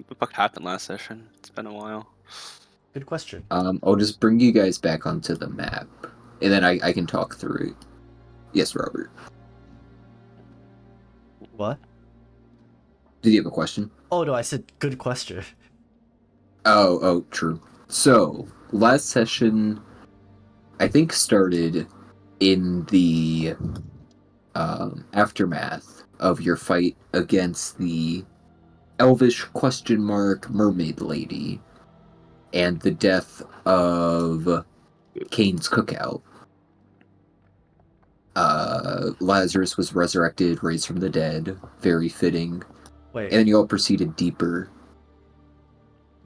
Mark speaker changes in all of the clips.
Speaker 1: What the fuck happened last session? It's been a while.
Speaker 2: Good question.
Speaker 3: I'll just bring you guys back onto the map, and then I can talk through it. Yes, Robert.
Speaker 2: What?
Speaker 3: Did you have a question?
Speaker 2: Oh no, I said good question.
Speaker 3: Oh, true. So, last session, I think, started in the aftermath of your fight against the elvish mermaid lady and the death of Kane's cookout. Lazarus was resurrected, raised from the dead. Very fitting.
Speaker 2: Wait,
Speaker 3: And then you all proceeded deeper.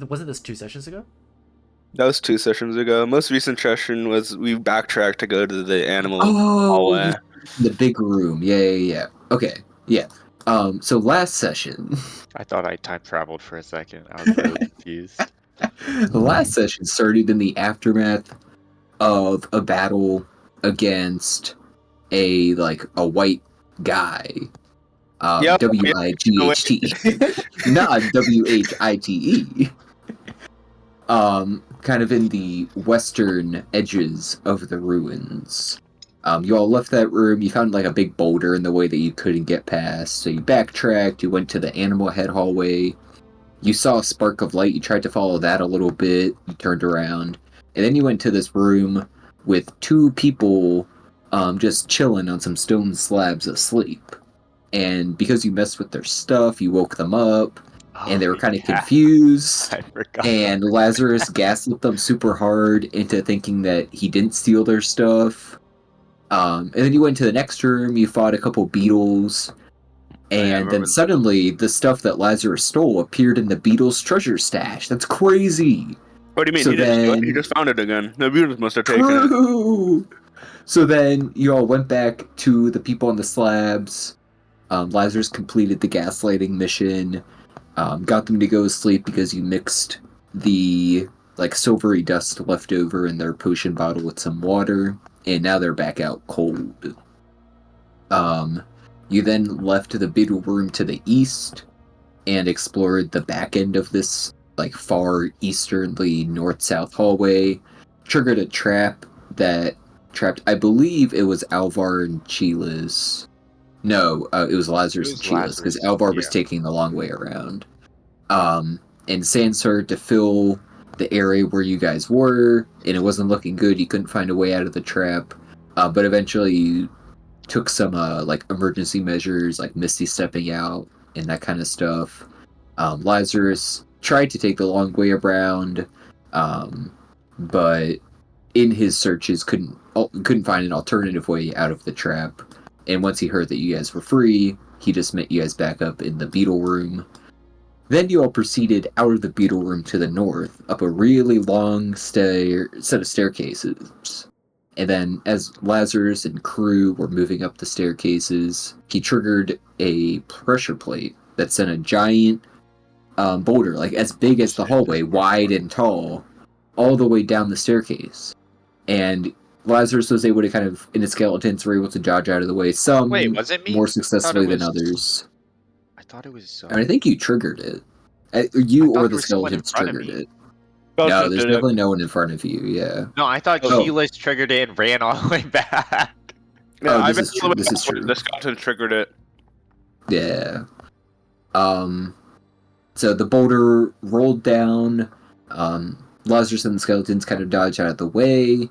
Speaker 2: wasn't this 2 sessions ago?
Speaker 1: That was 2 sessions ago. Most recent session was we backtracked to go to the animal hallway.
Speaker 3: The big room. Yeah. Okay, yeah. So last session...
Speaker 4: I thought I time traveled for a second. I was really confused.
Speaker 3: The last session started in the aftermath of a battle against a white guy.
Speaker 1: Yep.
Speaker 3: W-I-G-H-T. Not W-H-I-T-E. Kind of in the western edges of the ruins. You all left that room, you found like a big boulder in the way that you couldn't get past, so you backtracked, you went to the animal head hallway, you saw a spark of light, you tried to follow that a little bit, you turned around, and then you went to this room with two people just chilling on some stone slabs asleep. And because you messed with their stuff, you woke them up, and they were kind of confused.
Speaker 4: I forgot.
Speaker 3: And Lazarus gaslit them super hard into thinking that he didn't steal their stuff. And then you went to the next room, you fought a couple beetles, and then suddenly the stuff that Lazarus stole appeared in the beetles' treasure stash. That's crazy!
Speaker 1: What do you mean?
Speaker 3: So
Speaker 1: He just found it again. The beetles must have taken it.
Speaker 3: So then you all went back to the people on the slabs. Lazarus completed the gaslighting mission, got them to go to sleep because you mixed the silvery dust left over in their potion bottle with some water, and now they're back out cold. You then left the beetle room to the east and explored the back end of this far easternly north-south hallway, triggered a trap that trapped, I believe it was Alvar and Chilas. No, it was Lazarus and Chilas, because Alvar was taking the long way around. And Sand started to fill the area where you guys were, and it wasn't looking good. You couldn't find a way out of the trap, but eventually you took some emergency measures, like Misty stepping out and that kind of stuff. Lazarus tried to take the long way around, but in his searches couldn't find an alternative way out of the trap. And once he heard that you guys were free, he just met you guys back up in the beetle room. Then you all proceeded out of the beetle room to the north, up a really long set of staircases. And then as Lazarus and crew were moving up the staircases, he triggered a pressure plate that sent a giant boulder, as big as the hallway, wide and tall, all the way down the staircase. And Lazarus was able to and his skeletons were able to dodge out of the way, some
Speaker 4: was it me?
Speaker 3: more successfully than others.
Speaker 4: I thought it was...
Speaker 3: I think you triggered it. You or the skeletons triggered it. No, there's definitely no one in front of you, yeah.
Speaker 4: No, I thought Keyless triggered it and ran all the way back.
Speaker 1: Yeah,
Speaker 3: this is true.
Speaker 1: The skeleton triggered it.
Speaker 3: Yeah. So the boulder rolled down, Lazarus and the skeletons kind of dodged out of the way.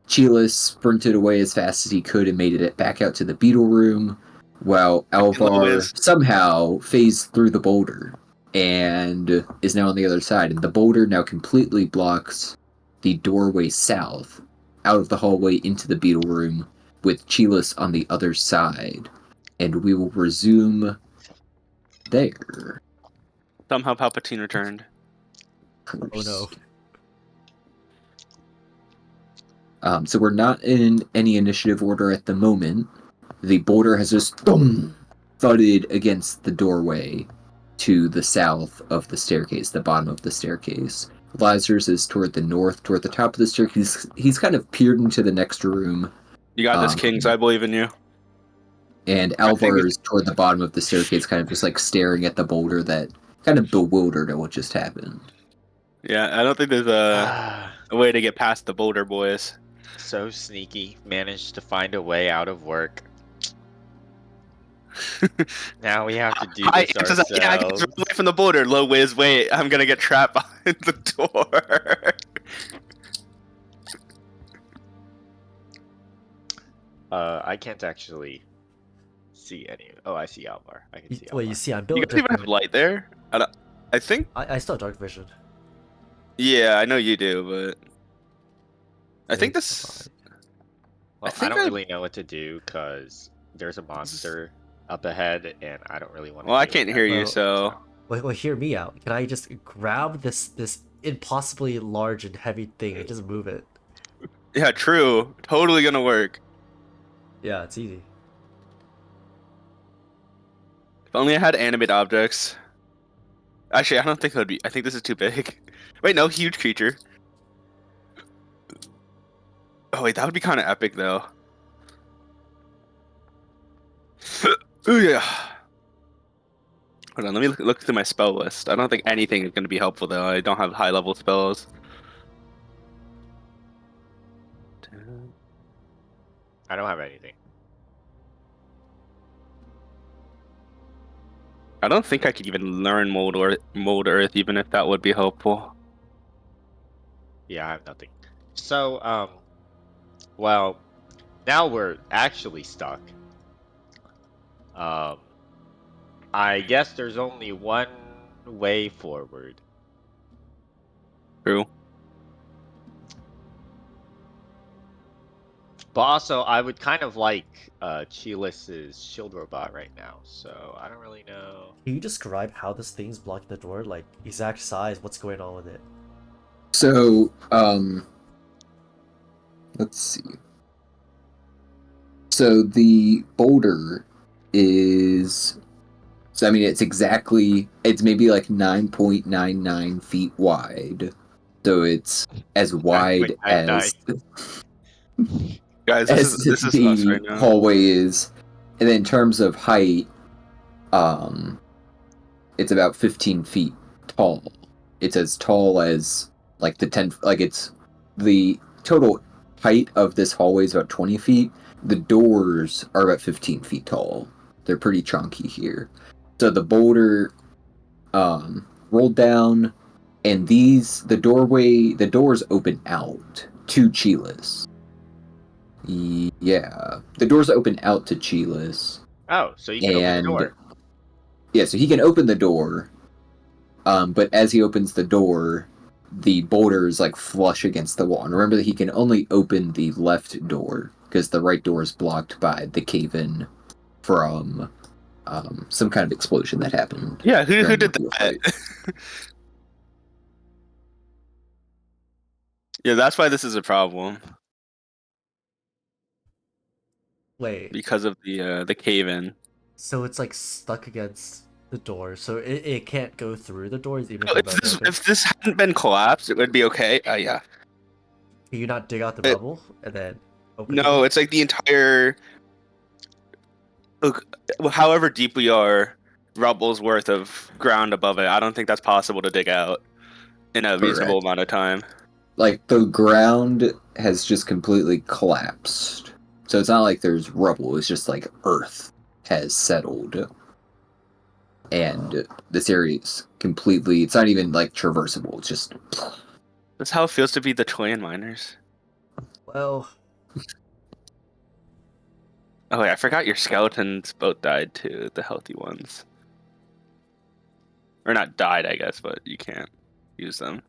Speaker 3: Chilas sprinted away as fast as he could and made it back out to the beetle room, while Alvar somehow phased through the boulder and is now on the other side. And the boulder now completely blocks the doorway south out of the hallway into the beetle room, with Chilas on the other side. And we will resume there.
Speaker 1: Somehow Palpatine returned.
Speaker 2: Oh no.
Speaker 3: So we're not in any initiative order at the moment. The boulder has just thudded against the doorway to the south of the staircase, the bottom of the staircase. Lazarus is toward the north, toward the top of the staircase. He's kind of peered into the next room.
Speaker 1: You got this, Kings. I believe in you.
Speaker 3: And Alvar is toward the bottom of the staircase, kind of just staring at the boulder that kind of bewildered at what just happened.
Speaker 1: Yeah, I don't think there's a way to get past the boulder boys.
Speaker 4: So sneaky. Managed to find a way out of work. Now we have to do
Speaker 1: Hi,
Speaker 4: this
Speaker 1: it's just like, yeah, I can just run
Speaker 4: ourselves.
Speaker 1: away from the boulder. Low whiz, wait, I'm gonna get trapped behind the door.
Speaker 4: I can't actually see any. Oh, I see Alvar. I can see
Speaker 2: Wait, you
Speaker 4: Alvar.
Speaker 2: see, I'm
Speaker 1: You
Speaker 2: built
Speaker 1: guys even have
Speaker 2: different.
Speaker 1: light there? I think.
Speaker 2: I still have dark vision.
Speaker 1: Yeah, I know you do, but I think
Speaker 2: It's
Speaker 1: this.
Speaker 2: fine.
Speaker 4: Well, I don't really know what to do because there's a monster up ahead, and I don't really want to
Speaker 1: Well, I
Speaker 4: deal with
Speaker 1: can't
Speaker 4: that.
Speaker 1: hear you,
Speaker 2: Well,
Speaker 1: so.
Speaker 2: Well, hear me out. Can I just grab this impossibly large and heavy thing and just move it?
Speaker 1: Yeah, true. Totally gonna work.
Speaker 2: Yeah, it's easy.
Speaker 1: If only I had animate objects. Actually, I don't think it would be. I think this is too big. Wait, no, huge creature. Oh wait, that would be kind of epic though. Oh yeah. Hold on, let me look through my spell list. I don't think anything is going to be helpful though. I don't have high level spells.
Speaker 4: I don't have anything.
Speaker 1: I don't think I could even learn mold earth, even if that would be helpful.
Speaker 4: Yeah, I have nothing. So, well, now we're actually stuck. Um, I guess there's only one way forward.
Speaker 1: True.
Speaker 4: But also, I would kind of like Chilis's shield robot right now, so I don't really know.
Speaker 2: Can you describe how this thing's blocking the door? Like, exact size, what's going on with it?
Speaker 3: So, let's see. So the boulder is, so I mean, it's maybe like 9.99 feet wide. So it's as wide
Speaker 4: 9.99.
Speaker 1: Guys,
Speaker 3: as
Speaker 1: this is us
Speaker 3: the
Speaker 1: right now.
Speaker 3: hallway is. And then in terms of height, it's about 15 feet tall. It's as tall as like it's the total height of this hallway is about 20 feet. The doors are about 15 feet tall. They're pretty chunky here. So the boulder rolled down, and the doors open out to Chilas. Yeah, the doors open out to Chilas,
Speaker 4: Oh, so you can open the
Speaker 3: and
Speaker 4: door.
Speaker 3: yeah, so he can open the door. But as he opens the door, the boulder is like flush against the wall. And remember that he can only open the left door because the right door is blocked by the cave-in from some kind of explosion that happened.
Speaker 1: Yeah, who
Speaker 3: during the
Speaker 1: did
Speaker 3: duel
Speaker 1: that?
Speaker 3: fight.
Speaker 1: Yeah, that's why this is a problem
Speaker 2: Wait,
Speaker 1: because of the cave-in.
Speaker 2: so it's like stuck against the door, so it can't go through the doors even if
Speaker 1: So
Speaker 2: they're both open?
Speaker 1: if this hadn't been collapsed, it would be okay. Yeah.
Speaker 2: Can you not dig out the
Speaker 1: It,
Speaker 2: rubble and then open the
Speaker 1: no,
Speaker 2: door?
Speaker 1: it's like the entire. Look, however deep we are, rubble's worth of ground above it. I don't think that's possible to dig out in a reasonable
Speaker 3: Correct.
Speaker 1: amount of time.
Speaker 3: Like the ground has just completely collapsed. So it's not like there's rubble, it's just like earth has settled. And this area is completely, it's not even like traversable, it's just.
Speaker 1: That's how it feels to be the Chilean miners.
Speaker 2: Well,
Speaker 1: Oh, wait, I forgot your skeletons both died too, the healthy ones. Or not died, I guess, but you can't use them.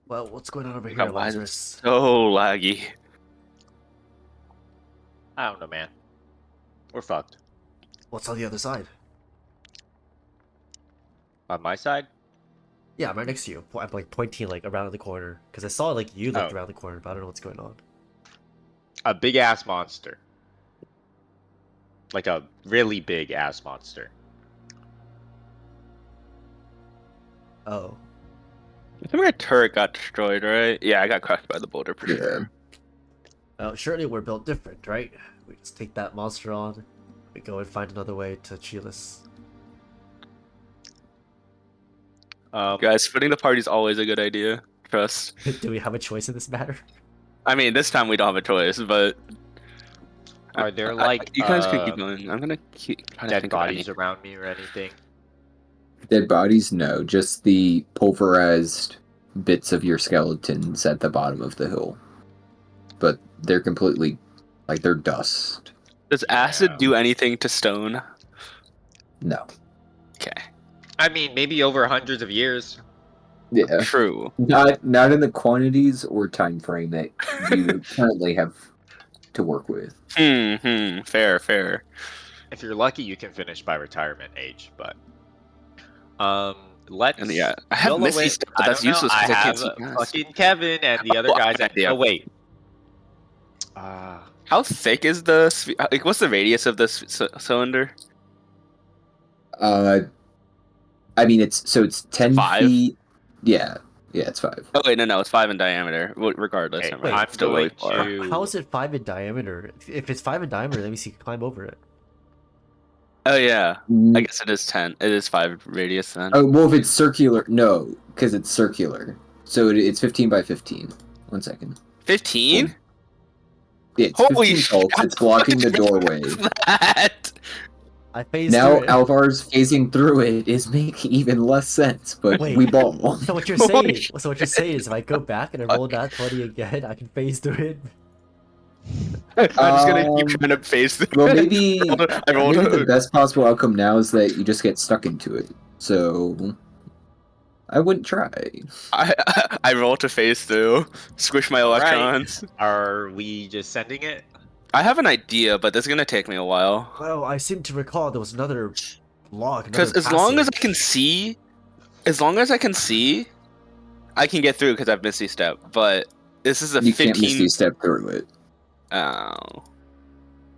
Speaker 2: what's going on over
Speaker 1: Oh
Speaker 2: here,
Speaker 1: God, why is it
Speaker 2: Lazarus?
Speaker 1: so laggy?
Speaker 4: I don't know, man. We're fucked.
Speaker 2: What's on the other side?
Speaker 4: On my side?
Speaker 2: Yeah, I'm right next to you. I'm like pointing like around the corner because I saw like you looked
Speaker 4: Oh.
Speaker 2: around the corner, but I don't know what's going on.
Speaker 4: A big ass monster. Like a really big ass monster.
Speaker 2: Oh,
Speaker 1: I think my turret got destroyed, right? Yeah, I got crushed by the boulder for
Speaker 3: Yeah.
Speaker 1: sure.
Speaker 2: well, surely we're built different, right? We just take that monster on, we go and find another way to Chilis.
Speaker 1: Guys, splitting the party is always a good idea. Trust.
Speaker 2: Do we have a choice in this matter?
Speaker 1: I mean, this time we don't have a choice, but
Speaker 4: Are there like
Speaker 1: you guys can keep going. I'm gonna keep trying to
Speaker 4: dead
Speaker 1: think of
Speaker 4: bodies
Speaker 1: any.
Speaker 4: around me or anything?
Speaker 3: Dead bodies, no, just the pulverized bits of your skeletons at the bottom of the hill. But they're completely, like, they're dust.
Speaker 1: Does acid
Speaker 4: Yeah.
Speaker 1: do anything to stone?
Speaker 3: No.
Speaker 1: Okay.
Speaker 4: I mean, maybe over hundreds of years.
Speaker 3: Yeah.
Speaker 1: True.
Speaker 3: Not in the quantities or time frame that you currently have to work with.
Speaker 1: Fair, fair.
Speaker 4: If you're lucky, you can finish by retirement age. But let's.
Speaker 1: And yeah, I have
Speaker 4: YOLO
Speaker 1: Misty
Speaker 4: it.
Speaker 1: Step, but
Speaker 4: I
Speaker 1: that's
Speaker 4: don't know.
Speaker 1: useless
Speaker 4: I
Speaker 1: because I can't
Speaker 4: have
Speaker 1: see past.
Speaker 4: fucking Kevin and the other
Speaker 1: Oh, I
Speaker 4: guys.
Speaker 1: have an idea.
Speaker 4: Oh wait.
Speaker 1: How thick is the like? What's the radius of this cylinder?
Speaker 3: I mean, it's 10
Speaker 1: 5?
Speaker 3: feet. Yeah, it's 5.
Speaker 1: Oh wait, no, it's 5 in diameter. Regardless,
Speaker 4: Okay,
Speaker 1: never mind.
Speaker 4: I'm
Speaker 1: It's still really
Speaker 4: going
Speaker 1: far.
Speaker 4: to.
Speaker 2: How is it 5 in diameter? If it's 5 in diameter, that means you can climb over it.
Speaker 1: Oh yeah, I
Speaker 3: Mm,
Speaker 1: guess it is 10. It is 5 radius then.
Speaker 3: Oh, well, if it's circular, no, because it's circular. So it's 15 by 15. 1 second.
Speaker 1: 15?
Speaker 3: Yeah, it's
Speaker 1: Holy
Speaker 3: 15
Speaker 1: shit!
Speaker 3: folks. It's blocking the doorway.
Speaker 1: That.
Speaker 2: I phased
Speaker 3: Now
Speaker 2: through it.
Speaker 3: Alvar's phasing through it is making even less sense, but
Speaker 2: Wait.
Speaker 3: we ball.
Speaker 2: So what you're
Speaker 1: Holy
Speaker 2: saying? So what you're saying is, if I go back and I roll that 20 again, I can phase through it.
Speaker 1: I'm just gonna keep
Speaker 3: Um,
Speaker 1: trying to face it.
Speaker 3: Well, maybe
Speaker 1: I rolled
Speaker 3: maybe the
Speaker 1: a,
Speaker 3: best possible outcome now is that you just get stuck into it. So I wouldn't try.
Speaker 1: I rolled to phase through, squish my
Speaker 4: All right.
Speaker 1: electrons.
Speaker 4: Are we just sending it?
Speaker 1: I have an idea, but this is gonna take me a while.
Speaker 2: Well, I seem to recall there was another log.
Speaker 1: Because as long as I can see, I can get through because I've Misty Step. But this is a
Speaker 3: You can't
Speaker 1: 15.
Speaker 3: Misty Step through it.
Speaker 1: Oh.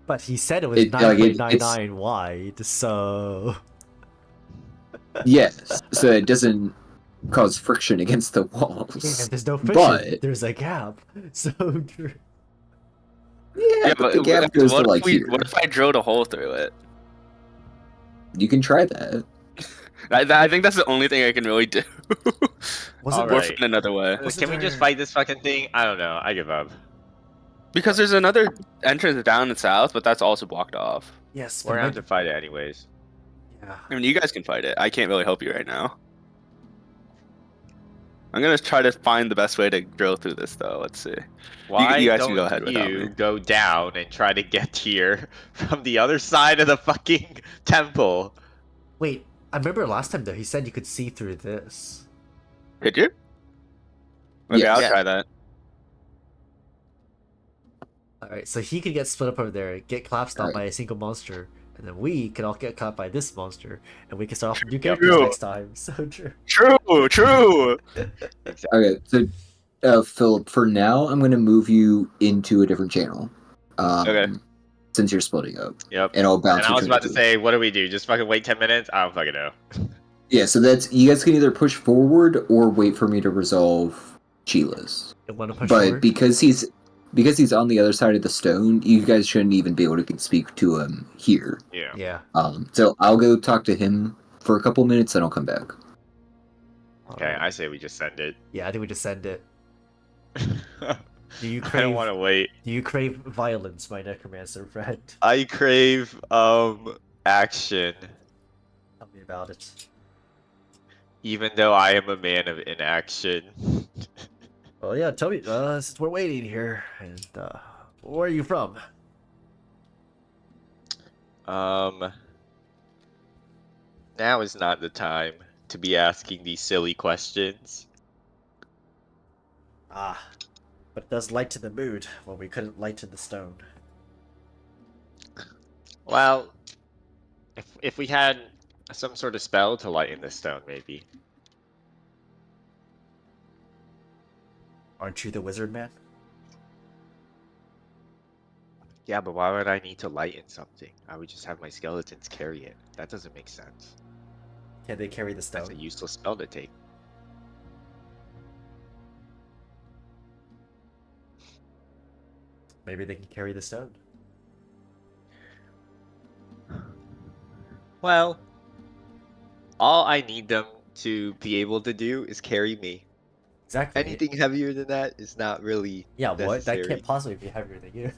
Speaker 2: But he said it was 9.99 wide, so
Speaker 3: Yes, so it doesn't cause friction against the
Speaker 2: if
Speaker 3: walls.
Speaker 2: there's no friction,
Speaker 3: But
Speaker 2: there's a gap. So
Speaker 3: yeah, but the gap goes to like here.
Speaker 1: What if I drilled a hole through it?
Speaker 3: You can try that.
Speaker 1: I think that's the only thing I can really do.
Speaker 2: was
Speaker 4: All
Speaker 2: it
Speaker 1: Or
Speaker 4: right.
Speaker 1: find another way.
Speaker 2: Was
Speaker 4: Can we
Speaker 2: there-
Speaker 4: just fight this fucking thing? I don't know. I give up.
Speaker 1: Because there's another entrance down and south, but that's also blocked off.
Speaker 2: Yes,
Speaker 4: We're
Speaker 2: but
Speaker 4: gonna have to fight it anyways.
Speaker 2: yeah.
Speaker 1: I mean, you guys can fight it. I can't really help you right now. I'm gonna try to find the best way to drill through this, though. Let's see.
Speaker 4: Why
Speaker 1: you guys
Speaker 4: don't
Speaker 1: can go ahead without
Speaker 4: you
Speaker 1: me.
Speaker 4: go down and try to get here from the other side of the fucking temple?
Speaker 2: Wait, I remember last time though he said you could see through this.
Speaker 1: Did you? Okay,
Speaker 3: Yes.
Speaker 1: I'll
Speaker 4: Yeah.
Speaker 1: try that.
Speaker 2: Alright, so he could get split up over there, get collapsed on
Speaker 3: Alright.
Speaker 2: by a single monster, and then we can all get caught by this monster, and we can start off with new
Speaker 1: Yep.
Speaker 2: characters next time. So true.
Speaker 1: True.
Speaker 3: Okay, so Philip, for now, I'm gonna move you into a different channel.
Speaker 1: Okay.
Speaker 3: Since you're splitting up,
Speaker 4: Yep.
Speaker 3: and I'll bounce.
Speaker 4: And I was
Speaker 3: between
Speaker 4: about
Speaker 3: the
Speaker 4: to
Speaker 3: two.
Speaker 4: say, what do we do? Just fucking wait 10 minutes? I don't fucking know.
Speaker 3: Yeah, so that's you guys can either push forward or wait for me to resolve Chila's.
Speaker 2: You want to push
Speaker 3: But
Speaker 2: forward?
Speaker 3: because he's on the other side of the stone, you guys shouldn't even be able to speak to him here.
Speaker 4: Yeah.
Speaker 2: Yeah.
Speaker 3: So I'll go talk to him for a couple minutes, and I'll come back.
Speaker 4: Okay,
Speaker 2: Alright.
Speaker 4: I say we just send it.
Speaker 2: Yeah, I think we just send it.
Speaker 4: I
Speaker 2: Do you
Speaker 4: don't
Speaker 2: crave?
Speaker 4: want to wait.
Speaker 2: Do you crave violence, my necromancer friend?
Speaker 4: I crave action,
Speaker 2: Tell me about it.
Speaker 4: even though I am a man of inaction.
Speaker 2: Well, yeah. Tell me. Since we're waiting here, and where are you from?
Speaker 4: Now is not the time to be asking these silly questions.
Speaker 2: Ah, but it does lighten the mood when we couldn't lighten the stone.
Speaker 4: Well, if we had some sort of spell to lighten the stone, maybe.
Speaker 2: Aren't you the wizard man?
Speaker 4: Yeah, but why would I need to lighten something? I would just have my skeletons carry it. That doesn't make sense.
Speaker 2: Can they carry the
Speaker 4: That's
Speaker 2: stone?
Speaker 4: a useless spell to take.
Speaker 2: Maybe they can carry the stone.
Speaker 4: Well, all I need them to be able to do is carry me.
Speaker 2: Exactly.
Speaker 4: Anything heavier than that is not really
Speaker 2: Yeah, what? That
Speaker 4: necessary.
Speaker 2: can't possibly be heavier than you.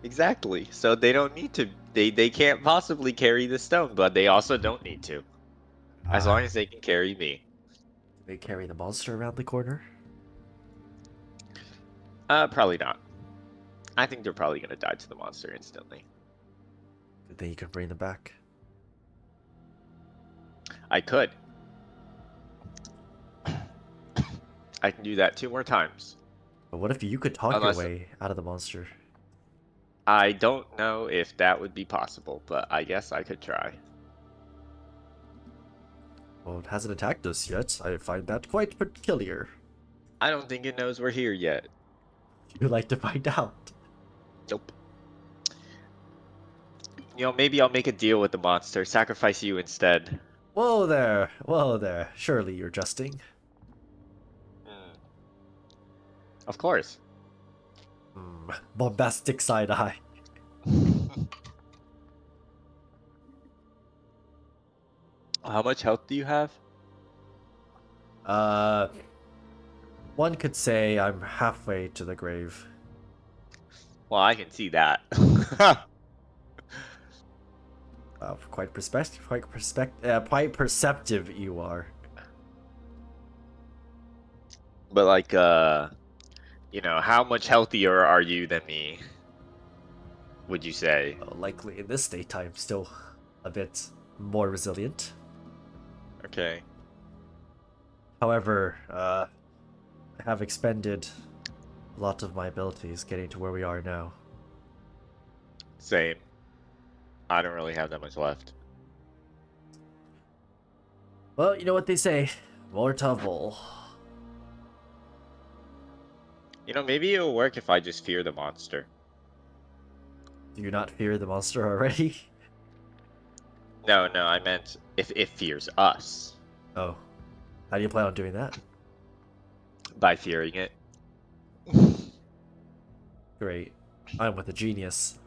Speaker 4: Exactly. So they don't need to. They can't possibly carry the stone, but they also don't need to. As long as they can carry me.
Speaker 2: They carry the monster around the corner.
Speaker 4: Probably not. I think they're probably gonna die to the monster instantly.
Speaker 2: Good thing you can bring them back.
Speaker 4: I could. I can do that 2 more times.
Speaker 2: But what if you could talk
Speaker 4: Unless-
Speaker 2: your way out of the monster?
Speaker 4: I don't know if that would be possible, but I guess I could try.
Speaker 2: Well, it hasn't attacked us yet. I find that quite peculiar.
Speaker 4: I don't think it knows we're here yet.
Speaker 2: You'd like to find out.
Speaker 4: Nope. You know, maybe I'll make a deal with the monster, sacrifice you instead.
Speaker 2: Whoa there, whoa there. Surely you're jesting.
Speaker 4: Of course.
Speaker 2: Bombastic side eye.
Speaker 4: How much health do you have?
Speaker 2: One could say I'm halfway to the grave.
Speaker 4: Well, I can see that.
Speaker 2: Quite perceptive you are.
Speaker 4: But like, you know, how much healthier are you than me? Would you say?
Speaker 2: Well, likely in this state I'm still a bit more resilient.
Speaker 4: Okay.
Speaker 2: However, I have expended a lot of my abilities getting to where we are now.
Speaker 4: Same. I don't really have that much left.
Speaker 2: Well, you know what they say, mortal.
Speaker 4: You know, maybe it'll work if I just fear the monster.
Speaker 2: Do you not fear the monster already?
Speaker 4: No, I meant if it fears us
Speaker 2: Oh. How do you plan on doing that?
Speaker 4: by fearing it.
Speaker 2: Great. I'm with a genius.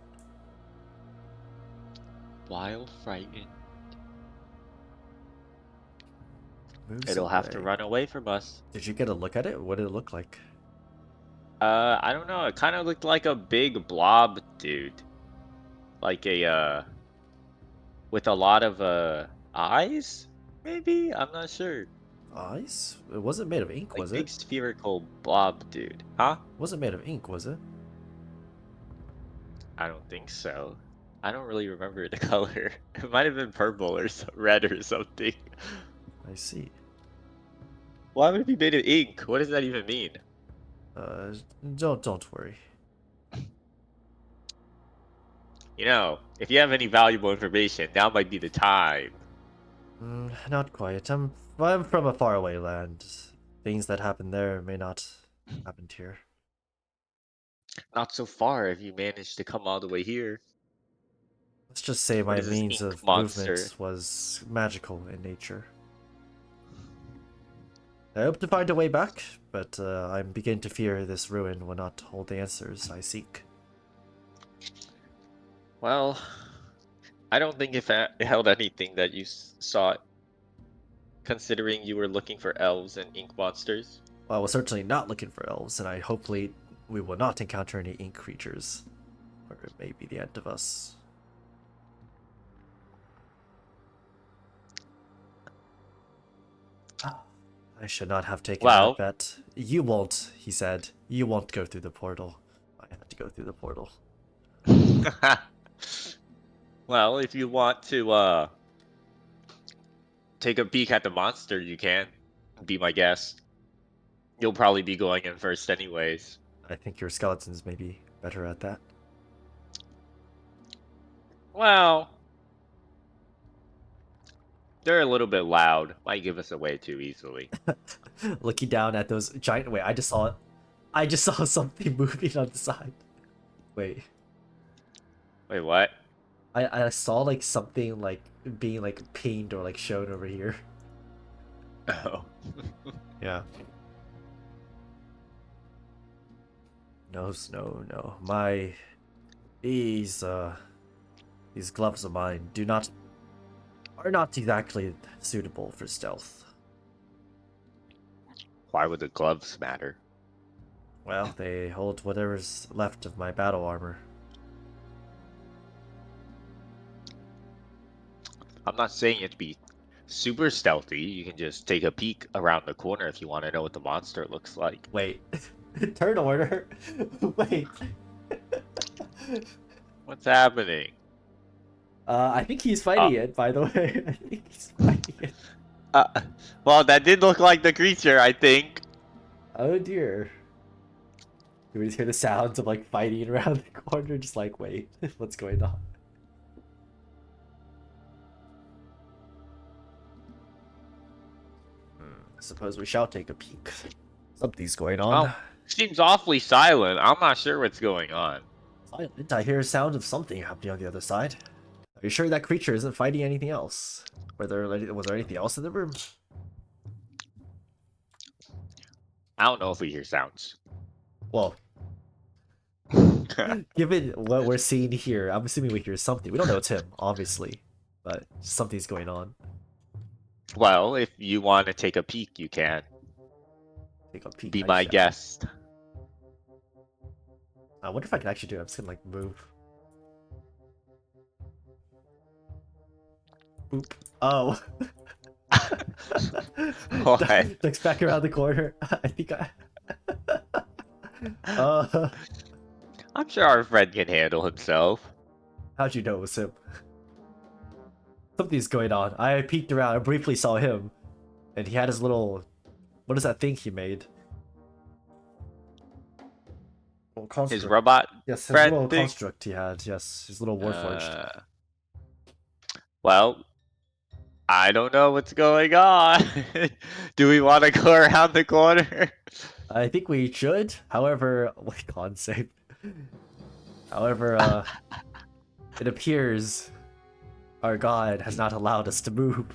Speaker 4: While frightened,
Speaker 2: Moves
Speaker 4: it'll have to
Speaker 2: away.
Speaker 4: run away from us.
Speaker 2: Did you get a look at it? What did it look like?
Speaker 4: I don't know. It kind of looked like a big blob dude. Like a, with a lot of, eyes? Maybe? I'm not sure.
Speaker 2: Eyes? It wasn't made of ink,
Speaker 4: Like
Speaker 2: was
Speaker 4: big
Speaker 2: it?
Speaker 4: spherical blob dude. Huh?
Speaker 2: It wasn't made of ink, was it?
Speaker 4: I don't think so. I don't really remember the color. It might have been purple or red or something.
Speaker 2: I see.
Speaker 4: Why would it be made of ink? What does that even mean?
Speaker 2: Don't worry.
Speaker 4: You know, if you have any valuable information, now might be the time.
Speaker 2: Not quite. I'm from a faraway land. Things that happen there may not happen here.
Speaker 4: Not so far if you managed to come all the way here.
Speaker 2: Let's just say
Speaker 4: What
Speaker 2: my
Speaker 4: is this
Speaker 2: means
Speaker 4: ink
Speaker 2: of
Speaker 4: monster?
Speaker 2: movement was magical in nature. I hope to find a way back, but I'm beginning to fear this ruin will not hold the answers I seek.
Speaker 4: Well, I don't think it held anything that you saw, considering you were looking for elves and ink monsters.
Speaker 2: Well, I was certainly not looking for elves, and hopefully we will not encounter any ink creatures, or it may be the end of us. I should not have taken that bet. You won't, he said. You won't go through the portal. I had to go through the portal.
Speaker 4: Well, if you want to take a peek at the monster, you can. Be my guest. You'll probably be going in first anyways.
Speaker 2: I think your skeletons may be better at that.
Speaker 4: Well, they're a little bit loud. Might give us away too easily.
Speaker 2: Looking down at those giant... Wait, I just saw it. I just saw something moving on the side. Wait.
Speaker 4: Wait, what?
Speaker 2: I saw like something like being like pinged or like shown over here.
Speaker 4: Oh.
Speaker 2: Yeah. No. These gloves of mine are not exactly suitable for stealth.
Speaker 4: Why would the gloves matter?
Speaker 2: Well, they hold whatever's left of my battle armor.
Speaker 4: I'm not saying it to be super stealthy. You can just take a peek around the corner if you want to know what the monster looks like.
Speaker 2: Wait. Turn order? Wait.
Speaker 4: What's happening?
Speaker 2: I think he's fighting it, by the way. I think he's fighting it.
Speaker 4: Well, that did look like the creature, I think.
Speaker 2: Oh dear. You just hear the sounds of like fighting around the corner, just like, wait, what's going on? Suppose we shall take a peek. Something's going on.
Speaker 4: Oh, seems awfully silent. I'm not sure what's going on.
Speaker 2: Silent. I hear a sound of something happening on the other side. Are you sure that creature isn't fighting anything else? Was there anything else in the room?
Speaker 4: I don't know if we hear sounds.
Speaker 2: Well, given what we're seeing here, I'm assuming we hear something. We don't know it's him, obviously, but something's going on.
Speaker 4: Well, if you want to take a peek, you can.
Speaker 2: Take a peek.
Speaker 4: Be
Speaker 2: I
Speaker 4: my
Speaker 2: shall.
Speaker 4: guest.
Speaker 2: I wonder if I can actually do it. I'm just gonna like move. Boop. Oh.
Speaker 4: What?
Speaker 2: Ducks back around the corner. I think I.
Speaker 4: I'm sure our friend can handle himself.
Speaker 2: How'd you know it was him? Something's going on. I peeked around. I briefly saw him, and he had his little. What is that thing he made? Well,
Speaker 4: His
Speaker 2: construct.
Speaker 4: robot
Speaker 2: Yes, his
Speaker 4: friend
Speaker 2: little
Speaker 4: thing?
Speaker 2: construct he had. Yes, his little warforged.
Speaker 4: Well, I don't know what's going on. Do we want to go around the corner?
Speaker 2: I think we should. However, like con save. However, it appears our god has not allowed us to move.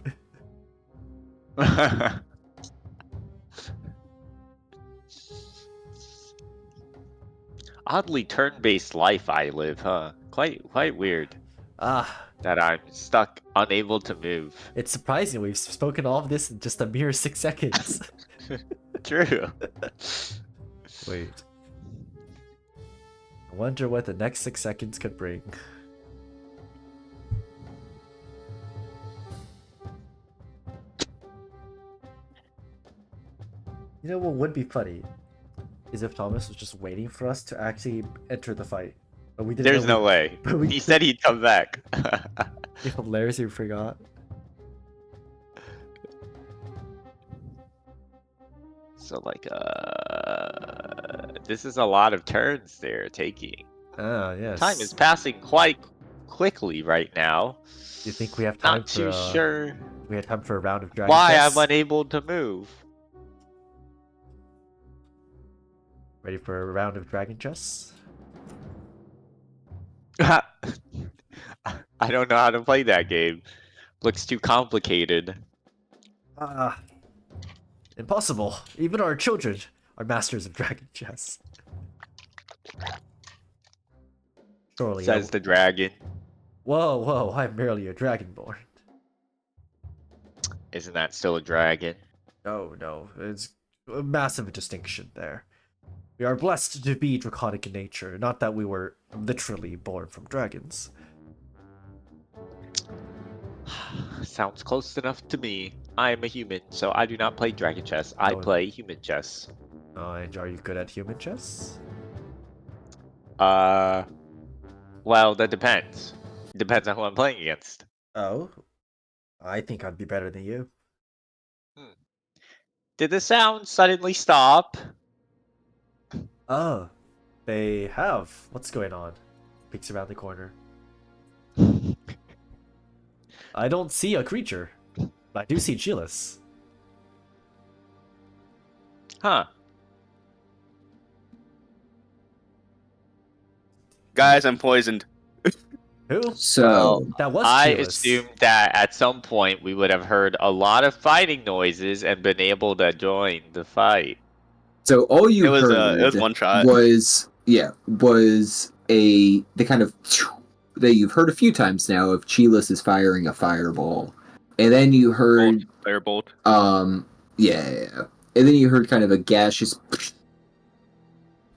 Speaker 4: Oddly turn-based life I live, huh? Quite weird
Speaker 2: Ah,
Speaker 4: that I'm stuck, unable to move.
Speaker 2: it's surprising we've spoken all of this in just a mere 6 seconds.
Speaker 4: True.
Speaker 2: Wait. I wonder what the next 6 seconds could bring. You know what would be funny? Is if Thomas was just waiting for us to actually enter the fight. But we didn't
Speaker 4: There's
Speaker 2: know
Speaker 4: no way.
Speaker 2: but we
Speaker 4: He said he'd come back.
Speaker 2: It's hilarious you forgot.
Speaker 4: So like, this is a lot of turns they're taking.
Speaker 2: Ah, yes.
Speaker 4: Time is passing quite quickly right now.
Speaker 2: You think we have time
Speaker 4: Not too
Speaker 2: for
Speaker 4: sure
Speaker 2: we had time for a round of dragon
Speaker 4: why
Speaker 2: tests?
Speaker 4: I'm unable to move.
Speaker 2: Ready for a round of dragon chess?
Speaker 4: I don't know how to play that game. Looks too complicated.
Speaker 2: Ah, impossible. Even our children are masters of dragon chess. Surely.
Speaker 4: Says the dragon.
Speaker 2: Whoa, I'm merely a dragonborn.
Speaker 4: Isn't that still a dragon?
Speaker 2: No, it's a massive distinction there. We are blessed to be draconic in nature, not that we were literally born from dragons.
Speaker 4: Sounds close enough to me. I am a human, so I do not play dragon chess. I
Speaker 2: Oh.
Speaker 4: play human chess.
Speaker 2: And are you good at human chess?
Speaker 4: Well, that depends. Depends on who I'm playing against.
Speaker 2: Oh, I think I'd be better than you.
Speaker 4: Did the sound suddenly stop?
Speaker 2: Oh, they have. What's going on? Peeks around the corner. I don't see a creature, but I do see Chillis.
Speaker 4: Huh.
Speaker 1: Guys, I'm poisoned.
Speaker 2: Who?
Speaker 3: So,
Speaker 2: That was
Speaker 4: I
Speaker 2: Chillis.
Speaker 4: assumed that at some point we would have heard a lot of fighting noises and been able to join the fight.
Speaker 3: so all you
Speaker 1: It was
Speaker 3: heard
Speaker 1: one shot.
Speaker 3: was the kind of that you've heard a few times now of Chilus is firing a fireball, and then you heard
Speaker 1: Firebolt.
Speaker 3: and then you heard kind of a gaseous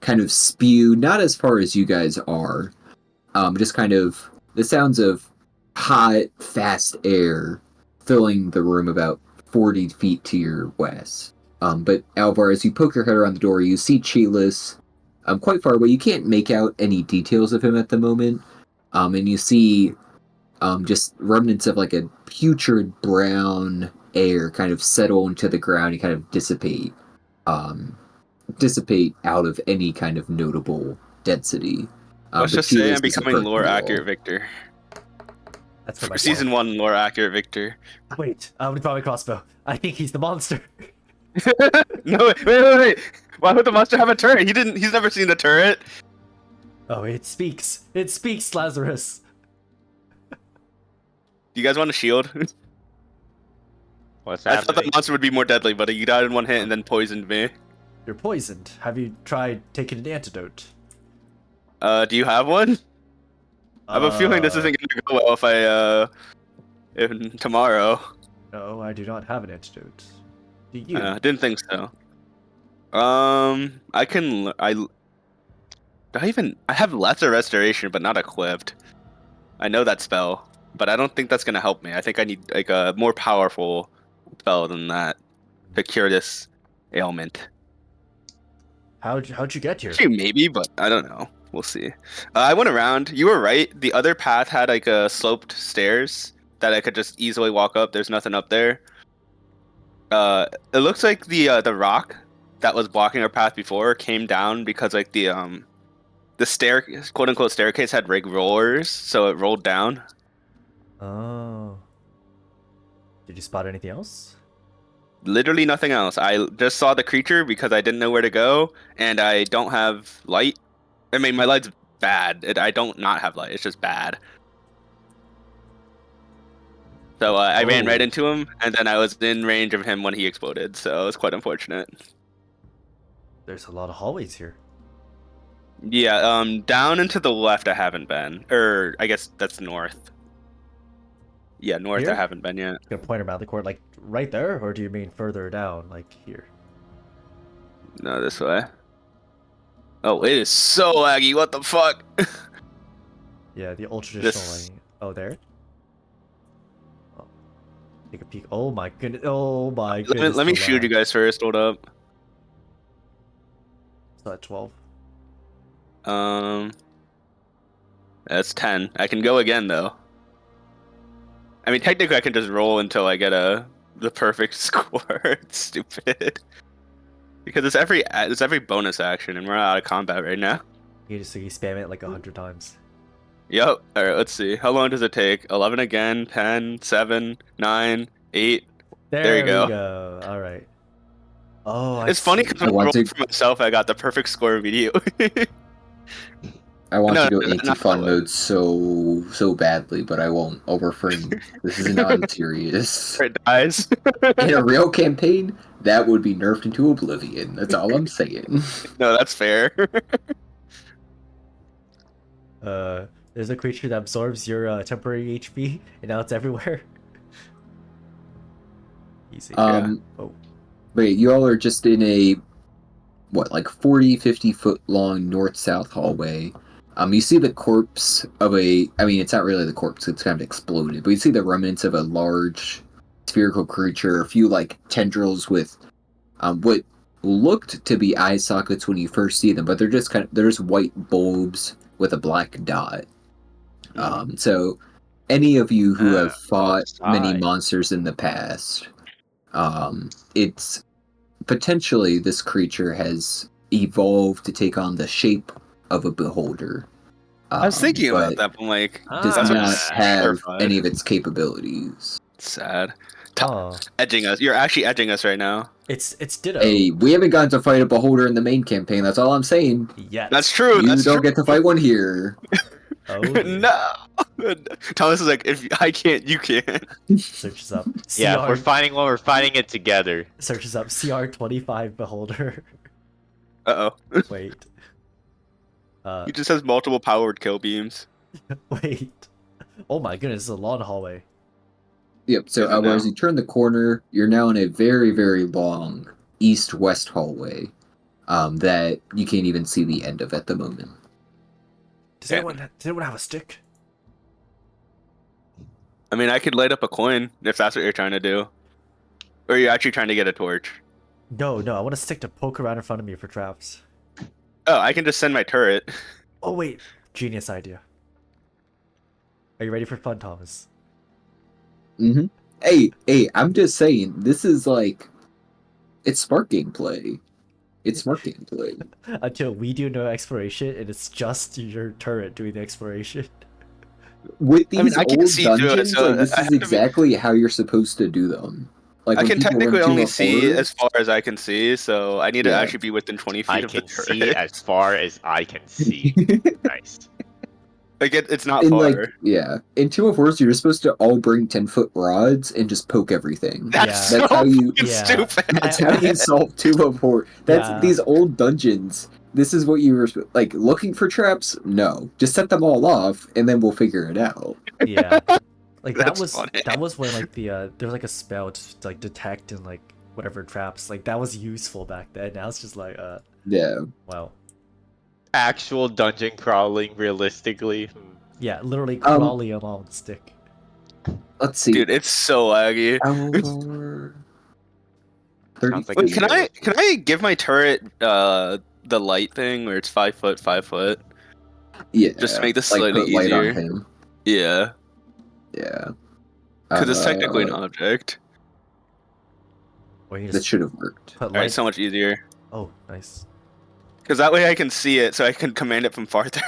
Speaker 3: kind of spew, not as far as you guys are, just kind of the sounds of hot, fast air filling the room about 40 feet to your west. But Alvar, as you poke your head around the door, you see Chilas quite far away. You can't make out any details of him at the moment, and you see just remnants of like a putrid brown air kind of settle into the ground and kind of dissipate out of any kind of notable density.
Speaker 1: Let's
Speaker 3: But
Speaker 1: just say
Speaker 3: Chilas
Speaker 1: I'm
Speaker 3: doesn't
Speaker 1: becoming
Speaker 3: hurt
Speaker 1: lore
Speaker 3: you all.
Speaker 1: accurate Victor.
Speaker 2: That's for my
Speaker 1: Season 1 lore accurate Victor.
Speaker 2: Wait, we found my crossbow. I think he's the monster.
Speaker 1: No, wait. Why would the monster have a turret? He's never seen a turret.
Speaker 2: Oh, it speaks. It speaks, Lazarus.
Speaker 1: Do you guys want a shield?
Speaker 4: What's
Speaker 1: I thought the
Speaker 4: happening?
Speaker 1: monster would be more deadly, but he died in one hit and then poisoned me.
Speaker 2: You're poisoned. Have you tried taking an antidote?
Speaker 1: Do you have one? I have a feeling this isn't gonna go well if tomorrow.
Speaker 2: No, I do not have an antidote. Do you?
Speaker 1: Didn't think so. I have lesser restoration, but not equipped. I know that spell, but I don't think that's gonna help me. I think I need like a more powerful spell than that to cure this ailment.
Speaker 2: How'd you get here?
Speaker 1: Actually, maybe, but I don't know. We'll see. I went around. You were right. The other path had like a sloped stairs that I could just easily walk up. There's nothing up there. It looks like the rock that was blocking our path before came down because like the stair, quote unquote staircase had rig rollers, so it rolled down.
Speaker 2: Oh. Did you spot anything else?
Speaker 1: Literally nothing else. I just saw the creature because I didn't know where to go, and I don't have light. I mean, my light's bad. I don't not have light. It's just bad. So I ran right into him, and then I was in range of him when he exploded. So it was quite unfortunate.
Speaker 2: There's a lot of hallways here.
Speaker 1: Yeah, down and to the left I haven't been. Or I guess that's north. Yeah, north
Speaker 2: Here?
Speaker 1: I haven't been yet.
Speaker 2: You gonna point around the court, like right there, or do you mean further down, like here?
Speaker 1: No, this way. Oh, it is so laggy. What the fuck?
Speaker 2: Yeah, the old traditional
Speaker 1: This-
Speaker 2: lighting. Oh, there. Oh. Take a peek. Oh my goodness. Oh my goodness.
Speaker 1: Let me
Speaker 2: the
Speaker 1: shoot you
Speaker 2: lag.
Speaker 1: guys first. Hold up.
Speaker 2: It's not 12.
Speaker 1: That's 10. I can go again though. I mean, technically, I can just roll until I get the perfect score. It's stupid. Because it's every bonus action, and we're out of combat right now.
Speaker 2: You just spam it like 100 times.
Speaker 1: Yep. All right. Let's see. How long does it take? 11 again. 10, 7, 9, 8. There you
Speaker 2: we
Speaker 1: go.
Speaker 2: go. All right. Oh,
Speaker 1: It's funny because when I
Speaker 3: want
Speaker 1: rolled
Speaker 3: to-
Speaker 1: for myself, I got the perfect score immediately.
Speaker 3: I want
Speaker 1: No,
Speaker 3: to go
Speaker 1: no, not
Speaker 3: anti-fun
Speaker 1: that way.
Speaker 3: mode so badly, but I won't. Overframe. This is non-serious.
Speaker 1: It dies.
Speaker 3: In a real campaign, that would be nerfed into oblivion. That's all I'm saying.
Speaker 1: No, that's fair.
Speaker 2: There's a creature that absorbs your temporary HP, and now it's everywhere. Easy.
Speaker 3: Oh.
Speaker 2: Oh.
Speaker 3: But you all are just in a, like 40, 50 foot long north-south hallway. You see the corpse of it's not really the corpse, it's kind of exploded, but you see the remnants of a large spherical creature, a few like tendrils with what looked to be eye sockets when you first see them, but they're just white bulbs with a black dot. So any of you who have fought many
Speaker 4: outside.
Speaker 3: monsters in the past, it's potentially this creature has evolved to take on the shape of a beholder.
Speaker 1: I was thinking about
Speaker 3: but
Speaker 1: that, but I'm like,
Speaker 3: does
Speaker 2: Ah.
Speaker 3: not have
Speaker 1: terrified.
Speaker 3: any of its capabilities.
Speaker 1: Sad.
Speaker 2: Oh.
Speaker 1: Edging us. You're actually edging us right now.
Speaker 2: It's Ditto.
Speaker 3: Hey, we haven't gotten to fight a beholder in the main campaign. That's all I'm saying.
Speaker 2: Yet.
Speaker 1: That's true.
Speaker 3: You
Speaker 1: That's
Speaker 3: don't
Speaker 1: true.
Speaker 3: get to fight one here.
Speaker 2: Oh.
Speaker 1: No. Thomas is like, if I can't, you can't.
Speaker 2: Searches up.
Speaker 4: Yeah, if
Speaker 2: CR
Speaker 4: we're fighting one, we're fighting it together.
Speaker 2: Searches up CR25 beholder.
Speaker 1: Uh oh.
Speaker 2: Wait.
Speaker 1: He just has multiple powered kill beams.
Speaker 2: Wait. Oh my goodness, this is a long hallway.
Speaker 3: Yep, so
Speaker 1: Is it
Speaker 3: as
Speaker 1: now?
Speaker 3: you turn the corner, you're now in a very, very long east-west hallway that you can't even see the end of at the moment.
Speaker 2: Does anyone have a stick?
Speaker 1: I mean, I could light up a coin if that's what you're trying to do. Or you're actually trying to get a torch.
Speaker 2: No, I want a stick to poke around in front of me for traps.
Speaker 1: Oh, I can just send my turret.
Speaker 2: Oh wait, genius idea. Are you ready for fun, Thomas?
Speaker 3: Mm-hmm. Hey, I'm just saying, this is like, it's smart gameplay. It's smart gameplay.
Speaker 2: Until we do no exploration, and it's just your turret doing the exploration.
Speaker 3: With
Speaker 1: I mean,
Speaker 3: these
Speaker 1: I can't
Speaker 3: old
Speaker 1: see through it,
Speaker 3: dungeons,
Speaker 1: so
Speaker 3: like, this
Speaker 1: I
Speaker 3: is
Speaker 1: have to be-
Speaker 3: exactly how you're supposed to do them. Like,
Speaker 1: I
Speaker 3: when
Speaker 1: can
Speaker 3: people run
Speaker 1: technically
Speaker 3: Tomb
Speaker 1: only
Speaker 3: of
Speaker 1: see
Speaker 3: Horrors,
Speaker 1: as far as I can see, so I need to
Speaker 3: Yeah.
Speaker 1: actually be within 20 feet
Speaker 4: I
Speaker 1: of the
Speaker 4: can
Speaker 1: turret.
Speaker 4: see as far as I can see. Nice.
Speaker 1: Like it's not
Speaker 3: in
Speaker 1: far.
Speaker 3: like, yeah, in Tomb of Horrors, you're just supposed to all bring 10-foot rods and just poke everything.
Speaker 1: That's
Speaker 2: Yeah.
Speaker 3: That's
Speaker 1: so
Speaker 3: how you-
Speaker 1: fucking
Speaker 2: Yeah.
Speaker 1: stupid.
Speaker 3: That's how you solve Tomb of Horrors. That's
Speaker 2: Yeah.
Speaker 3: these old dungeons. This is what you were like looking for traps. No, just set them all off, and then we'll figure it out.
Speaker 2: Yeah. Like
Speaker 1: That's funny.
Speaker 2: that was when like there was like a spell to like detect and like whatever traps. Like that was useful back then. Now it's just like
Speaker 3: Yeah.
Speaker 2: wow.
Speaker 4: Actual dungeon crawling, realistically.
Speaker 2: Yeah, literally crawling along the stick.
Speaker 3: Let's see.
Speaker 1: Dude, it's so laggy.
Speaker 3: Hour 30
Speaker 4: Sounds like
Speaker 1: Wait,
Speaker 4: a
Speaker 1: can I
Speaker 4: realistic-
Speaker 1: can I give my turret the light thing where it's 5 foot, 5 foot?
Speaker 3: Yeah.
Speaker 1: Just to make this
Speaker 3: like
Speaker 1: slightly
Speaker 3: put light
Speaker 1: easier.
Speaker 3: on him.
Speaker 1: Yeah,
Speaker 3: Yeah.
Speaker 1: because it's technically an object.
Speaker 2: Or you
Speaker 3: That
Speaker 2: just
Speaker 3: should have worked.
Speaker 2: put
Speaker 1: All right,
Speaker 2: light.
Speaker 1: so much easier.
Speaker 2: Oh, nice.
Speaker 1: Because that way I can see it, so I can command it from farther.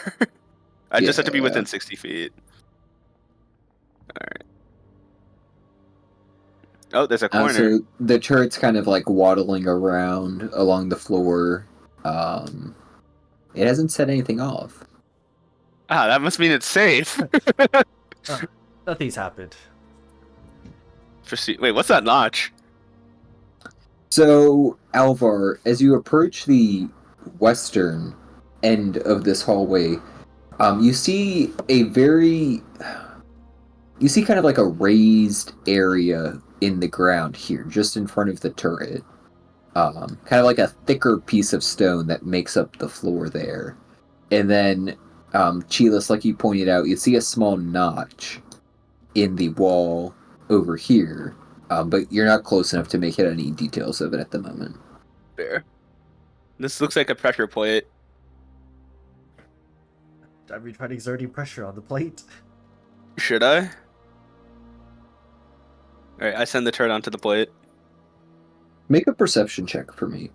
Speaker 1: I just have to be
Speaker 3: Yeah.
Speaker 1: within 60 feet. Alright. Oh, there's a corner.
Speaker 3: So the turret's kind of like waddling around along the floor. It hasn't set anything off.
Speaker 1: Ah, that must mean it's safe.
Speaker 2: Nothing's happened.
Speaker 1: Proceed. Wait, what's that notch?
Speaker 3: So, Alvar, as you approach the western end of this hallway, you see you see kind of like a raised area in the ground here, just in front of the turret. Kind of like a thicker piece of stone that makes up the floor there. And then, Chilas, like you pointed out, you see a small notch in the wall over here. But you're not close enough to make out any details of it at the moment.
Speaker 1: There. This looks like a pressure plate.
Speaker 2: Have you tried exerting pressure on the plate?
Speaker 1: Should I? Alright, I send the turret onto the plate.
Speaker 3: Make a perception check for me.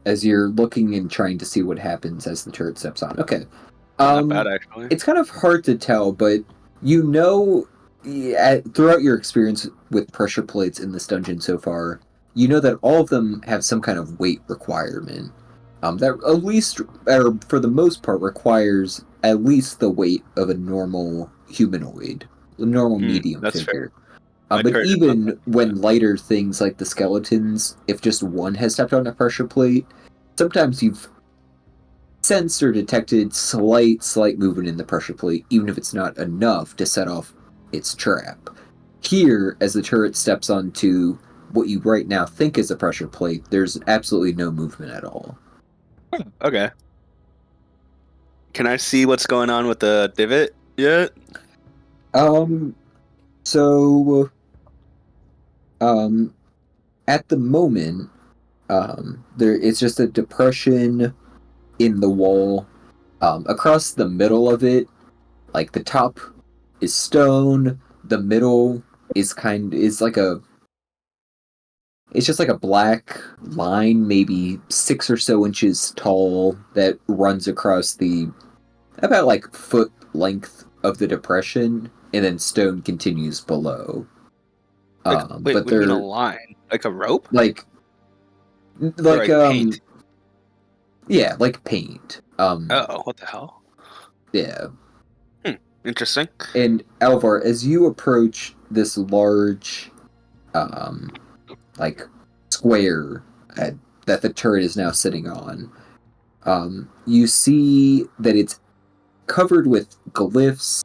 Speaker 3: As you're looking and trying to see what happens as the turret steps on. Okay.
Speaker 1: Not bad, actually.
Speaker 3: It's kind of hard to tell, but you know, throughout your experience with pressure plates in this dungeon so far, you know that all of them have some kind of weight requirement. That at least, or for the most part, requires at least the weight of a normal humanoid, a normal medium
Speaker 1: that's
Speaker 3: figure.
Speaker 1: My
Speaker 3: But
Speaker 1: turret is
Speaker 3: even
Speaker 1: not-
Speaker 3: when lighter things like the skeletons, if just one has stepped on a pressure plate, sometimes you've sensed or detected slight movement in the pressure plate, even if it's not enough to set off its trap. Here, as the turret steps onto what you right now think is a pressure plate, there's absolutely no movement at all.
Speaker 1: Okay. Can I see what's going on with the divot yet?
Speaker 3: So, at the moment, it's just a depression in the wall. Across the middle of it, like the top is stone, the middle is it's just like a black line, maybe 6 or so inches tall, that runs across the about like foot length of the depression, and then stone continues below.
Speaker 1: Like, wait,
Speaker 3: But
Speaker 1: what do you mean
Speaker 3: they're
Speaker 1: a line? Like a rope?
Speaker 3: like
Speaker 1: like paint?
Speaker 3: yeah, like paint.
Speaker 1: Oh, what the hell?
Speaker 3: Yeah.
Speaker 1: Interesting.
Speaker 3: And Alvar, as you approach this large like square that the turret is now sitting on, you see that it's covered with glyphs,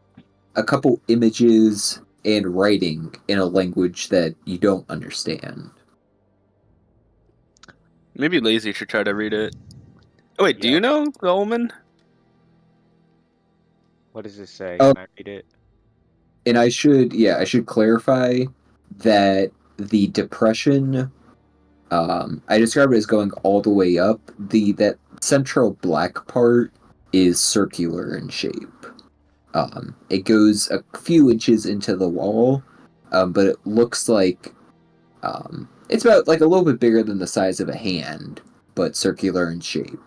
Speaker 3: a couple images, and writing in a language that you don't understand.
Speaker 1: Maybe Lazy should try to read it. Oh wait, do
Speaker 4: Yeah.
Speaker 1: you know the Omen?
Speaker 4: What does this say?
Speaker 3: Oh.
Speaker 4: Can I read it?
Speaker 3: And I should clarify that the depression, I described it as going all the way up. That central black part is circular in shape. It goes a few inches into the wall, but it looks like it's about like a little bit bigger than the size of a hand, but circular in shape.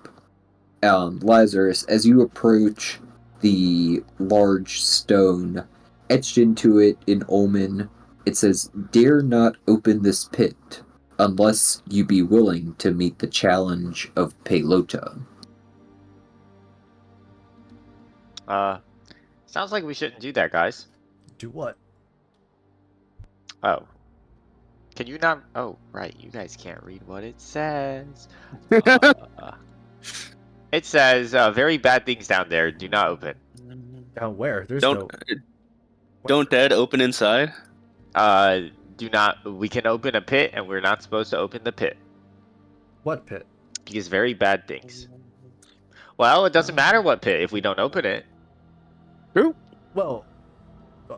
Speaker 3: Lazarus, as you approach the large stone etched into it in Omen, it says, "Dare not open this pit unless you be willing to meet the challenge of Pelota."
Speaker 4: Sounds like we shouldn't do that, guys.
Speaker 2: Do what?
Speaker 4: Oh. Can you not? Oh, right. You guys can't read what it says. It says, very bad things down there. Do not open.
Speaker 2: Down where? There's
Speaker 1: Don't
Speaker 2: no.
Speaker 1: don't dead open inside.
Speaker 4: Do not. We can open a pit, and we're not supposed to open the pit
Speaker 2: What pit?
Speaker 4: because very bad things. Well, it doesn't matter what pit if we don't open it.
Speaker 1: True.
Speaker 2: Well,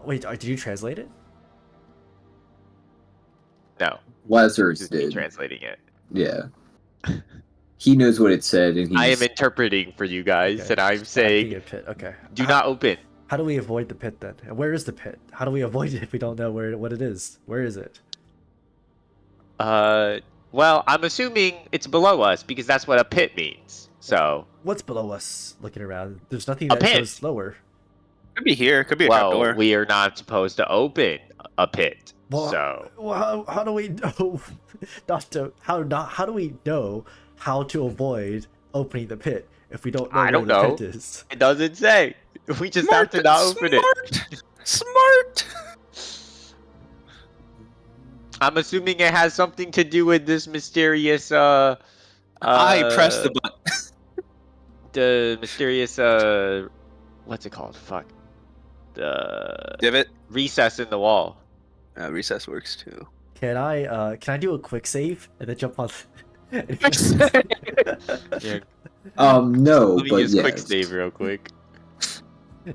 Speaker 2: wait. Did you translate it?
Speaker 4: No,
Speaker 3: Lazarus
Speaker 4: just me
Speaker 3: did.
Speaker 4: translating it.
Speaker 3: Yeah. He knows what it said, and he's...
Speaker 4: I am interpreting for you guys,
Speaker 2: Okay.
Speaker 4: and I'm saying,
Speaker 2: A pit. Okay.
Speaker 4: do not open.
Speaker 2: How do we avoid the pit then? And where is the pit? How do we avoid it if we don't know what it is? Where is it?
Speaker 4: Well, I'm assuming it's below us because that's what a pit means. So,
Speaker 2: What's below us? Looking around, there's nothing
Speaker 4: A
Speaker 2: that
Speaker 4: pit.
Speaker 2: shows lower.
Speaker 1: Could be here. Could be a
Speaker 4: well,
Speaker 1: trapdoor.
Speaker 4: we are not supposed to open a pit.
Speaker 2: Well,
Speaker 4: So,
Speaker 2: how do we know how do we know how to avoid opening the pit if we don't know
Speaker 4: I
Speaker 2: where
Speaker 4: don't
Speaker 2: the
Speaker 4: know.
Speaker 2: pit is?
Speaker 4: it doesn't say. We just have to not open it.
Speaker 1: Smart.
Speaker 4: I'm assuming it has something to do with this mysterious
Speaker 1: I pressed the button.
Speaker 4: the mysterious what's it called? Fuck. The
Speaker 1: Divot.
Speaker 4: recess in the wall.
Speaker 1: Recess works too.
Speaker 2: Can I do a quick save and then jump on?
Speaker 4: Yeah.
Speaker 3: no,
Speaker 4: Let me
Speaker 3: but
Speaker 4: use quick
Speaker 3: yes.
Speaker 4: save real quick.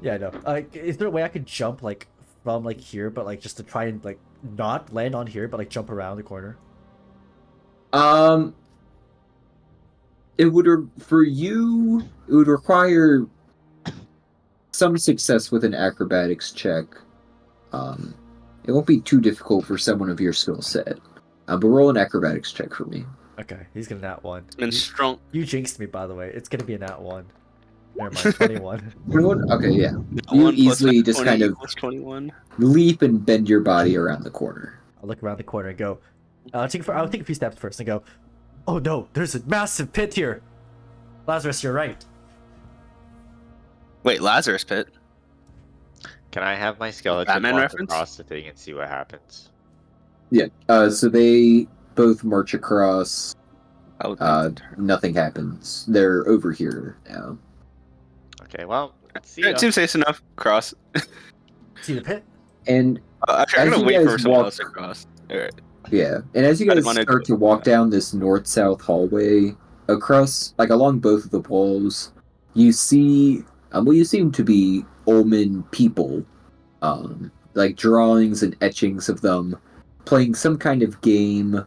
Speaker 2: Yeah, I know. Is there a way I could jump like from like here, but like just to try and like not land on here, but like jump around the corner?
Speaker 3: It would for you. It would require some success with an acrobatics check. It won't be too difficult for someone of your skill set. But roll an acrobatics check for me.
Speaker 2: Okay, he's gonna nat one.
Speaker 1: And strong.
Speaker 2: You jinxed me, by the way. It's gonna be a nat one. Never mind, 21.
Speaker 3: 21? Okay, yeah. You
Speaker 1: 1 plus
Speaker 3: easily just
Speaker 1: 20
Speaker 3: kind of
Speaker 1: equals 21.
Speaker 3: leap and bend your body around the corner.
Speaker 2: I'll look around the corner and go. I'll take a few steps first and go. Oh no, there's a massive pit here. Lazarus, you're right.
Speaker 1: Wait, Lazarus pit.
Speaker 4: Can I have my skeleton
Speaker 1: Batman
Speaker 4: walk
Speaker 1: reference?
Speaker 4: across the thing and see what happens?
Speaker 3: Yeah. So they both march across.
Speaker 1: I would think
Speaker 3: Nothing happens. They're over here now.
Speaker 4: Okay, well, see ya.
Speaker 1: it seems safe enough. Cross.
Speaker 2: See the pit?
Speaker 3: And
Speaker 1: Actually, I'm
Speaker 3: As
Speaker 1: gonna
Speaker 3: you
Speaker 1: wait for
Speaker 3: guys
Speaker 1: someone
Speaker 3: walk-
Speaker 1: else to cross. Alright.
Speaker 3: yeah, and as you
Speaker 1: I
Speaker 3: guys
Speaker 1: wanna
Speaker 3: start
Speaker 1: go-
Speaker 3: to walk down this north-south hallway, across, like along both of the walls, you see, what you seem to be Omen people, like drawings and etchings of them playing some kind of game,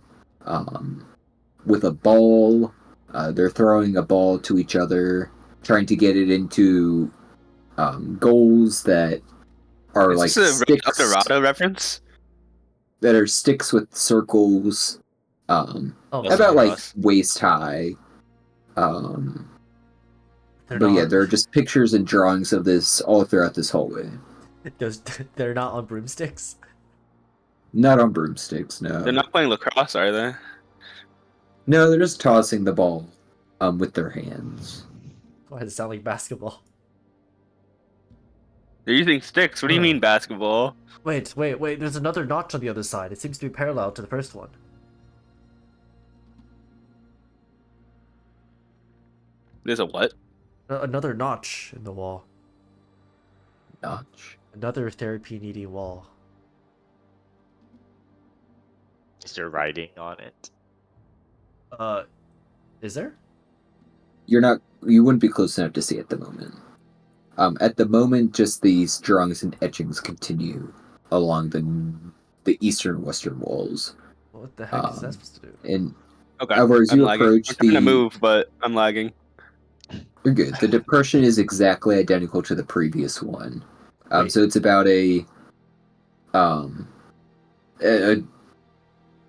Speaker 3: with a ball. They're throwing a ball to each other, trying to get it into goals that are like
Speaker 1: Is this a
Speaker 3: sticks
Speaker 1: Dorado reference?
Speaker 3: that are sticks with circles,
Speaker 2: Oh,
Speaker 1: That's
Speaker 3: about like
Speaker 1: gross.
Speaker 3: waist high.
Speaker 2: they're
Speaker 3: But yeah,
Speaker 2: not.
Speaker 3: there are just pictures and drawings of this all throughout this hallway.
Speaker 2: They're not on broomsticks.
Speaker 3: Not on broomsticks, no.
Speaker 1: They're not playing lacrosse, are they?
Speaker 3: No, they're just tossing the ball, with their hands.
Speaker 2: Why does it sound like basketball?
Speaker 1: They're using sticks. What do you mean basketball?
Speaker 2: Wait. There's another notch on the other side. It seems to be parallel to the first one.
Speaker 1: There's a what?
Speaker 2: Another notch in the wall.
Speaker 3: Notch.
Speaker 2: Another therapy needy wall.
Speaker 4: Is there writing on it?
Speaker 2: Is there?
Speaker 3: You wouldn't be close enough to see at the moment. At the moment, just these drawings and etchings continue along the eastern and western walls.
Speaker 2: What the heck is that
Speaker 3: Um,
Speaker 2: supposed to do?
Speaker 3: and
Speaker 1: Okay,
Speaker 3: however, as
Speaker 1: I'm
Speaker 3: you
Speaker 1: lagging.
Speaker 3: approach
Speaker 1: I'm trying to move, but I'm lagging.
Speaker 3: you're good. The depression is exactly identical to the previous one.
Speaker 2: Wait.
Speaker 3: So it's about um, a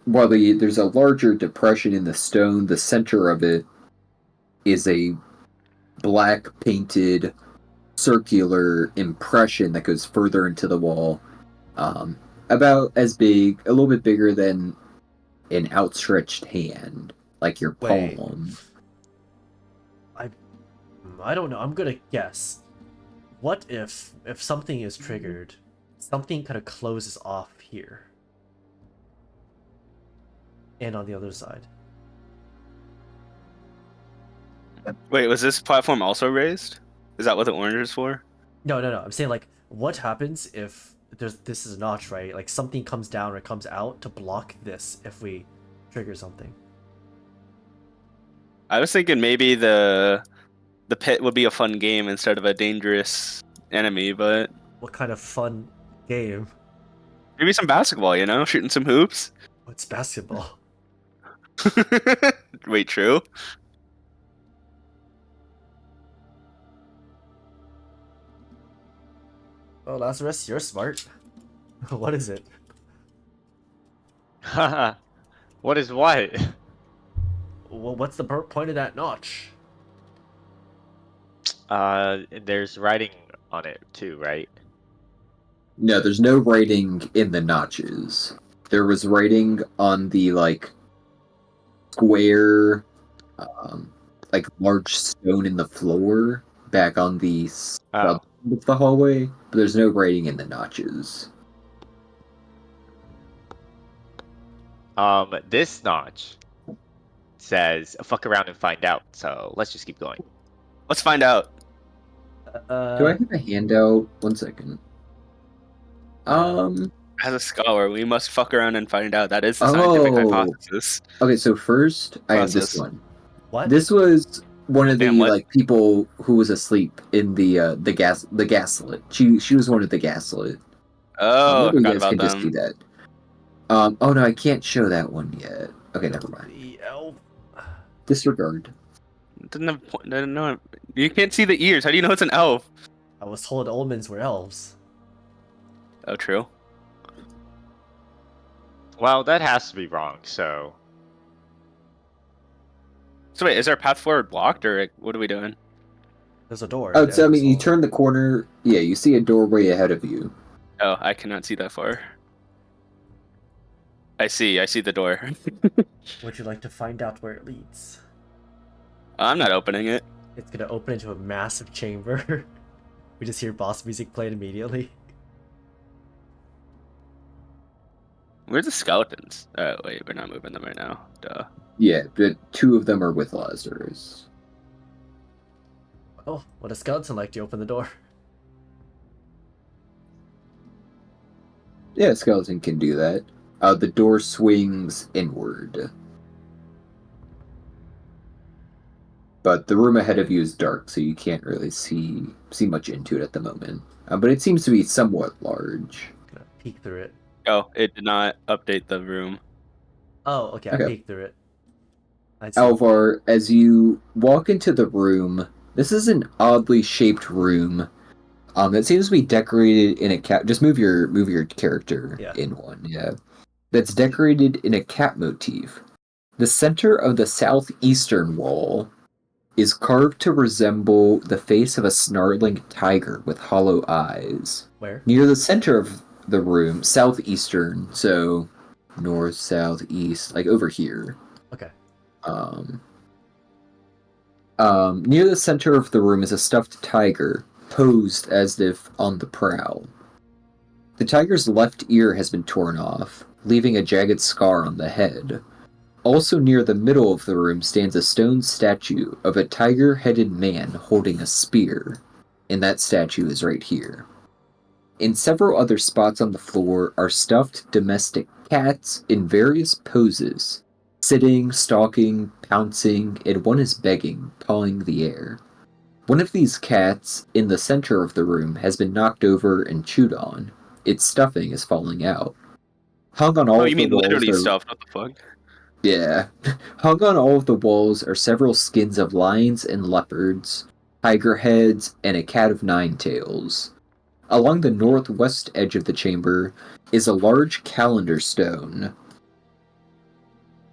Speaker 3: while there's a larger depression in the stone. The center of it is a black painted circular impression that goes further into the wall, about as big, a little bit bigger than an outstretched hand, like your
Speaker 2: Wait.
Speaker 3: palm.
Speaker 2: I don't know. I'm gonna guess. What if something is triggered, something kind of closes off here, and on the other side?
Speaker 1: Wait, was this platform also raised? Is that what the orange is for?
Speaker 2: No, no, no. I'm saying like, what happens if this is a notch, right? Like something comes down or comes out to block this if we trigger something.
Speaker 1: I was thinking maybe the pit would be a fun game instead of a dangerous enemy, but
Speaker 2: What kind of fun game?
Speaker 1: maybe some basketball, you know, shooting some hoops.
Speaker 2: What's basketball?
Speaker 1: Wait, true?
Speaker 2: Oh, Lazarus, you're smart. What is it?
Speaker 4: What is what?
Speaker 2: Well, what's the point of that notch?
Speaker 4: There's writing on it too, right?
Speaker 3: No, there's no writing in the notches. There was writing on the square, large stone in the floor back on the
Speaker 4: Oh.
Speaker 3: south end of the hallway, but there's no writing in the notches.
Speaker 4: This notch says fuck around and find out, so let's just keep going.
Speaker 1: Let's find out.
Speaker 3: Do I have a handout? 1 second.
Speaker 1: As a scholar, we must fuck around and find out. That is the scientific hypothesis.
Speaker 3: Okay, so first I have this
Speaker 1: Process.
Speaker 3: one.
Speaker 2: What?
Speaker 3: This was one of the
Speaker 1: Damn, what?
Speaker 3: people who was asleep in the gaslit. She was one of the gaslit.
Speaker 1: Oh, I
Speaker 3: Maybe you
Speaker 1: forgot
Speaker 3: guys
Speaker 1: about
Speaker 3: can just see
Speaker 1: them.
Speaker 3: that. Oh no, I can't show that one yet. Okay, never mind.
Speaker 2: The elf.
Speaker 3: Disregard.
Speaker 1: Didn't have point. Didn't know. You can't see the ears. How do you know it's an elf?
Speaker 2: I was told omens were elves.
Speaker 1: Oh, true.
Speaker 4: Well, that has to be wrong, so
Speaker 1: So wait, is our path forward blocked, or what are we doing?
Speaker 2: There's a door.
Speaker 3: Oh,
Speaker 2: at the
Speaker 3: so I
Speaker 2: end of
Speaker 3: mean, you
Speaker 2: this
Speaker 3: turn the corner. Yeah, you see a doorway ahead of you.
Speaker 1: Oh, I cannot see that far. I see the door.
Speaker 2: hall. Would you like to find out where it leads?
Speaker 1: I'm not opening it.
Speaker 2: It's gonna open into a massive chamber. We just hear boss music played immediately.
Speaker 1: Where's the skeletons? Oh, wait, we're not moving them right now. Duh.
Speaker 3: Yeah, the two of them are with Lazarus.
Speaker 2: Oh, what a skeleton like to open the door.
Speaker 3: Yeah, skeleton can do that. The door swings inward. But the room ahead of you is dark, so you can't really see much into it at the moment. But it seems to be somewhat large.
Speaker 2: Gonna peek through it.
Speaker 1: Oh, it did not update the room.
Speaker 2: Oh, okay, I
Speaker 3: Okay.
Speaker 2: peeked through it. I'd see.
Speaker 3: Alvar, as you walk into the room, this is an oddly shaped room. It seems to be decorated in a cat. Just move your character in one. Yeah, that's decorated in a cat motif. The center of the southeastern wall is carved to resemble the face of a snarling tiger with hollow eyes.
Speaker 2: Where?
Speaker 3: Near the center of the room, southeastern, so north, south, east, like over here.
Speaker 2: Okay.
Speaker 3: Near the center of the room is a stuffed tiger, posed as if on the prowl. The tiger's left ear has been torn off, leaving a jagged scar on the head. Also near the middle of the room stands a stone statue of a tiger-headed man holding a spear, and that statue is right here. In several other spots on the floor are stuffed domestic cats in various poses, Sitting, stalking, pouncing, and one is begging, pawing the air. One of these cats, in the center of the room, has been knocked over and chewed on. Its stuffing is falling out. Hung on all
Speaker 1: Oh,
Speaker 3: of
Speaker 1: you
Speaker 3: the
Speaker 1: mean
Speaker 3: walls
Speaker 1: literally
Speaker 3: are
Speaker 1: stuffed? What the fuck?
Speaker 3: yeah. Hung on all of the walls are several skins of lions and leopards, tiger heads, and a cat of nine tails. Along the northwest edge of the chamber is a large calendar stone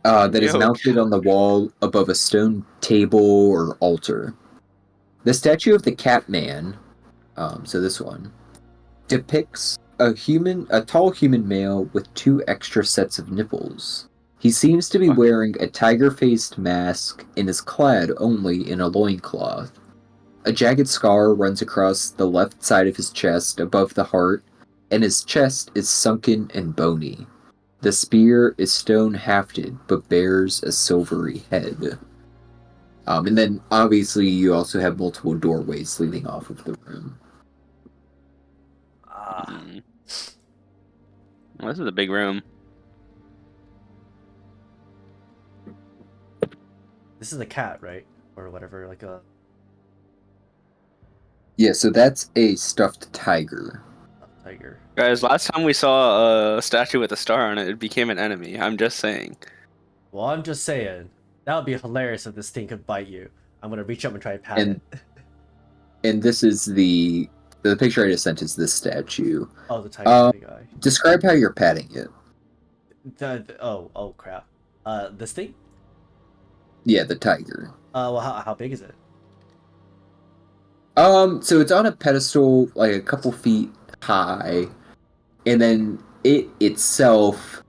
Speaker 3: that is
Speaker 1: Yo,
Speaker 3: mounted on the wall above a stone table or altar. The statue of the Catman, so this one, depicts a tall human male with two extra sets of nipples. He seems to be
Speaker 1: fuck.
Speaker 3: wearing a tiger-faced mask and is clad only in a loincloth. A jagged scar runs across the left side of his chest above the heart, and his chest is sunken and bony. The spear is stone-hafted, but bears a silvery head. And then, obviously, you also have multiple doorways leading off of the room.
Speaker 2: Ah,
Speaker 1: Mm. Well, this is a big room.
Speaker 2: this is a cat, right? Or whatever, like a
Speaker 3: Yeah, so that's a stuffed tiger.
Speaker 2: tiger.
Speaker 1: Guys, last time we saw a statue with a star on it, it became an enemy. I'm just saying.
Speaker 2: Well, I'm just saying, that would be hilarious if this thing could bite you. I'm gonna reach up and try and pat
Speaker 3: And
Speaker 2: it.
Speaker 3: and this is the picture I just sent is this statue.
Speaker 2: Oh, the tiger big guy.
Speaker 3: Describe how you're patting it.
Speaker 2: Oh crap. This thing?
Speaker 3: Yeah, the tiger.
Speaker 2: Well, how big is it?
Speaker 3: So it's on a pedestal like a couple feet high, and then it itself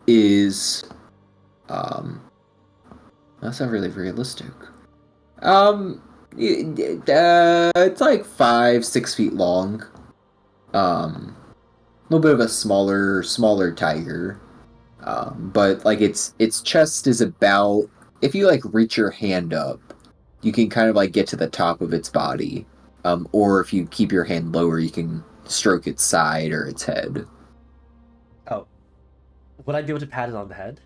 Speaker 3: is that's not really realistic. It's like 5-6 feet long. A little bit of a smaller tiger. But like its chest is about, if you like reach your hand up, you can kind of like get to the top of its body. Or if you keep your hand lower, you can stroke its side or its head.
Speaker 2: Oh, would I be able to pat it on the head?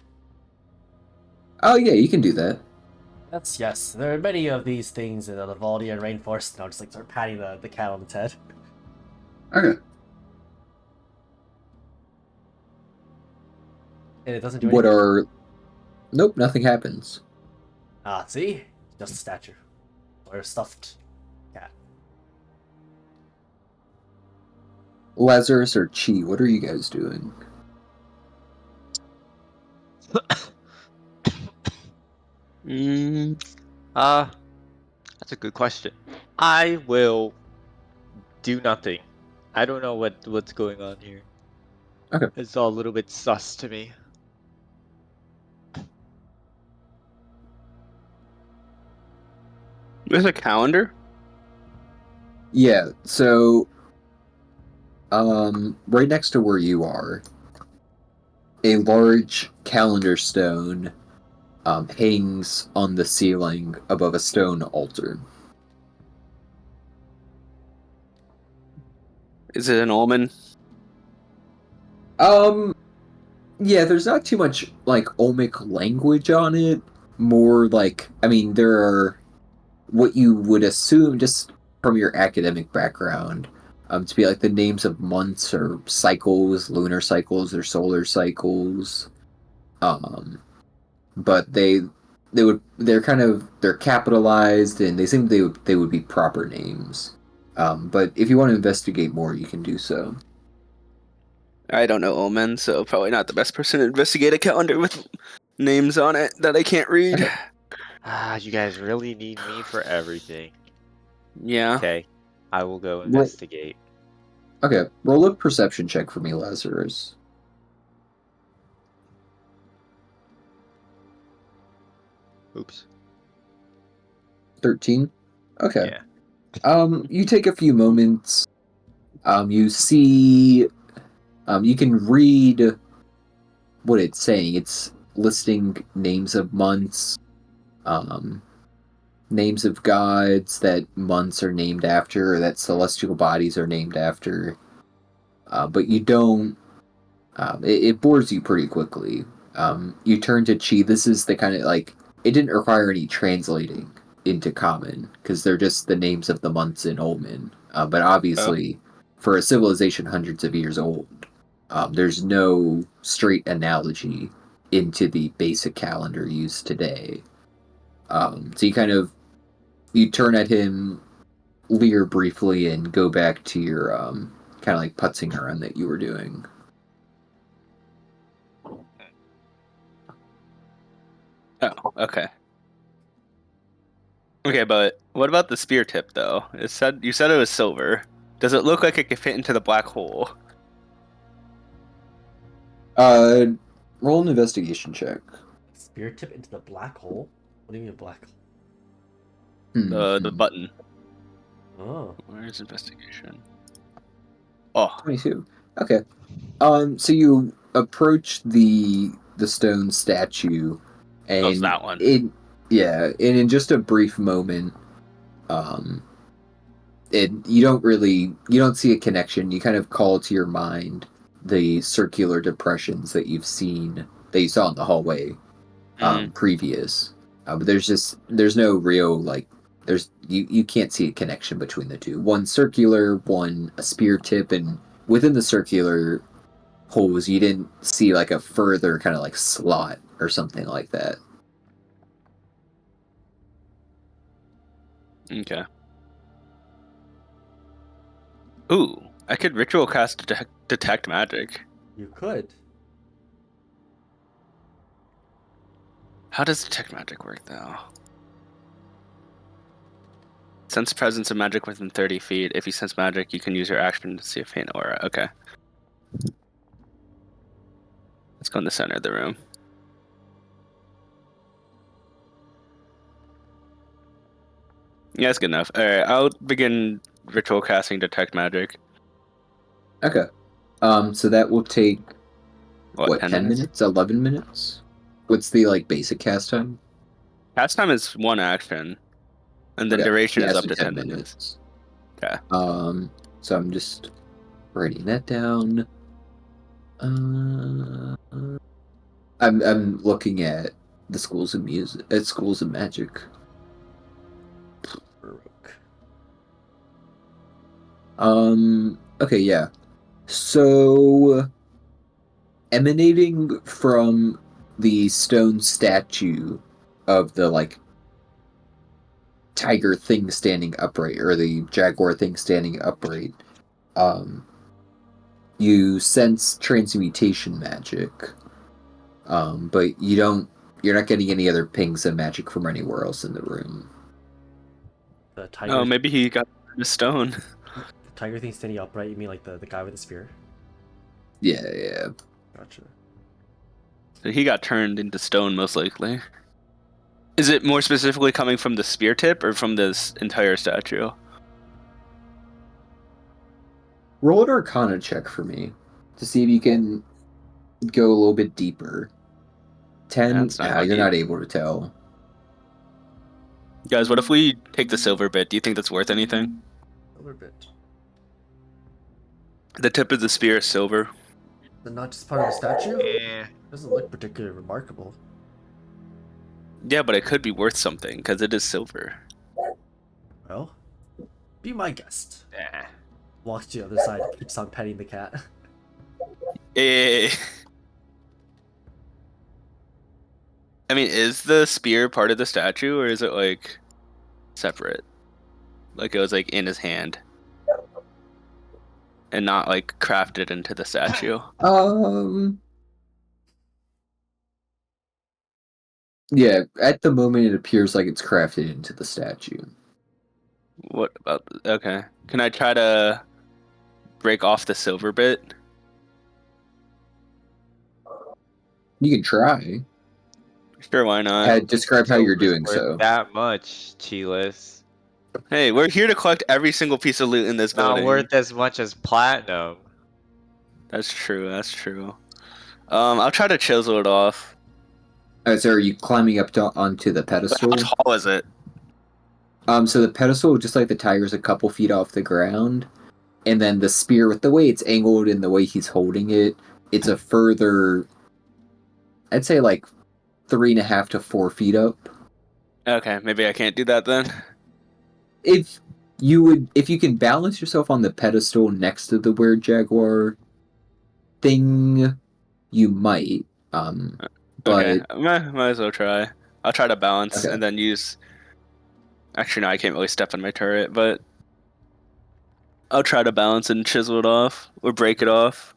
Speaker 3: Oh yeah, you can do that.
Speaker 2: Yes. There are many of these things in the Valdian rainforest, and I'll just like start patting the cat on its head.
Speaker 3: Okay.
Speaker 2: And it doesn't do
Speaker 3: What
Speaker 2: anything.
Speaker 3: are? Nope, nothing happens.
Speaker 2: Ah, see? Just a statue. Or a stuffed cat.
Speaker 3: Lazarus or Chi, what are you guys doing?
Speaker 1: Mm,
Speaker 4: That's a good question. I will do nothing. I don't know what's going on here.
Speaker 3: Okay.
Speaker 4: It's all a little bit sus to me.
Speaker 1: there's a calendar.
Speaker 3: Yeah, so right next to where you are, a large calendar stone hangs on the ceiling above a stone altar.
Speaker 1: Is it an omen?
Speaker 3: Yeah, there's not too much like Olmec language on it. More like, I mean, there are what you would assume just from your academic background, to be like the names of months or cycles, lunar cycles or solar cycles. But they're capitalized and they seem they would be proper names. But if you want to investigate more, you can do so.
Speaker 1: I don't know omen, so probably not the best person to investigate a calendar with names on it that I can't read.
Speaker 3: Okay.
Speaker 4: You guys really need me for everything.
Speaker 1: Yeah.
Speaker 4: Okay, I will go
Speaker 3: Well-
Speaker 4: investigate.
Speaker 3: Okay, roll a perception check for me, Lazarus.
Speaker 4: Oops.
Speaker 3: 13? Okay.
Speaker 4: Yeah.
Speaker 3: You take a few moments. You see, you can read what it's saying. It's listing names of months, names of gods that months are named after, or that celestial bodies are named after. But you don't. It bores you pretty quickly. You turn to Chi. This is the kind of like it didn't require any translating into common because they're just the names of the months in Omen. But
Speaker 1: Oh,
Speaker 3: obviously, for a civilization hundreds of years old, there's no straight analogy into the basic calendar used today. So you turn at him, leer briefly, and go back to your kind of like putzing around that you were doing.
Speaker 1: oh, okay. Okay, but what about the spear tip though? You said it was silver. Does it look like it could fit into the black hole?
Speaker 3: Uh, roll an investigation check.
Speaker 2: Spear tip into the black hole? What do you mean black hole?
Speaker 1: The button.
Speaker 2: Oh.
Speaker 1: Where's investigation? Oh,
Speaker 3: 22. Okay. So you approach the stone statue,
Speaker 1: that was
Speaker 3: and
Speaker 1: that one.
Speaker 3: and in just a brief moment, um, you don't see a connection. You kind of call to your mind the circular depressions that you saw in the hallway,
Speaker 1: Mm.
Speaker 3: previous. But there's no real like you can't see a connection between the two. One circular, one a spear tip, and within the circular holes you didn't see like a further kind of like slot or something like that.
Speaker 1: Okay. Ooh, I could ritual cast detect magic.
Speaker 2: You could.
Speaker 1: How does detect magic work though? Sense presence of magic within 30 feet. If you sense magic, you can use your action to see a faint aura. Okay. Let's go in the center of the room. Yeah, that's good enough. Alright, I'll begin ritual casting detect magic.
Speaker 3: Okay. So that will take
Speaker 1: What, 10
Speaker 3: 10
Speaker 1: minutes?
Speaker 3: minutes? 11 minutes? What's the like basic cast time?
Speaker 1: Cast time is one action, and the
Speaker 3: Okay.
Speaker 1: duration
Speaker 3: Yeah,
Speaker 1: is up
Speaker 3: so
Speaker 1: to 10
Speaker 3: 10
Speaker 1: minutes.
Speaker 3: minutes.
Speaker 1: Okay.
Speaker 3: So I'm just writing that down. I'm looking at the schools of music, at schools of magic.
Speaker 2: Baroque.
Speaker 3: Okay, yeah. So emanating from the stone statue of the like tiger thing standing upright or the jaguar thing standing upright, um, you sense transmutation magic. But you're not getting any other pings of magic from anywhere else in the room.
Speaker 2: The tiger,
Speaker 1: Oh, maybe he got the stone.
Speaker 2: the tiger thing standing upright. You mean like the guy with the spear?
Speaker 3: Yeah, yeah.
Speaker 2: Gotcha.
Speaker 1: He got turned into stone, most likely. Is it more specifically coming from the spear tip or from this entire statue?
Speaker 3: Roll an Arcana check for me to see if you can go a little bit deeper. 10?
Speaker 1: That's not
Speaker 3: No, you're
Speaker 1: deep.
Speaker 3: not able to tell.
Speaker 1: Guys, what if we take the silver bit? Do you think that's worth anything?
Speaker 2: A little bit.
Speaker 1: The tip of the spear is silver.
Speaker 2: But not just part of the statue?
Speaker 4: Yeah.
Speaker 2: Doesn't look particularly remarkable.
Speaker 1: Yeah, but it could be worth something because it is silver.
Speaker 2: Well, be my guest.
Speaker 4: Nah.
Speaker 2: Walks to the other side, keeps on petting the cat.
Speaker 1: Eh. I mean, is the spear part of the statue or is it like separate? Like it was like in his hand and not like crafted into the statue.
Speaker 3: Yeah, at the moment it appears like it's crafted into the statue.
Speaker 1: What about okay. Can I try to break off the silver bit?
Speaker 3: You can try.
Speaker 1: Sure, why not?
Speaker 3: Describe how you're
Speaker 4: Silver's
Speaker 3: doing
Speaker 4: worth
Speaker 3: so.
Speaker 4: that much, Chilas.
Speaker 1: Hey, we're here to collect every single piece of loot in this
Speaker 4: Not
Speaker 1: building.
Speaker 4: worth as much as platinum.
Speaker 1: That's true, that's true. I'll try to chisel it off.
Speaker 3: So are you climbing up onto the
Speaker 1: But
Speaker 3: pedestal?
Speaker 1: how tall is it?
Speaker 3: So the pedestal, just like the tiger's a couple feet off the ground, and then the spear, with the way it's angled and the way he's holding it, it's a further I'd say like 3.5 to 4 feet up.
Speaker 1: Okay, maybe I can't do that then.
Speaker 3: If you can balance yourself on the pedestal next to the weird jaguar thing, you might.
Speaker 1: Okay,
Speaker 3: But
Speaker 1: might as well try. I'll try to balance
Speaker 3: okay.
Speaker 1: and then use. Actually, no, I can't really step on my turret, but I'll try to balance and chisel it off or break it off.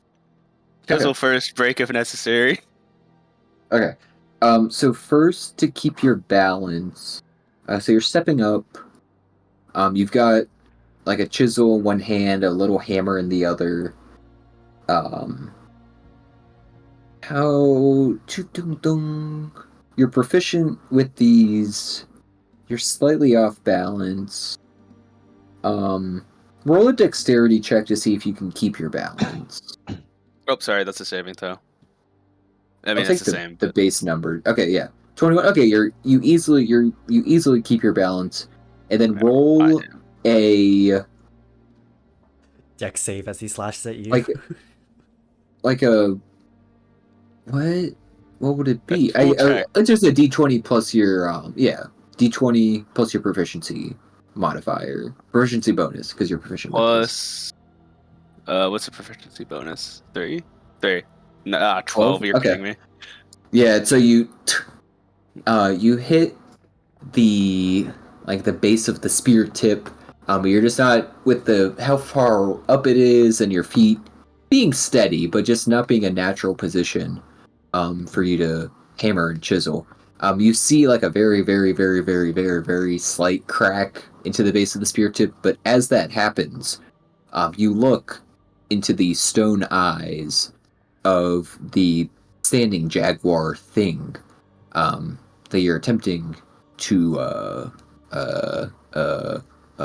Speaker 1: Chisel
Speaker 3: Okay.
Speaker 1: first, break if necessary.
Speaker 3: Okay. So first to keep your balance, so you're stepping up. You've got like a chisel in one hand, a little hammer in the other. Um, how you're proficient with these. You're slightly off balance. Roll a dexterity check to see if you can keep your balance.
Speaker 1: Oh, sorry, that's a saving throw. I
Speaker 3: I'll
Speaker 1: mean, it's
Speaker 3: take
Speaker 1: the
Speaker 3: the,
Speaker 1: same.
Speaker 3: the
Speaker 1: But...
Speaker 3: base number. Okay, yeah. 21. Okay, you easily keep your balance. And then roll a
Speaker 2: Dex save as he slashes at you.
Speaker 3: like a what would it be?
Speaker 1: Full check.
Speaker 3: It's just a d20 plus your d20 plus your proficiency modifier, proficiency bonus because you're proficient with this.
Speaker 1: Plus, what's the proficiency bonus? 3? 3. Nah,
Speaker 3: 12.
Speaker 1: 12. You're
Speaker 3: Okay.
Speaker 1: kidding me.
Speaker 3: Yeah. So you hit the the base of the spear tip. But you're just not with the how far up it is and your feet being steady, but just not being a natural position for you to hammer and chisel. You see like a very, very, very, very, very, very slight crack into the base of the spear tip, but as that happens, you look into the stone eyes of the standing jaguar thing that you're attempting to,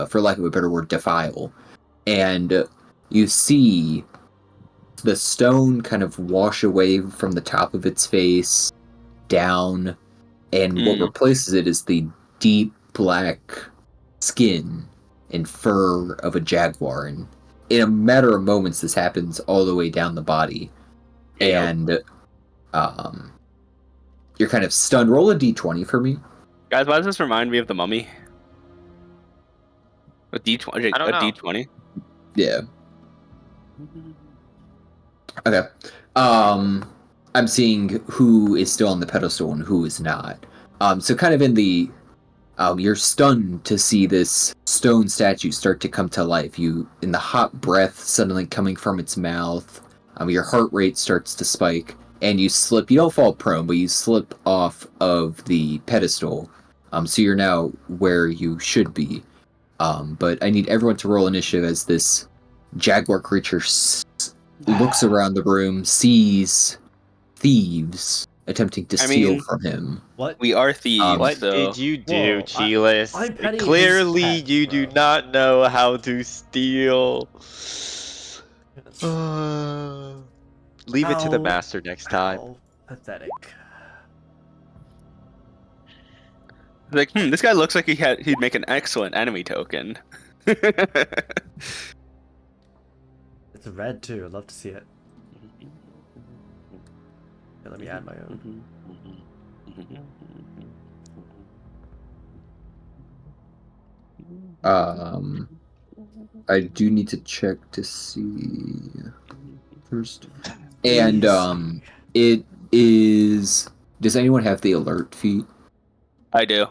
Speaker 3: for lack of a better word, defile. And you see the stone kind of wash away from the top of its face down, and what replaces it is the deep black skin and fur of a jaguar. And in a matter of moments, this happens all the way down the body.
Speaker 1: Yep.
Speaker 3: And you're kind of stunned. Roll a d20 for me.
Speaker 1: Guys, why does this remind me of the Mummy? A D20?
Speaker 4: I don't
Speaker 1: A
Speaker 4: know.
Speaker 1: D20?
Speaker 3: Yeah. Okay. I'm seeing who is still on the pedestal and who is not. So kind of in the you're stunned to see this stone statue start to come to life. You, in the hot breath suddenly coming from its mouth, your heart rate starts to spike, and you slip. You don't fall prone, but you slip off of the pedestal. So you're now where you should be. But I need everyone to roll initiative as this jaguar creature looks around the room, sees thieves attempting to steal from him.
Speaker 2: What?
Speaker 1: We are thieves,
Speaker 4: What
Speaker 1: so...
Speaker 4: did you do,
Speaker 2: Whoa,
Speaker 4: Chilis?
Speaker 2: I'm petting his
Speaker 4: Clearly,
Speaker 2: pets,
Speaker 4: you do
Speaker 2: bro.
Speaker 4: not know how to steal. Leave it to the
Speaker 2: How-
Speaker 4: master next time.
Speaker 2: How pathetic.
Speaker 1: Like, this guy looks like he'd make an excellent enemy token.
Speaker 2: It's red too. I'd love to see it. Here, let me add my own.
Speaker 3: I do need to check to see first. And it is. Does anyone have the alert feat?
Speaker 1: I do.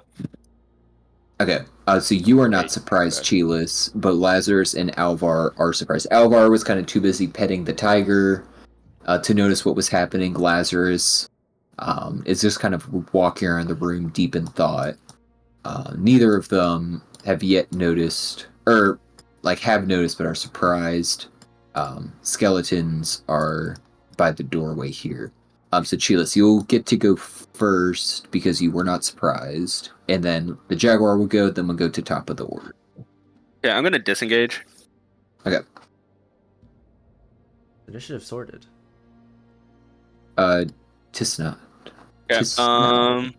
Speaker 3: Okay. So you are not
Speaker 4: Wait,
Speaker 3: surprised,
Speaker 4: okay.
Speaker 3: Chilis, but Lazarus and Alvar are surprised. Alvar was kind of too busy petting the tiger to notice what was happening. Lazarus is just kind of walking around the room deep in thought. Neither of them have yet noticed, or have noticed but are surprised. Skeletons are by the doorway here. So Chilis, you'll get to go first because you were not surprised, and then the Jaguar will go. Then we'll go to top of the order.
Speaker 1: Yeah, I'm gonna disengage.
Speaker 3: Okay.
Speaker 2: Initiative sorted.
Speaker 3: Tis not.
Speaker 1: Yeah.
Speaker 3: Tis not.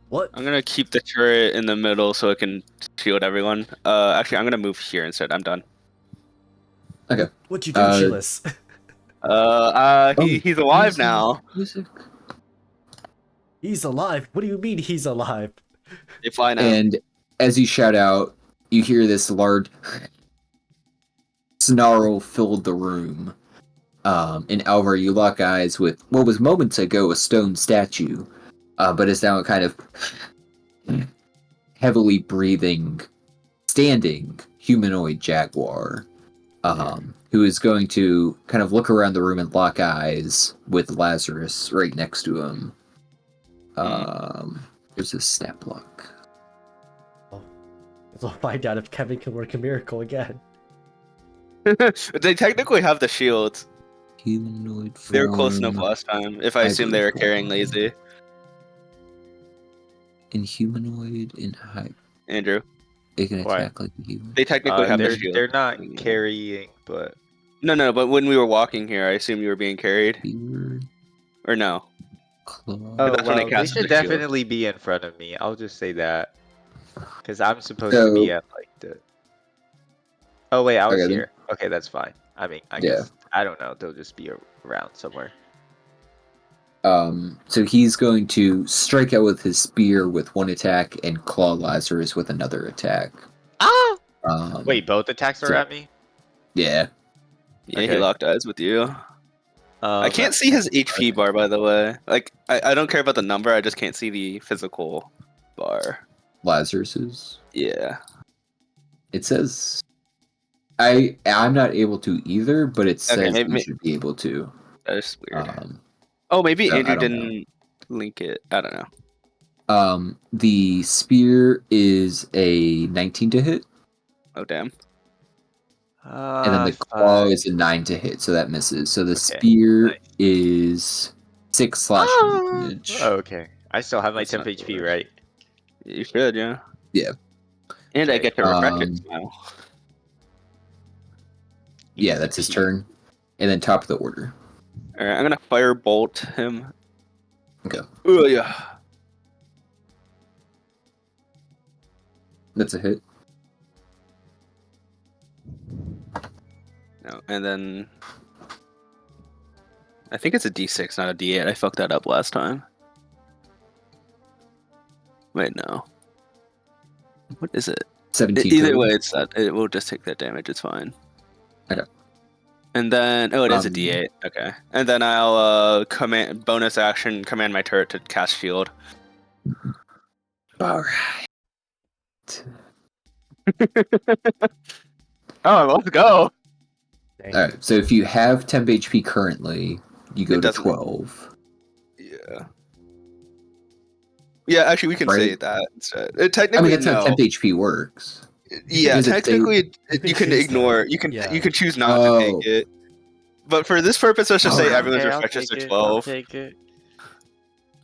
Speaker 2: What?
Speaker 1: I'm gonna keep the turret in the middle so it can shield everyone. Actually, I'm gonna move here instead. I'm done.
Speaker 3: Okay.
Speaker 2: What'd you do, Chilis?
Speaker 1: He's alive
Speaker 3: music,
Speaker 1: now.
Speaker 3: Music.
Speaker 2: He's alive. What do you mean he's alive?
Speaker 1: They fly now.
Speaker 3: And as you shout out, you hear this large snarl filled the room. And Alvar, you lock eyes with what was moments ago a stone statue, but is now a kind of heavily breathing, standing humanoid jaguar, who is going to kind of look around the room and lock eyes with Lazarus right next to him. There's a snap lock.
Speaker 2: We'll find out if Kevin can work a miracle again.
Speaker 1: They technically have the shields.
Speaker 3: Humanoid form.
Speaker 1: They were close enough last time. If I assume they were carrying lazy.
Speaker 3: In humanoid, in height.
Speaker 1: Andrew.
Speaker 3: They can
Speaker 4: Why?
Speaker 3: attack like a human.
Speaker 1: They technically have the
Speaker 4: they're,
Speaker 1: shield.
Speaker 4: they're not carrying, but
Speaker 1: No, but when we were walking here, I assume you were being carried.
Speaker 3: Spear,
Speaker 1: Or no?
Speaker 3: claw.
Speaker 4: oh
Speaker 1: That's when they
Speaker 4: well, they
Speaker 1: cast
Speaker 4: should
Speaker 1: the shield.
Speaker 4: definitely be in front of me. I'll just say that, because I'm supposed to be at like the. Oh wait, I was
Speaker 3: Okay, then.
Speaker 4: here. Okay, that's fine. I mean, I
Speaker 3: Yeah.
Speaker 4: guess I don't know. They'll just be around somewhere.
Speaker 3: So he's going to strike out with his spear with one attack and claw Lazarus with another attack.
Speaker 4: Ah!
Speaker 3: Um,
Speaker 4: Wait, both attacks are
Speaker 3: so-
Speaker 4: at me.
Speaker 3: Yeah.
Speaker 1: Yeah, he
Speaker 4: Okay.
Speaker 1: locked eyes with you. I
Speaker 4: Um,
Speaker 1: can't see his HP bar, by the way. Like, I don't care about the number, I just can't see the physical bar.
Speaker 3: Lazarus's.
Speaker 1: Yeah.
Speaker 3: It says. I'm not able to either, but it says
Speaker 1: maybe-
Speaker 3: you should be able to.
Speaker 1: That is weird.
Speaker 3: Um,
Speaker 1: Oh, maybe
Speaker 3: I
Speaker 1: Andrew
Speaker 3: don't know.
Speaker 1: didn't link it. I don't know.
Speaker 3: The spear is a 19 to hit,
Speaker 1: Oh, damn.
Speaker 3: and then the claw is a 9 to hit, so that misses. So the
Speaker 4: Okay,
Speaker 3: spear
Speaker 4: nice.
Speaker 3: is 6 slashing damage.
Speaker 4: Oh, okay. I still have my
Speaker 1: That's not
Speaker 4: 10 HP,
Speaker 1: good.
Speaker 4: right?
Speaker 1: You should, yeah.
Speaker 3: Yeah.
Speaker 1: And I
Speaker 4: Okay.
Speaker 1: get to refresh it now.
Speaker 3: Yeah,
Speaker 4: Easy
Speaker 3: that's his
Speaker 4: peasy.
Speaker 3: turn. And then top of the order.
Speaker 1: Alright, I'm gonna firebolt him.
Speaker 3: Okay.
Speaker 1: Oh, yeah.
Speaker 3: That's a hit.
Speaker 1: No, and then I think it's a D6, not a D8. I fucked that up last time. Wait, no. What is it?
Speaker 3: 17
Speaker 1: Either
Speaker 3: total.
Speaker 1: way, it's that. It will just take that damage. It's fine.
Speaker 3: Okay.
Speaker 1: And then, oh, it is a
Speaker 3: Um,
Speaker 1: D8. Okay. And then I'll bonus action command my turret to cast shield.
Speaker 3: Alright.
Speaker 1: Oh, let's go.
Speaker 2: Dang.
Speaker 3: Alright, so if you have temp HP currently, you go
Speaker 1: It
Speaker 3: to
Speaker 1: doesn't-
Speaker 3: 12.
Speaker 1: Yeah. Yeah, actually, we can say
Speaker 3: Right.
Speaker 1: that instead.
Speaker 3: I
Speaker 1: Technically,
Speaker 3: mean, that's
Speaker 1: no.
Speaker 3: how temp HP works.
Speaker 1: Yeah,
Speaker 3: Does it say-
Speaker 1: technically,
Speaker 2: You can
Speaker 1: you can
Speaker 2: choose
Speaker 1: ignore.
Speaker 2: that.
Speaker 1: You can
Speaker 2: Yeah.
Speaker 1: you can choose not to
Speaker 3: Oh.
Speaker 1: take it. But for this purpose, let's just say
Speaker 3: Alright.
Speaker 1: everyone's
Speaker 4: Okay, I'll
Speaker 1: refreshes
Speaker 4: take
Speaker 1: to
Speaker 4: it, I'll
Speaker 1: 12,
Speaker 4: take it.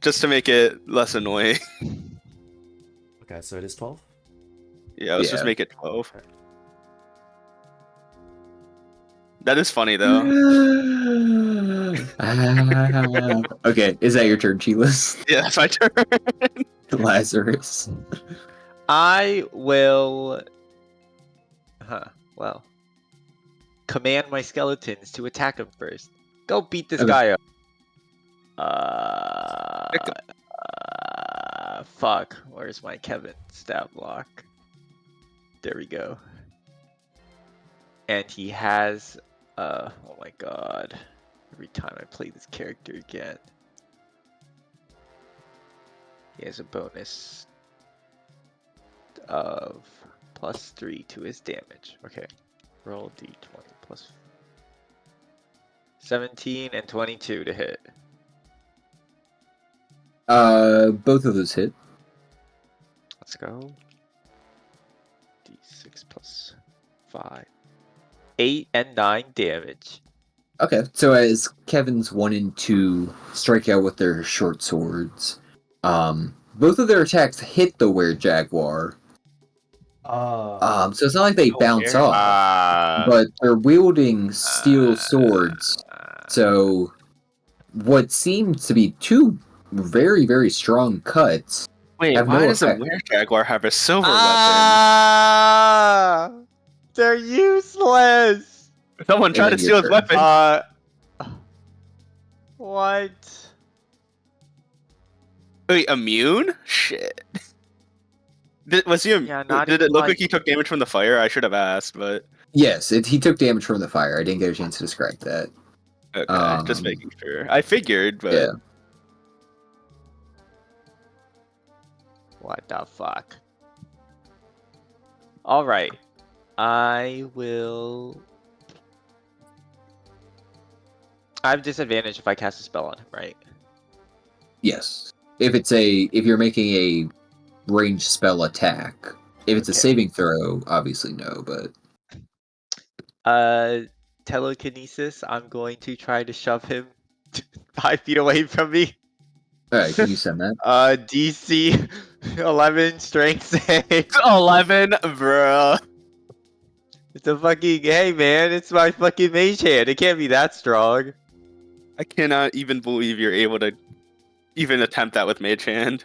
Speaker 1: just to make it less annoying.
Speaker 2: Okay, so it is 12.
Speaker 1: Yeah, let's just
Speaker 3: Yeah.
Speaker 1: make it 12. That is funny though.
Speaker 3: Okay, is that your turn, Chilas?
Speaker 1: Yeah, that's my turn.
Speaker 3: Lazarus.
Speaker 4: I will. Well. Command my skeletons to attack him first. Go beat this
Speaker 3: Okay.
Speaker 4: guy up.
Speaker 1: Pick
Speaker 4: Fuck. Where's my Kevin stat block? There we go. And he has. Oh my god. Every time I play this character again, he has a bonus of +3 to his damage. Okay. Roll d20 plus 17 and 22 to hit.
Speaker 3: Both of those hit.
Speaker 4: Let's go. D6 plus 5. 8 and 9 damage.
Speaker 3: Okay, so as Kevin's 1 and 2 strike out with their short swords, both of their attacks hit the were-jaguar. So it's not like they bounce off, but they're wielding steel swords. So what seems to be two very, very strong cuts.
Speaker 1: Wait,
Speaker 3: have
Speaker 1: why
Speaker 3: no
Speaker 1: does the
Speaker 3: effect.
Speaker 1: were-jaguar have a silver
Speaker 4: They're useless.
Speaker 1: weapon? Someone tried to
Speaker 3: And then
Speaker 1: steal
Speaker 3: your
Speaker 1: his
Speaker 3: turn.
Speaker 1: weapon.
Speaker 4: What?
Speaker 1: Wait, immune? Shit. Was he?
Speaker 4: Yeah, not
Speaker 1: Did it
Speaker 4: even
Speaker 1: look like
Speaker 4: like
Speaker 1: he took damage from the fire? I should have asked, but
Speaker 3: Yes, he took damage from the fire. I didn't get a chance to describe that.
Speaker 1: okay, just making sure. I figured, but
Speaker 3: Yeah.
Speaker 4: what the fuck. All right, I will. I have disadvantage if I cast a spell on him, right?
Speaker 3: Yes. If you're making a ranged spell attack, if it's a
Speaker 4: Okay.
Speaker 3: saving throw, obviously no, but
Speaker 4: Telekinesis. I'm going to try to shove him 5 feet away from me.
Speaker 3: alright, can you send that?
Speaker 4: DC 11 strength save.
Speaker 1: 11, bro.
Speaker 4: It's a fucking hey man, it's my fucking mage hand. It can't be that strong.
Speaker 1: I cannot even believe you're able to even attempt that with Mage Hand.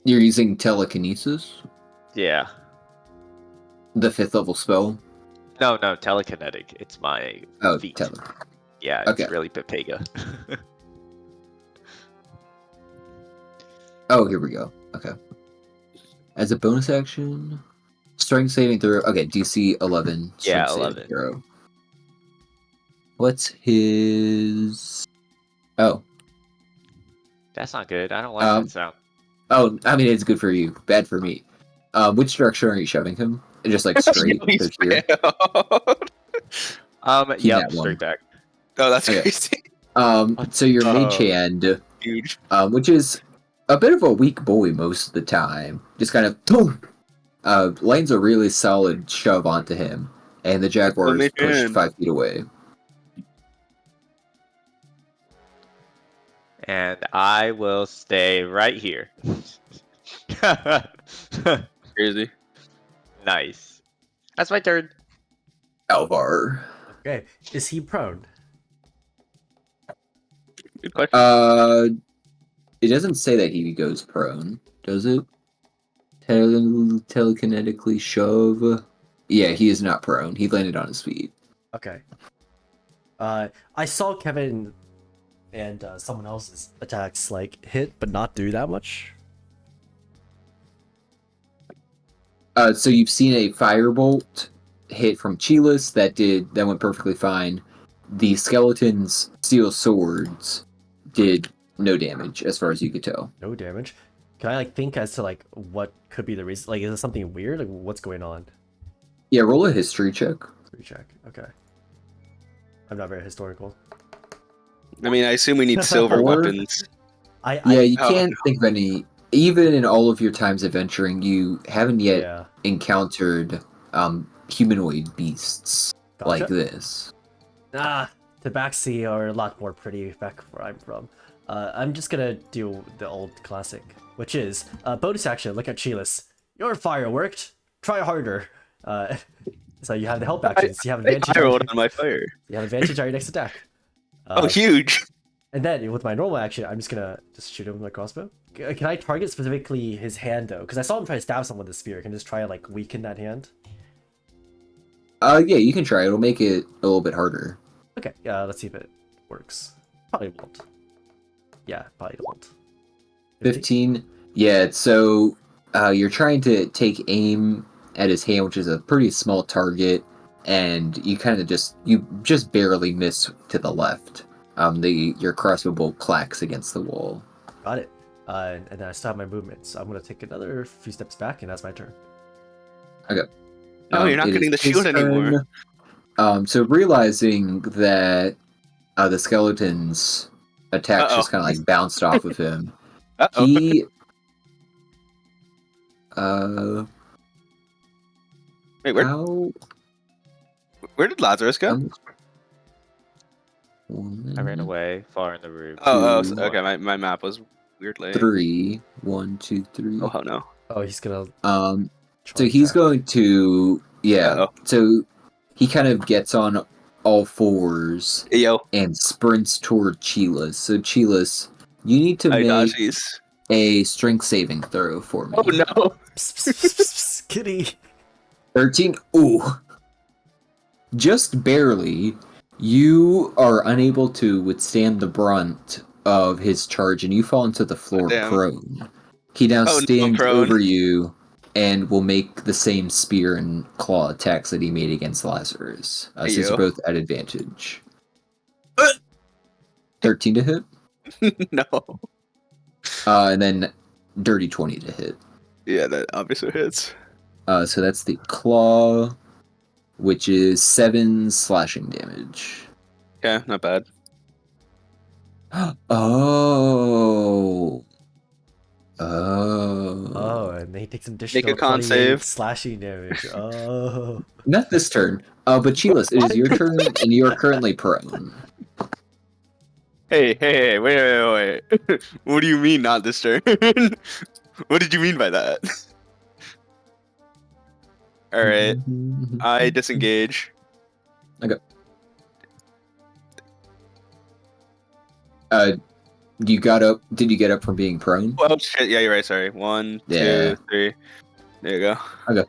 Speaker 3: You're using telekinesis,
Speaker 4: Yeah.
Speaker 3: the 5th level spell.
Speaker 4: No, telekinetic. It's my
Speaker 3: Oh,
Speaker 4: feet.
Speaker 3: tele.
Speaker 4: Yeah,
Speaker 3: Okay.
Speaker 4: it's really Pepega.
Speaker 3: Oh, here we go. Okay. As a bonus action, strength saving throw. Okay, DC 11.
Speaker 4: Yeah,
Speaker 3: Strength saving
Speaker 4: 11.
Speaker 3: throw. What's his? Oh,
Speaker 4: That's not good. I don't like that sound.
Speaker 3: oh. I mean, it's good for you. Bad for me. Which direction are you shoving him? Just like straight.
Speaker 1: He's
Speaker 3: to here?
Speaker 1: failed.
Speaker 4: Yep,
Speaker 3: that one.
Speaker 4: straight back.
Speaker 1: Oh, that's
Speaker 3: Okay.
Speaker 1: crazy.
Speaker 3: So your mage
Speaker 4: Oh.
Speaker 3: hand,
Speaker 1: Huge.
Speaker 3: which is a bit of a weak boy most of the time, just kind of boom, lands a really solid shove onto him, and the jaguar is
Speaker 1: mage
Speaker 3: pushed
Speaker 1: hand.
Speaker 3: 5 feet away.
Speaker 4: And I will stay right here.
Speaker 1: Crazy.
Speaker 4: Nice. That's my turn.
Speaker 3: Alvar.
Speaker 2: Okay, is he prone?
Speaker 1: Good question.
Speaker 3: It doesn't say that he goes prone, does it? Telekinetically shove. Yeah, he is not prone. He landed on his feet.
Speaker 2: Okay. I saw Kevin and someone else's attacks like hit but not do that much.
Speaker 3: So you've seen a firebolt hit from Chilas that went perfectly fine. The skeleton's steel swords did no damage as far as you could tell.
Speaker 2: No damage. Can I like think as to like what could be the reason? Like, is it something weird? Like, what's going on?
Speaker 3: Yeah, roll a history check.
Speaker 2: Recheck. Okay. I'm not very historical.
Speaker 1: I mean, I assume we need silver
Speaker 3: Or-
Speaker 1: weapons.
Speaker 3: Yeah, you
Speaker 1: Oh,
Speaker 3: can't think of any. Even in all of your times adventuring, you haven't yet
Speaker 2: Yeah.
Speaker 3: encountered humanoid beasts like this.
Speaker 2: Tabaxi are a lot more pretty back where I'm from. I'm just gonna do the old classic, which is bonus action. Look at Chilas. Your fire worked. Try harder. So you have the help actions. You have advantage.
Speaker 1: I rolled on my fire.
Speaker 2: You have advantage on your next attack.
Speaker 1: Oh, huge.
Speaker 2: And then with my normal action, I'm just gonna shoot him with my crossbow. Can I target specifically his hand though? Because I saw him try to stab someone with the spear. Can I just try to like weaken that hand?
Speaker 3: Yeah, you can try. It'll make it a little bit harder.
Speaker 2: Okay, let's see if it works. Probably won't. Yeah, probably won't.
Speaker 3: 15. Yeah, so you're trying to take aim at his hand, which is a pretty small target, and you kind of just barely miss to the left. Your crossbow bolt clacks against the wall.
Speaker 2: Got it. And then I still have my movement, so I'm gonna take another few steps back, and that's my turn.
Speaker 3: Okay.
Speaker 1: No, you're not
Speaker 3: it
Speaker 1: getting the
Speaker 3: is his
Speaker 1: shield anymore.
Speaker 3: turn. So realizing that the skeleton's attacks just kind of like bounced off of him,
Speaker 1: Uh-oh.
Speaker 3: he
Speaker 1: Wait,
Speaker 3: how
Speaker 1: where did Lazarus go?
Speaker 4: I ran away far in the room.
Speaker 3: two,
Speaker 1: Okay. My map was weirdly.
Speaker 3: 3, 1, 2, 3.
Speaker 1: Oh hell no.
Speaker 2: Oh, he's gonna.
Speaker 3: So he's
Speaker 2: attack.
Speaker 3: going to
Speaker 1: Uh-oh.
Speaker 3: So he kind of gets on all fours
Speaker 1: Hey, yo.
Speaker 3: and sprints toward Chilas. So Chilas, you need to
Speaker 1: I
Speaker 3: make
Speaker 1: dodgies.
Speaker 3: a strength saving throw for me.
Speaker 1: Oh no.
Speaker 2: Psst, psst, psst, psst, kitty.
Speaker 3: 13. Ooh. just barely. You are unable to withstand the brunt of his charge, and you fall into the floor
Speaker 1: damn.
Speaker 3: prone. He now
Speaker 1: Oh, no, I'm
Speaker 3: stands
Speaker 1: prone.
Speaker 3: over you and will make the same spear and claw attacks that he made against Lazarus.
Speaker 1: Hey,
Speaker 3: Since you're
Speaker 1: yo.
Speaker 3: both at advantage. 13 to hit,
Speaker 1: No.
Speaker 3: and then dirty 20 to hit.
Speaker 1: Yeah, that obviously hits.
Speaker 3: So that's the claw, which is 7 slashing damage.
Speaker 1: Yeah, not bad.
Speaker 3: Oh.
Speaker 2: Oh, and then he takes an additional
Speaker 1: con
Speaker 2: 28
Speaker 1: save.
Speaker 2: slashing damage. Oh.
Speaker 3: Not this turn. But Chilas, it is your turn, and you are currently prone.
Speaker 1: Hey, wait. What do you mean not this turn? What did you mean by that? Alright, I disengage.
Speaker 3: Okay. You got up. Did you get up from being prone?
Speaker 1: Oh shit, yeah, you're right, sorry. 1,
Speaker 3: Yeah.
Speaker 1: 2, 3. There you go.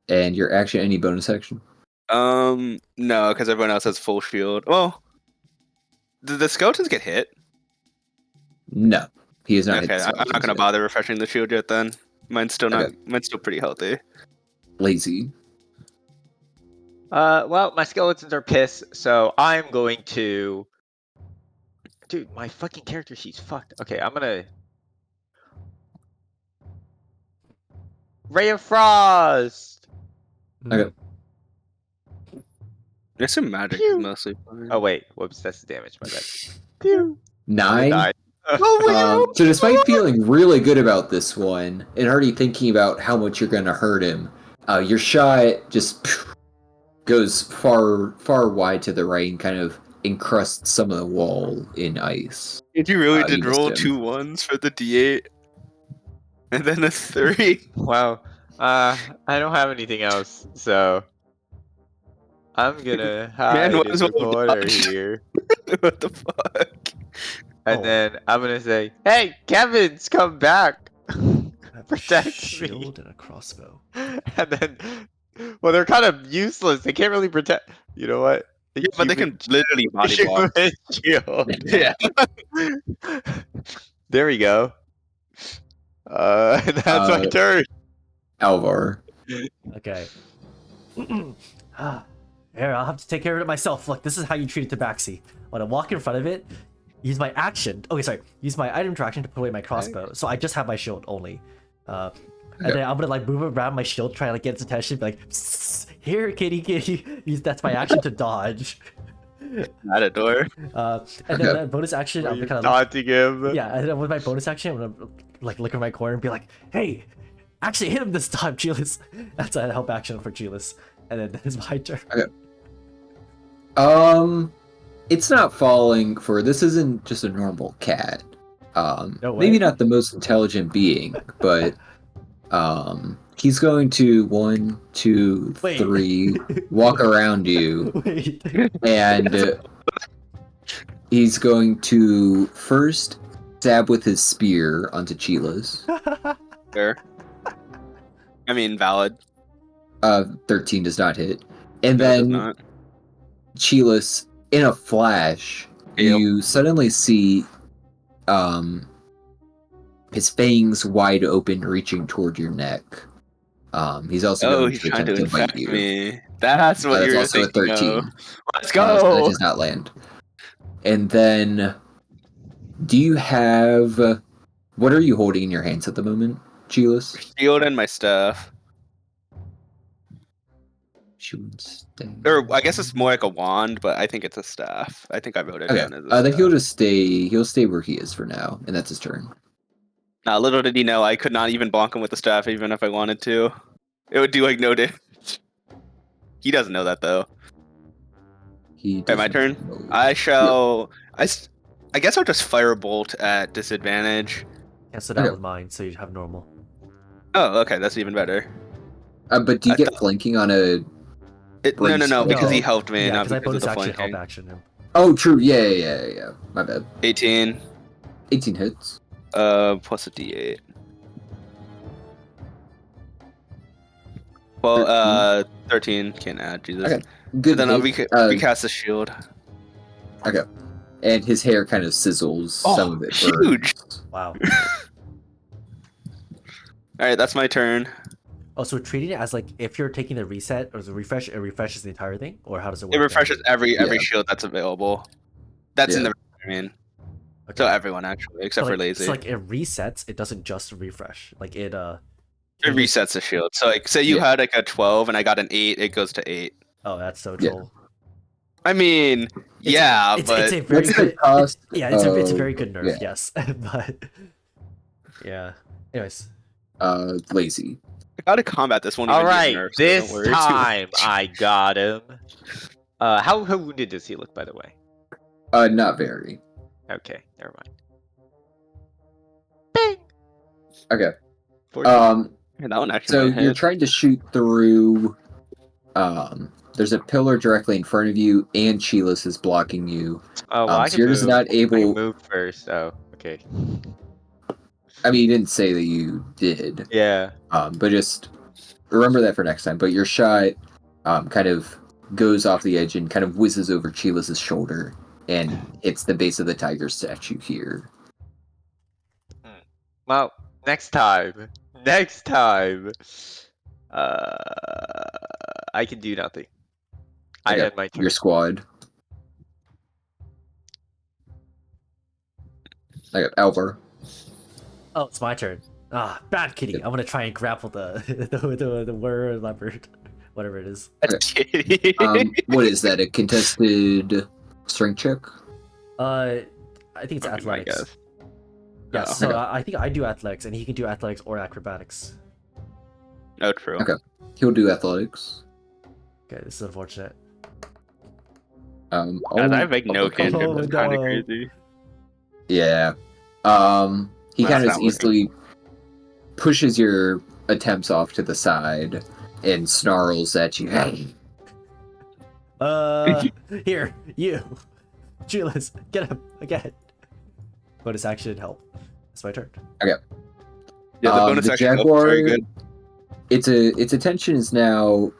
Speaker 3: And your action, any bonus action?
Speaker 1: No, because everyone else has full shield. Well, did the skeletons get hit?
Speaker 3: No. He is not hit
Speaker 1: Okay,
Speaker 3: the
Speaker 1: I'm not
Speaker 3: skeletons
Speaker 1: gonna
Speaker 3: yet.
Speaker 1: bother refreshing the shield yet then. Mine's still not.
Speaker 3: Okay.
Speaker 1: Mine's still pretty healthy.
Speaker 3: Lazy.
Speaker 4: Well, my skeletons are pissed, so I'm going to. Dude, my fucking character sheet's fucked. Okay, I'm gonna. Ray of Frost!
Speaker 3: Okay.
Speaker 1: I assume magic is
Speaker 4: Pew.
Speaker 1: mostly fine.
Speaker 4: Oh, wait. Whoops, that's the damage, my bad. Pew. I
Speaker 3: 9.
Speaker 4: died.
Speaker 1: Oh,
Speaker 3: So despite feeling really good about this one, and already thinking about how much you're going to hurt him, your shot just goes far wide to the right and kind of encrusts some of the wall in ice.
Speaker 1: Did you really
Speaker 3: You
Speaker 1: did
Speaker 3: missed
Speaker 1: roll
Speaker 3: him.
Speaker 1: 2 1s for the D8? And then a 3?
Speaker 4: Wow. I don't have anything else, so I'm gonna hide
Speaker 1: might
Speaker 4: in
Speaker 1: as
Speaker 4: the
Speaker 1: well
Speaker 4: corner
Speaker 1: dodge.
Speaker 4: here,
Speaker 1: What the fuck?
Speaker 4: and
Speaker 2: Oh.
Speaker 4: then I'm gonna say, "Hey, Kevin's come back,
Speaker 2: I have a
Speaker 4: protect me."
Speaker 2: shield and a crossbow.
Speaker 4: And then, well, they're kind of useless. They can't really protect. You know what? A
Speaker 1: Yeah, but they
Speaker 4: human-
Speaker 1: can literally body block.
Speaker 4: human shield.
Speaker 1: Yeah.
Speaker 4: There we go. And that's my turn.
Speaker 3: Alvar.
Speaker 2: Okay. Here, I'll have to take care of it myself. Look, this is how you treat a tabaxi. When I walk in front of it, use my action. Okay, sorry. Use my item interaction to put away my crossbow. So I just have my shield only. And then I'm gonna like move around my shield, try to like get its attention, be like, "Psst, here, kitty. Use that's my action to dodge.
Speaker 1: At a door.
Speaker 2: And then the bonus action, I'm
Speaker 4: You're
Speaker 2: kind of
Speaker 4: taunting him.
Speaker 2: yeah. And then with my bonus action, I'm gonna like look in my corner and be like, hey, actually hit him this time, Chilis. That's a help action for Chilis. And then it's my turn.
Speaker 3: It's not falling for this isn't just a normal cat.
Speaker 2: No way.
Speaker 3: Maybe not the most intelligent being, but he's going to 1, 2,
Speaker 2: Wait.
Speaker 3: 3 walk around you,
Speaker 2: Wait.
Speaker 3: and he's going to first stab with his spear onto Chilas.
Speaker 1: Fair. I mean, valid.
Speaker 3: 13 does not hit, and
Speaker 1: No, it does
Speaker 3: then
Speaker 1: not.
Speaker 3: Chilas, in a flash,
Speaker 1: Yep.
Speaker 3: you suddenly see his fangs wide open, reaching toward your neck. He's also
Speaker 1: Oh,
Speaker 3: going
Speaker 1: he's
Speaker 3: to
Speaker 1: trying to
Speaker 3: attempt to bite
Speaker 1: infect
Speaker 3: you.
Speaker 1: me. That's what
Speaker 3: That's
Speaker 1: you're
Speaker 3: also a
Speaker 1: thinking
Speaker 3: 13.
Speaker 1: of. Let's
Speaker 3: So that
Speaker 1: go.
Speaker 3: does not land. And then, do you have... What are you holding in your hands at the moment, Chilas?
Speaker 1: Shield and my stuff. Or I guess it's more like a wand, but I think it's a staff. I think I wrote it
Speaker 3: Okay.
Speaker 1: down as a
Speaker 3: Then
Speaker 1: staff.
Speaker 3: he'll just stay. He'll stay where he is for now, and that's his turn.
Speaker 1: Now, little did he know I could not even bonk him with the staff, even if I wanted to. It would do like no damage. He doesn't know that though. Okay, my turn. I shall. I guess I'll just firebolt at disadvantage.
Speaker 2: Cancel that
Speaker 3: Okay.
Speaker 2: with mine, so you have normal.
Speaker 1: Oh, okay, that's even better.
Speaker 3: But do you
Speaker 1: I
Speaker 3: get flanking on a...
Speaker 1: No, because he
Speaker 2: No.
Speaker 1: helped me,
Speaker 2: Yeah,
Speaker 1: not
Speaker 2: because I
Speaker 1: because of
Speaker 2: bonus
Speaker 1: the
Speaker 2: action help
Speaker 1: flanking.
Speaker 2: action him.
Speaker 3: Oh, true. Yeah. My bad.
Speaker 1: 18.
Speaker 3: 18 hits.
Speaker 1: Plus a D8. Well, 13 can't add. Jesus.
Speaker 3: Okay, good.
Speaker 1: So then
Speaker 3: hit.
Speaker 1: we cast a shield.
Speaker 3: Okay, and his hair kind of sizzles. Some of it burns.
Speaker 1: Huge.
Speaker 2: Wow.
Speaker 1: All right, that's my turn.
Speaker 2: Oh, so treating it as like if you're taking the reset or the refresh, it refreshes the entire thing, or how does it work?
Speaker 1: It refreshes every
Speaker 3: Yeah.
Speaker 1: shield that's available. That's in the. I mean,
Speaker 2: Okay.
Speaker 1: so everyone actually, except for lazy.
Speaker 2: So like it resets. It doesn't just refresh. Like it
Speaker 1: It resets the shield. So like, say you had like a 12 and I got an 8, it goes to 8.
Speaker 2: Oh, that's so
Speaker 3: Yeah.
Speaker 2: troll.
Speaker 1: I mean, yeah,
Speaker 2: It's
Speaker 1: but
Speaker 2: a very
Speaker 3: What's the
Speaker 2: good.
Speaker 3: cost
Speaker 2: It's a
Speaker 3: of-
Speaker 2: very good nerf.
Speaker 3: yeah.
Speaker 2: Yes, but yeah. Anyways,
Speaker 3: lazy.
Speaker 1: I gotta combat this one.
Speaker 4: All
Speaker 1: Even
Speaker 4: right,
Speaker 1: nerf, so don't
Speaker 4: this
Speaker 1: worry too
Speaker 4: time
Speaker 1: much.
Speaker 4: I got him. How wounded does he look, by the way?
Speaker 3: Not very.
Speaker 4: Okay, never mind. Bang.
Speaker 3: Okay.
Speaker 4: 14.
Speaker 1: Yeah, that one actually
Speaker 3: So
Speaker 1: might
Speaker 3: you're
Speaker 1: hit.
Speaker 3: trying to shoot through. There's a pillar directly in front of you, and Cheelis is blocking you.
Speaker 4: Oh, well, I
Speaker 3: So
Speaker 4: can
Speaker 3: you're
Speaker 4: move.
Speaker 3: just not
Speaker 4: I can
Speaker 3: able.
Speaker 4: move first. Oh, okay.
Speaker 3: I mean, you didn't say that you did.
Speaker 4: Yeah.
Speaker 3: But just remember that for next time. But your shot, kind of goes off the edge and kind of whizzes over Cheelis's shoulder and hits the base of the tiger statue here.
Speaker 4: Well, next time. Next time. I can do nothing. I
Speaker 3: Okay,
Speaker 4: end my turn.
Speaker 3: your squad. I got Alvar.
Speaker 2: oh, it's my turn. Ah, bad kitty. I'm gonna try and grapple the the were leopard, whatever it is.
Speaker 3: What is that? A contested strength check?
Speaker 2: I think it's
Speaker 1: That'd be my
Speaker 2: athletics.
Speaker 1: guess.
Speaker 2: Yes,
Speaker 1: Oh.
Speaker 2: so
Speaker 3: Okay.
Speaker 2: I think I do athletics, and he can do athletics or acrobatics.
Speaker 1: Oh, true.
Speaker 3: Okay. He'll do athletics.
Speaker 2: Okay, this is unfortunate.
Speaker 1: Guys, I have like no cantrip.
Speaker 2: Oh,
Speaker 1: That's kind of
Speaker 2: no.
Speaker 1: crazy.
Speaker 3: Yeah. He
Speaker 1: That's
Speaker 3: kind of
Speaker 1: not
Speaker 3: easily pushes your attempts off to the side and snarls at you. Hey.
Speaker 2: Here, you, Julius, get him again. Bonus action help. It's my turn.
Speaker 1: Yeah, the bonus
Speaker 3: the
Speaker 1: action help is
Speaker 3: jaguar.
Speaker 1: very good.
Speaker 3: Its attention is now.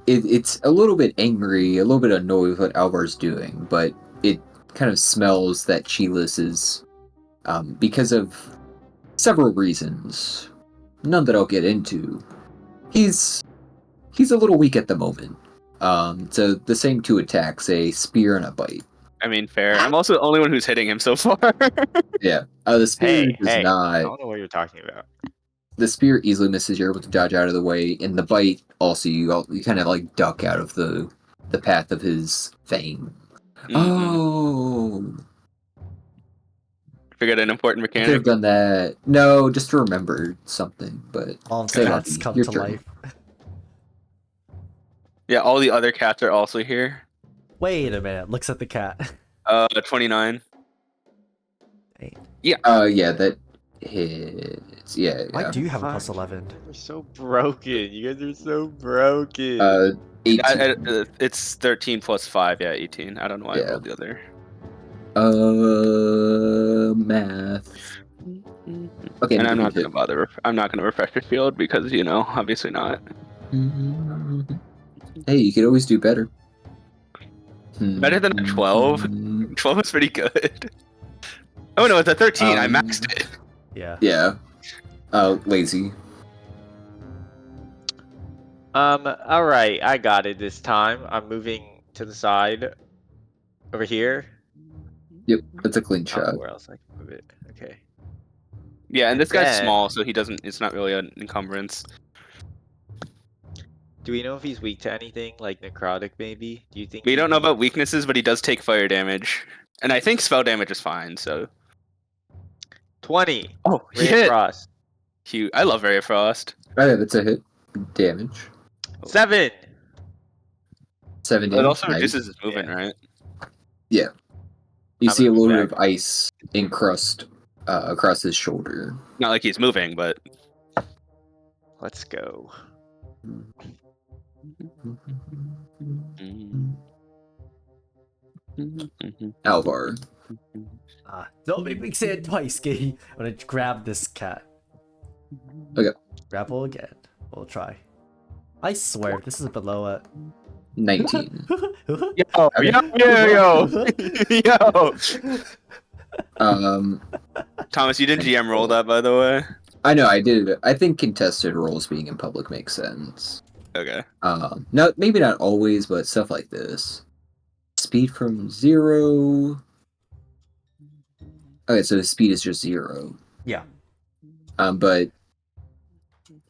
Speaker 3: It's a little bit angry, a little bit annoyed with what Alvar's doing, but it kind of smells that Cheelis is, because of several reasons, none that I'll get into. He's a little weak at the moment. So the same two attacks, a spear and a bite.
Speaker 1: I mean, fair. I'm also the only one who's hitting him so far.
Speaker 3: Yeah. The spear
Speaker 4: Hey,
Speaker 3: does
Speaker 4: hey. I
Speaker 3: not.
Speaker 4: don't know what you're talking about.
Speaker 3: The spear easily misses. You're able to dodge out of the way, and the bite also you kind of like duck out of the path of his fang.
Speaker 1: Mhm.
Speaker 3: Oh,
Speaker 1: Forget an important
Speaker 3: I could have
Speaker 1: mechanic.
Speaker 3: done that. No, just to remember something. But
Speaker 2: All
Speaker 3: stay
Speaker 2: cats
Speaker 3: lucky.
Speaker 2: come
Speaker 3: Your
Speaker 2: to
Speaker 3: turn.
Speaker 2: life.
Speaker 1: Yeah, all the other cats are also here.
Speaker 2: Wait a minute. Looks at the cat.
Speaker 1: 29.
Speaker 2: Hey,
Speaker 3: Yeah, that hits. Yeah.
Speaker 2: why
Speaker 3: Yeah.
Speaker 2: do you have a
Speaker 4: Fuck.
Speaker 2: plus 11?
Speaker 4: You're so broken. You guys are so broken.
Speaker 3: 18.
Speaker 1: It's 13 plus 5. Yeah, 18. I don't know why
Speaker 3: Yeah.
Speaker 1: I rolled the other.
Speaker 3: Math. Okay,
Speaker 1: And
Speaker 3: no,
Speaker 1: I'm
Speaker 3: you
Speaker 1: not gonna
Speaker 3: hit.
Speaker 1: bother. I'm not gonna refresh the field because obviously not.
Speaker 3: Hey, you could always do better.
Speaker 1: Better than a 12. 12 is pretty good. Oh no, it's a 13. I maxed it.
Speaker 2: Yeah.
Speaker 3: Yeah. Lazy.
Speaker 4: All right, I got it this time. I'm moving to the side over here.
Speaker 3: Yep, that's a clean
Speaker 4: I don't
Speaker 3: shot.
Speaker 4: know where else I can move it. Okay.
Speaker 1: Yeah, and this guy's
Speaker 4: then-
Speaker 1: small, so he doesn't. It's not really an encumbrance.
Speaker 4: Do we know if he's weak to anything, like necrotic maybe? Do you think?
Speaker 1: We
Speaker 4: he
Speaker 1: don't know
Speaker 4: can-
Speaker 1: about weaknesses, but he does take fire damage, and I think spell damage is fine. So
Speaker 4: 20.
Speaker 1: oh, he
Speaker 4: Ray of
Speaker 1: hit.
Speaker 4: Frost.
Speaker 1: Cute. I love Ray of Frost.
Speaker 3: Oh yeah, that's a hit. Damage.
Speaker 4: 7.
Speaker 3: 7
Speaker 1: It
Speaker 3: damage.
Speaker 1: also
Speaker 3: Nice.
Speaker 1: reduces his movement,
Speaker 4: Yeah.
Speaker 1: right?
Speaker 3: You
Speaker 4: I'm
Speaker 3: see a
Speaker 4: gonna
Speaker 3: little
Speaker 4: move
Speaker 3: bit of ice encrust across his shoulder.
Speaker 1: Not like he's moving, but
Speaker 4: Let's go.
Speaker 3: Alvar.
Speaker 2: Don't make me say it twice, Kitty. I'm gonna grab this cat.
Speaker 3: Okay.
Speaker 2: Grapple again. We'll try. I swear, if this is below
Speaker 3: 19.
Speaker 1: Yo, yo.
Speaker 3: Um,
Speaker 1: Thomas, you didn't GM roll that, by the way.
Speaker 3: I know I did. I think contested roles being in public makes sense.
Speaker 1: Okay.
Speaker 3: No, maybe not always, but stuff like this. Speed from 0. Okay, so the speed is just 0.
Speaker 2: Yeah.
Speaker 3: But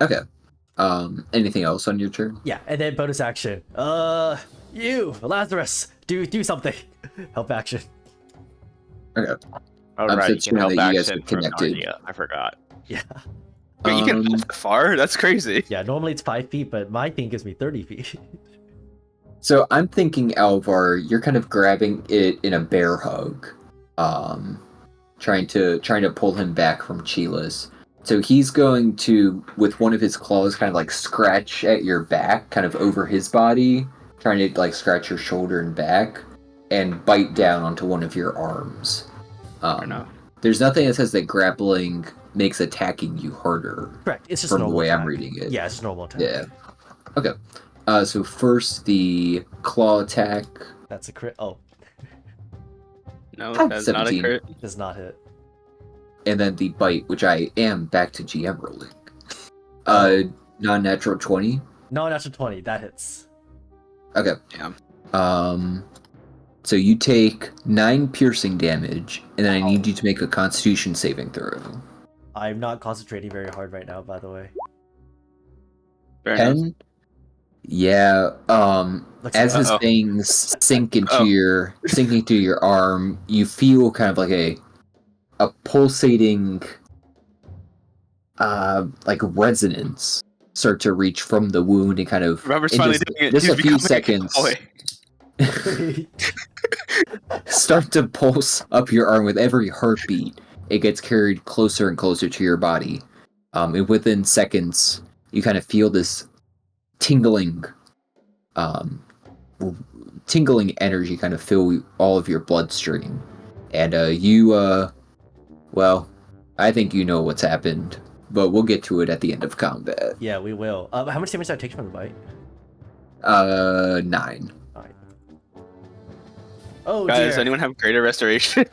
Speaker 3: okay. Anything else on your turn?
Speaker 2: Yeah, and then bonus action. You, Lazarus, do something. Help action.
Speaker 3: Okay.
Speaker 4: Oh,
Speaker 3: I'm
Speaker 4: right, you can
Speaker 3: sure
Speaker 4: help
Speaker 3: that you guys
Speaker 4: action
Speaker 3: are
Speaker 4: from
Speaker 3: connected.
Speaker 4: Narnia. I forgot.
Speaker 2: Yeah.
Speaker 1: Wait, you can
Speaker 3: Um,
Speaker 1: move that far? That's crazy.
Speaker 2: Yeah, normally it's 5 feet, but my thing gives me 30 feet.
Speaker 3: So I'm thinking, Alvar, you're kind of grabbing it in a bear hug, trying to pull him back from Chilas. So he's going to, with one of his claws, kind of like scratch at your back, kind of over his body, trying to like scratch your shoulder and back, and bite down onto one of your arms.
Speaker 1: enough.
Speaker 3: There's nothing that says that grappling makes attacking you harder.
Speaker 2: Correct. It's just
Speaker 3: From the
Speaker 2: normal
Speaker 3: way I'm
Speaker 2: attack.
Speaker 3: reading it.
Speaker 2: Yeah, it's just normal attack.
Speaker 3: Yeah. Okay. So first the claw attack.
Speaker 2: That's a crit. Oh,
Speaker 1: No,
Speaker 3: Ah,
Speaker 1: that's not a
Speaker 3: 17.
Speaker 1: crit.
Speaker 2: does not hit.
Speaker 3: And then the bite, which I am back to GM rolling. Non-natural 20.
Speaker 2: No, natural 20. That hits.
Speaker 3: Okay.
Speaker 1: Damn.
Speaker 3: So you take 9 piercing damage, and then I need you to make a Constitution saving throw.
Speaker 2: I'm not concentrating very hard right now, by the way.
Speaker 1: Fair enough.
Speaker 3: 10. Yeah.
Speaker 2: Looks
Speaker 3: As
Speaker 2: like-
Speaker 3: his
Speaker 1: Uh-oh.
Speaker 3: fangs sink into
Speaker 1: Oh.
Speaker 3: your arm, you feel kind of like a pulsating, like resonance start to reach from the wound and kind of
Speaker 1: Robert's
Speaker 3: in
Speaker 1: finally
Speaker 3: just,
Speaker 1: doing it.
Speaker 3: just
Speaker 1: He's
Speaker 3: a few
Speaker 1: becoming a
Speaker 3: seconds
Speaker 1: cowboy.
Speaker 3: start to pulse up your arm with every heartbeat. It gets carried closer and closer to your body. And within seconds, you kind of feel this tingling energy kind of fill all of your bloodstream. And well, I think you know what's happened, but we'll get to it at the end of combat.
Speaker 2: Yeah, we will. How much damage did I take from the bite?
Speaker 3: 9.
Speaker 2: Alright. Oh,
Speaker 1: Guys,
Speaker 2: dear.
Speaker 1: anyone have greater restoration?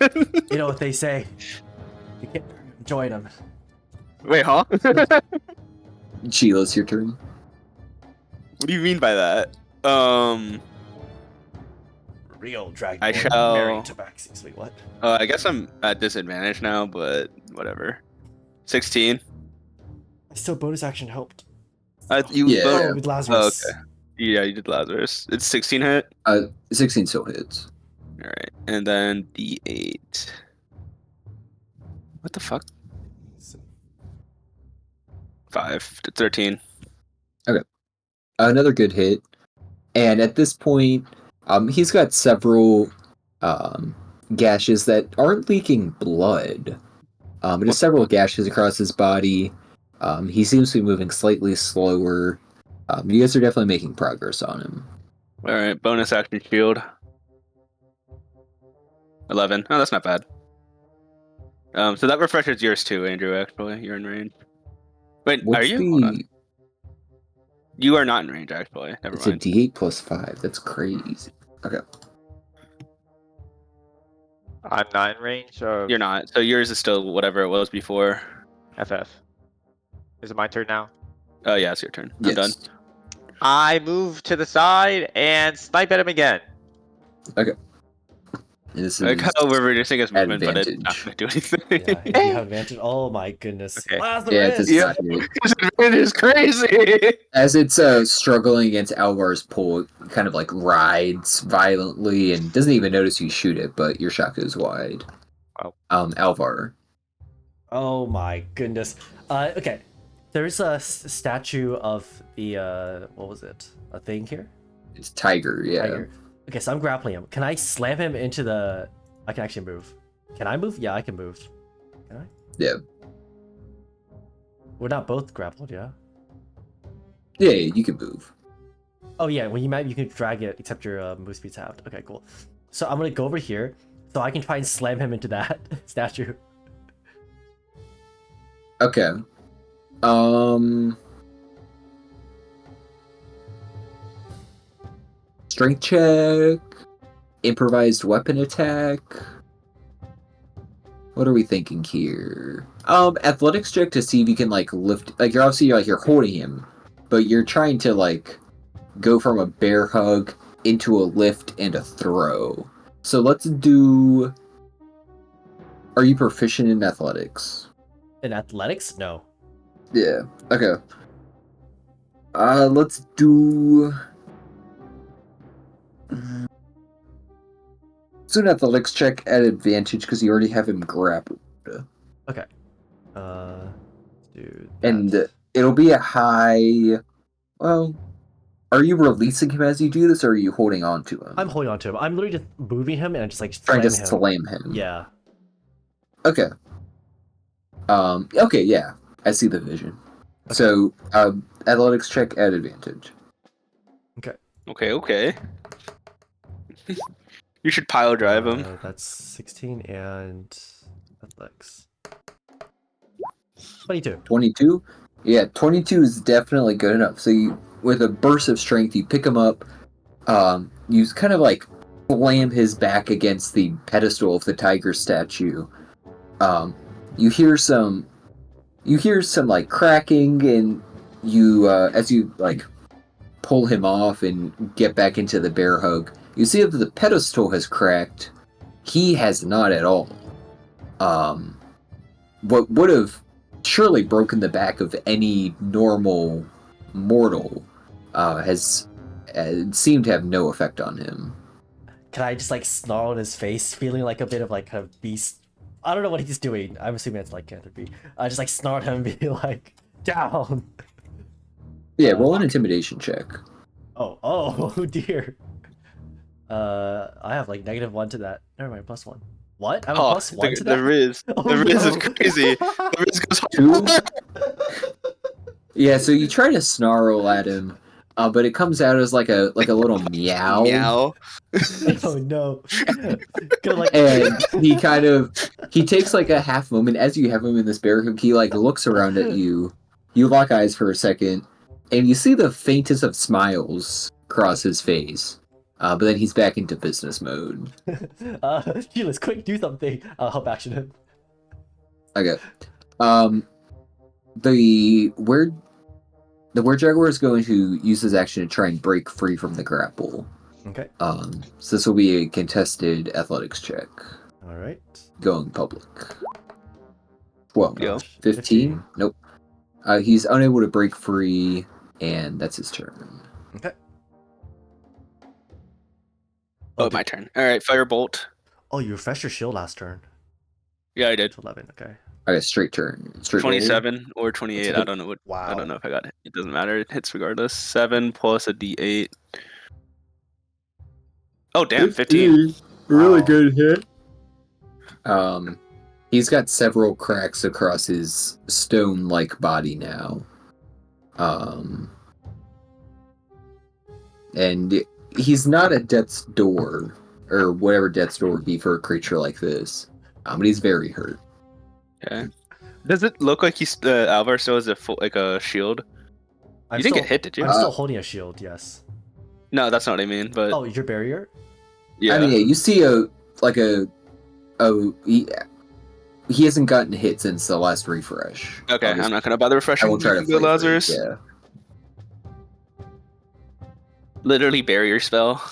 Speaker 2: You know what they say. You can't join them.
Speaker 1: Wait, huh? What
Speaker 3: Sheila, it's your turn.
Speaker 1: do you mean by that?
Speaker 2: Real dragon.
Speaker 1: I shall-
Speaker 2: Married Tabaxis. Wait, what?
Speaker 1: I guess I'm at disadvantage now, but whatever. 16.
Speaker 2: I still bonus action helped.
Speaker 1: You
Speaker 3: Yeah.
Speaker 1: both-
Speaker 2: Oh, with Lazarus.
Speaker 1: okay. Yeah, you did Lazarus. It's 16 hit.
Speaker 3: 16 still hits.
Speaker 1: All right, and then D8. What the fuck? 5 to 13.
Speaker 3: Another good hit. And at this point, he's got several gashes that aren't leaking blood. Just several gashes across his body. He seems to be moving slightly slower. You guys are definitely making progress on him.
Speaker 1: All right, bonus action shield. 11. Oh, that's not bad. So that refreshes yours too, Andrew. Actually, you're in range. Wait,
Speaker 3: What's
Speaker 1: are you? Hold on.
Speaker 3: the?
Speaker 1: You are not in range, actually. Never
Speaker 3: It's a
Speaker 1: mind.
Speaker 3: D8 plus 5. That's crazy. Okay.
Speaker 4: I'm not in range of
Speaker 1: You're not. So yours is still whatever it was before.
Speaker 4: FF. Is it my turn now?
Speaker 1: Oh yeah, it's your turn. I'm done.
Speaker 3: Yes.
Speaker 4: I move to the side and snipe at him again.
Speaker 3: This
Speaker 1: Like
Speaker 3: is
Speaker 1: how we're reducing his movement, but it's
Speaker 3: advantage.
Speaker 1: not going to do anything.
Speaker 2: Yeah, you have advantage. Oh my goodness.
Speaker 4: Okay.
Speaker 2: Lazarus!
Speaker 3: Yeah, it's
Speaker 1: Yeah. His advantage is crazy.
Speaker 3: as it's struggling against Alvar's pull, it kind of like rides violently and doesn't even notice you shoot it, but your shot goes wide.
Speaker 4: Wow.
Speaker 3: Alvar.
Speaker 2: Oh my goodness. Okay. There's a statue of the what was it? A thing here?
Speaker 3: It's Tiger, yeah.
Speaker 2: Tiger. Okay, so I'm grappling him. Can I slam him into the? I can actually move. Can I move? Yeah, I can move. Can I?
Speaker 3: Yeah.
Speaker 2: We're not both grappled, yeah.
Speaker 3: Yeah, you can move.
Speaker 2: Oh yeah, when you map, you can drag it, except your move speed's halved. Okay, cool. So I'm gonna go over here, so I can try and slam him into that statue.
Speaker 3: Okay. strength check, improvised weapon attack. What are we thinking here? Athletics check to see if you can like lift. Like you're obviously like you're holding him, but you're trying to like go from a bear hug into a lift and a throw. So let's do. Are you proficient in athletics?
Speaker 2: In athletics? No.
Speaker 3: Yeah. Okay. Let's do. Do an athletics check at advantage because you already have him grappled.
Speaker 2: Okay. Dude.
Speaker 3: And it'll be a high. Well, are you releasing him as you do this, or are you holding on to him?
Speaker 2: I'm holding on to him. I'm literally just moving him and just like
Speaker 3: trying to
Speaker 2: slam him.
Speaker 3: slam him.
Speaker 2: Yeah.
Speaker 3: Okay. Okay. Yeah. I see the vision.
Speaker 2: Okay.
Speaker 3: So, athletics check at advantage.
Speaker 1: Okay. You should pile drive him.
Speaker 2: That's 16 and athletics. 22.
Speaker 3: 22. Yeah, 22 is definitely good enough. So you, with a burst of strength, you pick him up. You kind of like slam his back against the pedestal of the tiger statue. You hear some like cracking, and you as you like pull him off and get back into the bear hug, you see that the pedestal has cracked. He has not at all. What would have surely broken the back of any normal mortal has seemed to have no effect on him.
Speaker 2: Can I just like snarl in his face, feeling like a bit of like kind of beast? I don't know what he's doing. I'm assuming it's like lycanthropy. I just like snarl him and be like, down.
Speaker 3: Yeah, roll an intimidation check.
Speaker 2: Oh dear. I have like -1 to that. Never mind, +1. What? I have a +1 to that?
Speaker 1: The Riz.
Speaker 2: Oh,
Speaker 1: The Riz
Speaker 2: no.
Speaker 1: is crazy. The Riz goes
Speaker 3: Two? Yeah, so you try to snarl at him, but it comes out as like a little meow.
Speaker 1: meow.
Speaker 2: Oh no. Gonna like
Speaker 3: And he takes like a half moment as you have him in this bear hug. He like looks around at you. You lock eyes for a second, and you see the faintest of smiles cross his face. But then he's back into business mode.
Speaker 2: Keyless, quick, do something. I'll help action him.
Speaker 3: Okay. The were jaguar is going to use his action to try and break free from the grapple.
Speaker 2: Okay.
Speaker 3: So this will be a contested athletics check.
Speaker 2: Alright.
Speaker 3: Going public. 12.
Speaker 1: Yo.
Speaker 3: 15? Nope. He's unable to break free, and that's his turn.
Speaker 2: Okay.
Speaker 1: Oh, my turn. All right, firebolt.
Speaker 2: Oh, you refreshed your shield last turn.
Speaker 1: Yeah, I did.
Speaker 2: To 11, okay.
Speaker 3: Okay, straight turn. Straight roll.
Speaker 1: 27 or 28. I don't know what.
Speaker 2: Wow.
Speaker 1: I don't know if I got it. It doesn't matter. It hits regardless. 7 plus a D8. Oh damn, 15.
Speaker 3: Really
Speaker 2: Wow.
Speaker 3: good hit. He's got several cracks across his stone-like body now. And he's not at death's door, or whatever death's door would be for a creature like this. But he's very hurt.
Speaker 1: Okay. Does it look like he's Alvar still has a shield? You didn't get hit, did you?
Speaker 2: I'm still holding a shield, yes.
Speaker 1: No, that's not what I mean. But
Speaker 2: Oh, your barrier?
Speaker 1: yeah.
Speaker 3: I mean, yeah, you see he hasn't gotten hit since the last refresh.
Speaker 1: Okay, I'm not gonna bother refreshing.
Speaker 3: I will try to
Speaker 1: the Lazarus.
Speaker 3: Yeah.
Speaker 1: Literally barrier spell.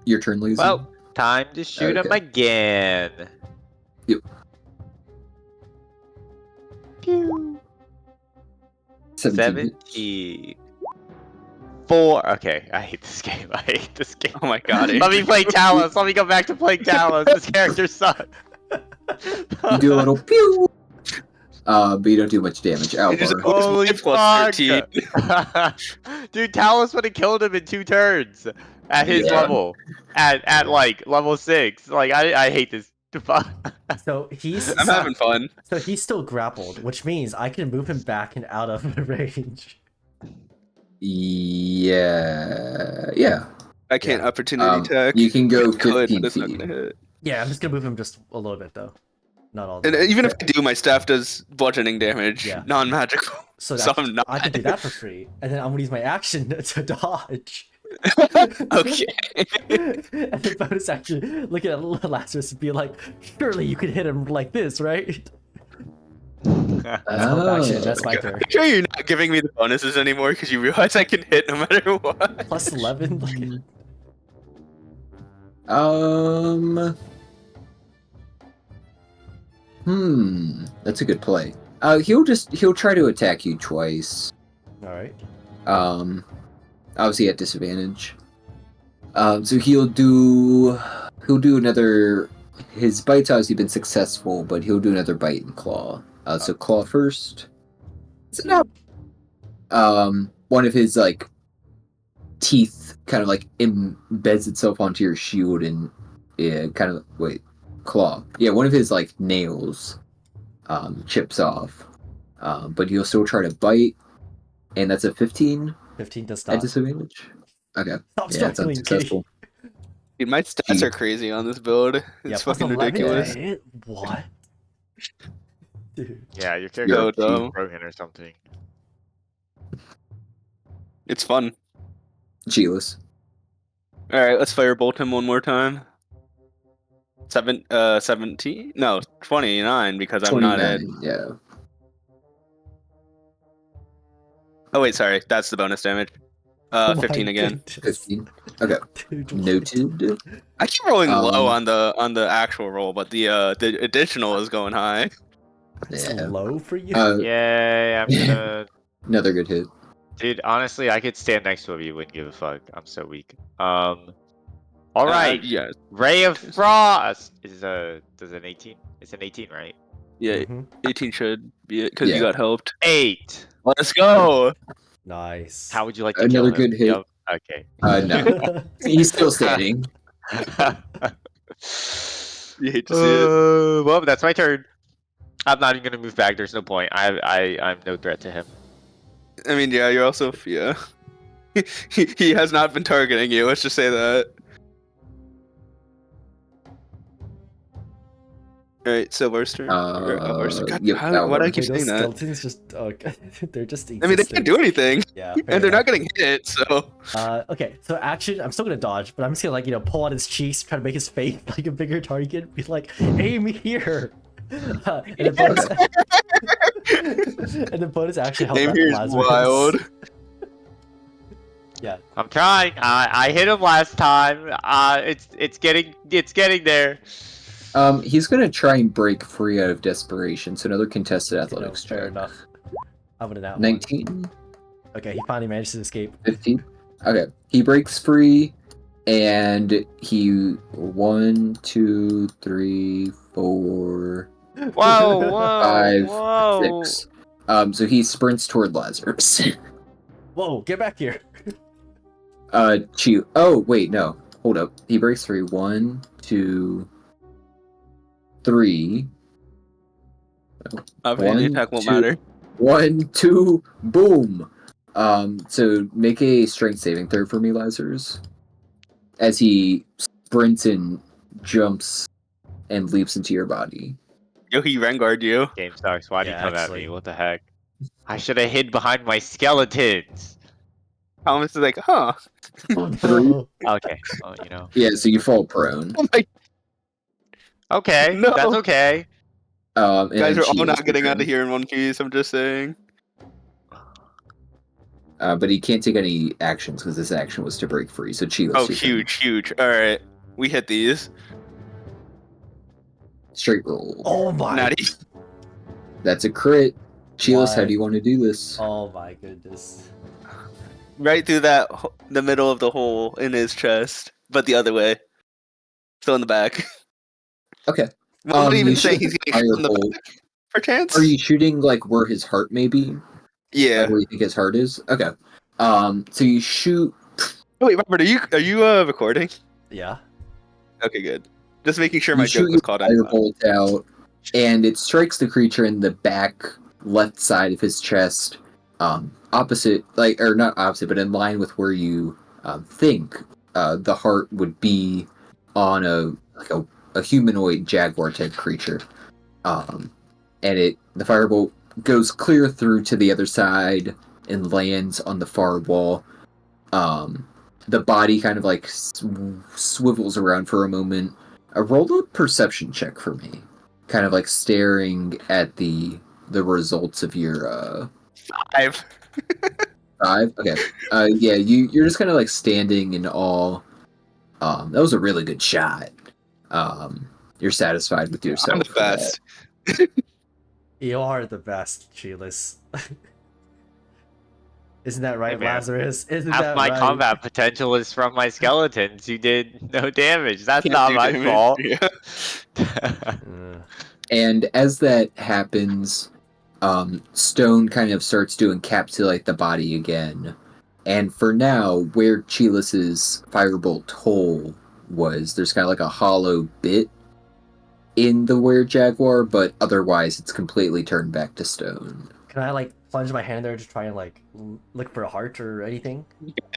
Speaker 3: Your turn, Lisa.
Speaker 4: Well, time to shoot him
Speaker 3: Okay.
Speaker 4: again.
Speaker 3: Yep.
Speaker 4: Pew.
Speaker 3: 17.
Speaker 4: 4. Okay, I hate this game. I hate this game.
Speaker 1: Oh my god.
Speaker 4: Let me play Talos. Let me go back to playing Talos. This character sucks.
Speaker 3: You do a little pew. But you don't do much damage.
Speaker 1: It just-
Speaker 3: Alvar.
Speaker 4: Holy
Speaker 1: Plus 13.
Speaker 4: fuck! Dude, Talos would have killed him in 2 turns at his
Speaker 3: Yeah.
Speaker 4: level. At like level 6. Like I hate this.
Speaker 2: So he's
Speaker 1: I'm having fun.
Speaker 2: so he's still grappled, which means I can move him back and out of range.
Speaker 3: Yeah.
Speaker 1: I can't opportunity attack.
Speaker 3: You can go
Speaker 1: It could,
Speaker 3: 15
Speaker 1: but it's not
Speaker 3: feet.
Speaker 1: gonna hit.
Speaker 2: Yeah, I'm just gonna move him just a little bit though. Not all the
Speaker 1: And
Speaker 2: way.
Speaker 1: even if I do, my staff does bludgeoning damage,
Speaker 2: Yeah.
Speaker 1: non-magical.
Speaker 2: So
Speaker 1: So
Speaker 2: that,
Speaker 1: I'm not.
Speaker 2: I can do that for free, and then I'm gonna use my action to dodge.
Speaker 1: Okay.
Speaker 2: And the bonus action, looking at Lazarus and be like, surely you could hit him like this, right? That's help action. That's my turn.
Speaker 1: Sure you're not giving me the bonuses anymore because you realize I can hit no matter what.
Speaker 2: Plus 11. Look at
Speaker 3: That's a good play. He'll try to attack you twice.
Speaker 2: all right.
Speaker 3: Obviously at disadvantage. So he'll do another. His bite's obviously been successful, but he'll do another bite and claw. So claw first. It's not. One of his like teeth kind of like embeds itself onto your shield and claw. Yeah, one of his like nails chips off. But he'll still try to bite, and that's a 15
Speaker 2: 15 does
Speaker 3: at
Speaker 2: not.
Speaker 3: disadvantage. Okay.
Speaker 2: Stop
Speaker 3: Yeah, it's
Speaker 2: struggling,
Speaker 3: unsuccessful.
Speaker 1: Dude, my stats are crazy on this build. It's
Speaker 2: Yeah, plus
Speaker 1: fucking
Speaker 2: 11 to
Speaker 1: ridiculous.
Speaker 2: hit? What? Dude.
Speaker 4: Yeah, your
Speaker 1: Yo,
Speaker 4: character
Speaker 1: dumb.
Speaker 4: is broken or something.
Speaker 1: It's fun.
Speaker 3: Cheeless.
Speaker 1: All right, let's firebolt him one more time. 17? No, 29 because I'm not at.
Speaker 3: 29, yeah.
Speaker 1: Oh wait, sorry, that's the bonus damage.
Speaker 2: Oh my
Speaker 1: 15 again.
Speaker 2: goodness.
Speaker 3: 15. Okay.
Speaker 2: Dude, what?
Speaker 3: Noted.
Speaker 1: I keep rolling low
Speaker 3: Um,
Speaker 1: on the actual roll, but the additional is going high.
Speaker 2: It's
Speaker 3: Yeah.
Speaker 2: low for you?
Speaker 4: Yay, I'm gonna.
Speaker 3: Another good hit.
Speaker 4: Dude, honestly, I could stand next to him. You wouldn't give a fuck. I'm so weak. All right.
Speaker 1: Yeah,
Speaker 4: Ray of Frost is does an 18? It's an 18, right?
Speaker 1: yeah.
Speaker 2: Mhm.
Speaker 1: 18 should be it because
Speaker 3: Yeah.
Speaker 1: you got helped.
Speaker 4: 8.
Speaker 1: Let's go.
Speaker 2: Nice.
Speaker 4: How would you like to
Speaker 3: Another
Speaker 4: kill him?
Speaker 3: good hit.
Speaker 4: Yep. Okay.
Speaker 3: No. He's still standing.
Speaker 1: You hate to see it.
Speaker 4: Well, that's my turn. I'm not even gonna move back. There's no point. I'm no threat to him.
Speaker 1: I mean, yeah, you're also yeah. He has not been targeting you. Let's just say that. All right, so worst turn. God,
Speaker 3: Yep,
Speaker 1: why
Speaker 3: that
Speaker 1: do I
Speaker 3: works.
Speaker 1: keep
Speaker 2: Wait, those
Speaker 1: saying that?
Speaker 2: skeletons just they're just
Speaker 1: I mean, they
Speaker 2: existing.
Speaker 1: can't do anything,
Speaker 2: Yeah, fair
Speaker 1: and they're not
Speaker 2: enough.
Speaker 1: getting hit. So
Speaker 2: Okay, so action, I'm still gonna dodge, but I'm just gonna like, pull out his cheeks, try to make his face like a bigger target, be like, aim here! And the bonus, and the bonus action help
Speaker 1: name
Speaker 2: out
Speaker 1: here is
Speaker 2: Lazarus.
Speaker 1: wild.
Speaker 2: Yeah.
Speaker 4: I'm trying. I hit him last time. It's getting there.
Speaker 3: He's gonna try and break free out of desperation, so another contested athletics
Speaker 2: Fair
Speaker 3: check.
Speaker 2: enough. I'm gonna that
Speaker 3: 19,
Speaker 2: one. Okay, he finally managed to escape.
Speaker 3: 15. Okay. He breaks free and he 1, 2, 3, 4,
Speaker 4: Whoa, whoa,
Speaker 3: 5,
Speaker 4: whoa.
Speaker 3: 6. So he sprints toward Lazarus.
Speaker 2: Whoa, get back here!
Speaker 3: Oh wait, no. Hold up. He breaks free. 1, 2, 3.
Speaker 1: Obviously, the
Speaker 3: One,
Speaker 1: attack won't
Speaker 3: two.
Speaker 1: matter.
Speaker 3: 1, 2, boom. So make a strength saving throw for me, Lazarus. As he sprints and jumps and leaps into your body.
Speaker 1: Yo, he Renguard you.
Speaker 4: Game sucks. Why'd
Speaker 2: Yeah,
Speaker 4: you come
Speaker 2: actually.
Speaker 4: at me? What the heck? I should have hid behind my skeletons.
Speaker 1: Thomas is like, huh?
Speaker 2: Oh,
Speaker 3: 3.
Speaker 2: no.
Speaker 4: Okay. Well,
Speaker 3: Yeah, so you fall prone.
Speaker 1: Oh my
Speaker 4: Okay.
Speaker 1: No.
Speaker 4: That's okay.
Speaker 3: And
Speaker 1: guys
Speaker 3: then
Speaker 1: are all
Speaker 3: Chiyo's
Speaker 1: not getting
Speaker 3: turn.
Speaker 1: out of here in one piece. I'm just saying.
Speaker 3: But he can't take any actions because this action was to break free. So Chiyo's
Speaker 1: Oh,
Speaker 3: your turn.
Speaker 1: huge. All right, we hit these.
Speaker 3: Straight roll.
Speaker 2: Oh my.
Speaker 1: Natty.
Speaker 3: That's a crit. Chiyo's, how
Speaker 2: Why?
Speaker 3: do you want to do this?
Speaker 2: Oh my goodness.
Speaker 1: Right through the middle of the hole in his chest, but the other way. Still in the back.
Speaker 3: Okay.
Speaker 1: Well, I'm not even
Speaker 3: you
Speaker 1: saying
Speaker 3: shoot
Speaker 1: he's getting shot in the
Speaker 3: firebolt.
Speaker 1: back, perchance.
Speaker 3: Are you shooting like where his heart may be?
Speaker 1: Yeah.
Speaker 3: Like where you think his heart is? Okay. So you shoot.
Speaker 1: Oh, wait, Robert, are you recording?
Speaker 2: Yeah.
Speaker 1: Okay, good. Just making sure
Speaker 3: You
Speaker 1: my
Speaker 3: shoot
Speaker 1: joke
Speaker 3: your
Speaker 1: was caught on.
Speaker 3: firebolt out, and it strikes the creature in the back left side of his chest, opposite, or not opposite, but in line with where you think the heart would be on a humanoid jaguar type creature. And the firebolt goes clear through to the other side and lands on the far wall. The body kind of like swivels around for a moment. Roll a perception check for me. Kind of like staring at the results of your
Speaker 1: 5.
Speaker 3: 5. Okay. Yeah, you're just kind of like standing in awe. That was a really good shot. You're satisfied with yourself.
Speaker 1: I'm the
Speaker 3: for that.
Speaker 1: best.
Speaker 2: You are the best, Cheeless. Isn't that right,
Speaker 4: Hey, man.
Speaker 2: Lazarus? Isn't
Speaker 4: Half
Speaker 2: that
Speaker 4: my
Speaker 2: right?
Speaker 4: combat potential is from my skeletons who did no damage. That's
Speaker 1: Can't
Speaker 4: not
Speaker 1: do
Speaker 4: my
Speaker 1: damage.
Speaker 4: fault.
Speaker 1: Yeah.
Speaker 3: And as that happens, stone kind of starts to encapsulate the body again. And for now, where Cheelis's firebolt hole was, there's kind of like a hollow bit in the were-jaguar, but otherwise it's completely turned back to stone.
Speaker 2: Can I like plunge my hand there to try and like look for a heart or anything?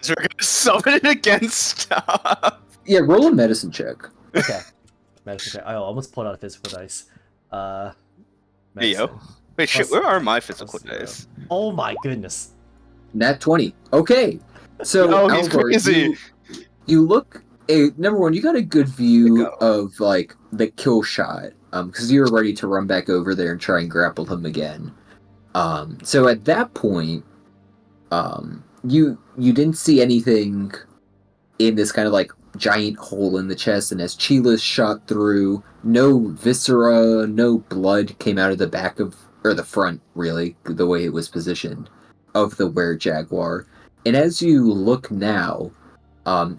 Speaker 1: So we're gonna summon it against stuff.
Speaker 3: Yeah, roll a medicine check.
Speaker 2: Okay. Medicine check. I almost pulled out a physical dice.
Speaker 1: Hey, yo.
Speaker 2: Medicine.
Speaker 1: Wait, shit,
Speaker 2: Plus-
Speaker 1: where are my physical
Speaker 2: plus 0.
Speaker 1: dice?
Speaker 2: Oh my goodness.
Speaker 3: Nat 20. Okay. So,
Speaker 1: Oh, he's
Speaker 3: Alvar,
Speaker 1: crazy.
Speaker 3: you look... number one, you got a good view
Speaker 1: Go.
Speaker 3: of, like, the kill shot. Because you were ready to run back over there and try and grapple him again. So at that point, you didn't see anything in this kind of, like, giant hole in the chest, and as Cheelis shot through, no viscera, no blood came out of the back of, or the front, really, the way it was positioned, of the were-jaguar. And as you look now,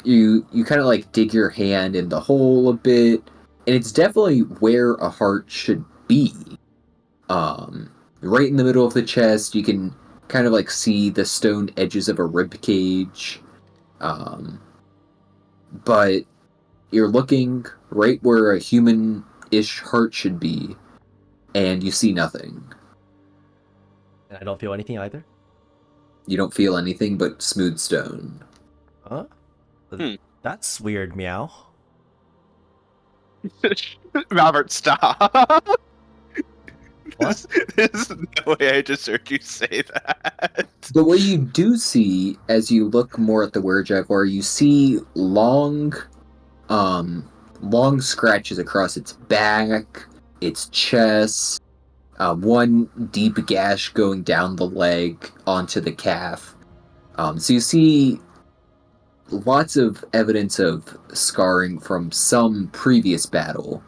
Speaker 3: you kind of like dig your hand in the hole a bit, and it's definitely where a heart should be. Right in the middle of the chest, you can kind of like see the stone edges of a rib cage. But you're looking right where a human-ish heart should be, and you see nothing.
Speaker 2: And I don't feel anything either.
Speaker 3: You don't feel anything but smooth stone.
Speaker 2: Huh?
Speaker 1: Hmm.
Speaker 2: That's weird, meow.
Speaker 1: Robert, stop.
Speaker 2: What?
Speaker 1: There's no way I just heard you say that.
Speaker 3: But what you do see, as you look more at the were-jaguar, you see long scratches across its back, its chest, one deep gash going down the leg onto the calf. So you see lots of evidence of scarring from some previous battle.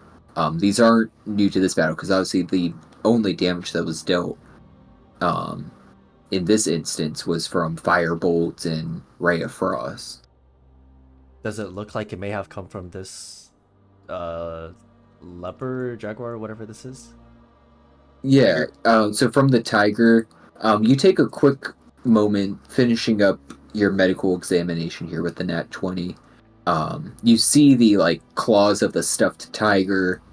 Speaker 3: These aren't new to this battle, because obviously the only damage that was dealt in this instance was from Firebolt and Ray of Frost.
Speaker 2: Does it look like it may have come from this leopard, jaguar, whatever this is?
Speaker 3: Yeah, so from the tiger, you take a quick moment finishing up your medical examination here with the nat 20. You see the like claws of the stuffed tiger.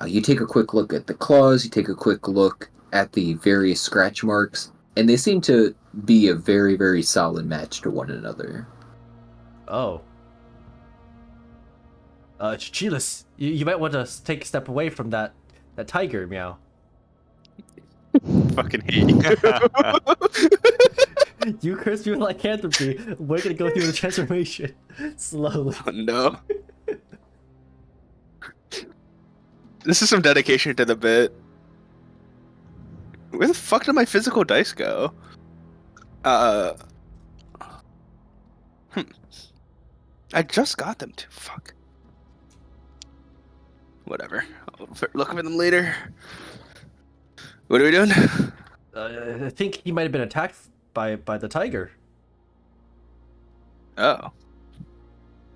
Speaker 3: You take a quick look at the claws, you take a quick look at the various scratch marks, and they seem to be a very, very solid match to one another.
Speaker 2: Oh. Cheelis, you might want to take a step away from that tiger, meow.
Speaker 1: Fucking hate you.
Speaker 2: You cursed me with lycanthropy. We're gonna go through the transformation slowly.
Speaker 1: Oh, no. This is some dedication to the bit. Where the fuck did my physical dice go? I just got them too. Fuck. Whatever. I'll look for them later. What are we doing?
Speaker 2: I think he might have been attacked by the tiger.
Speaker 1: Oh.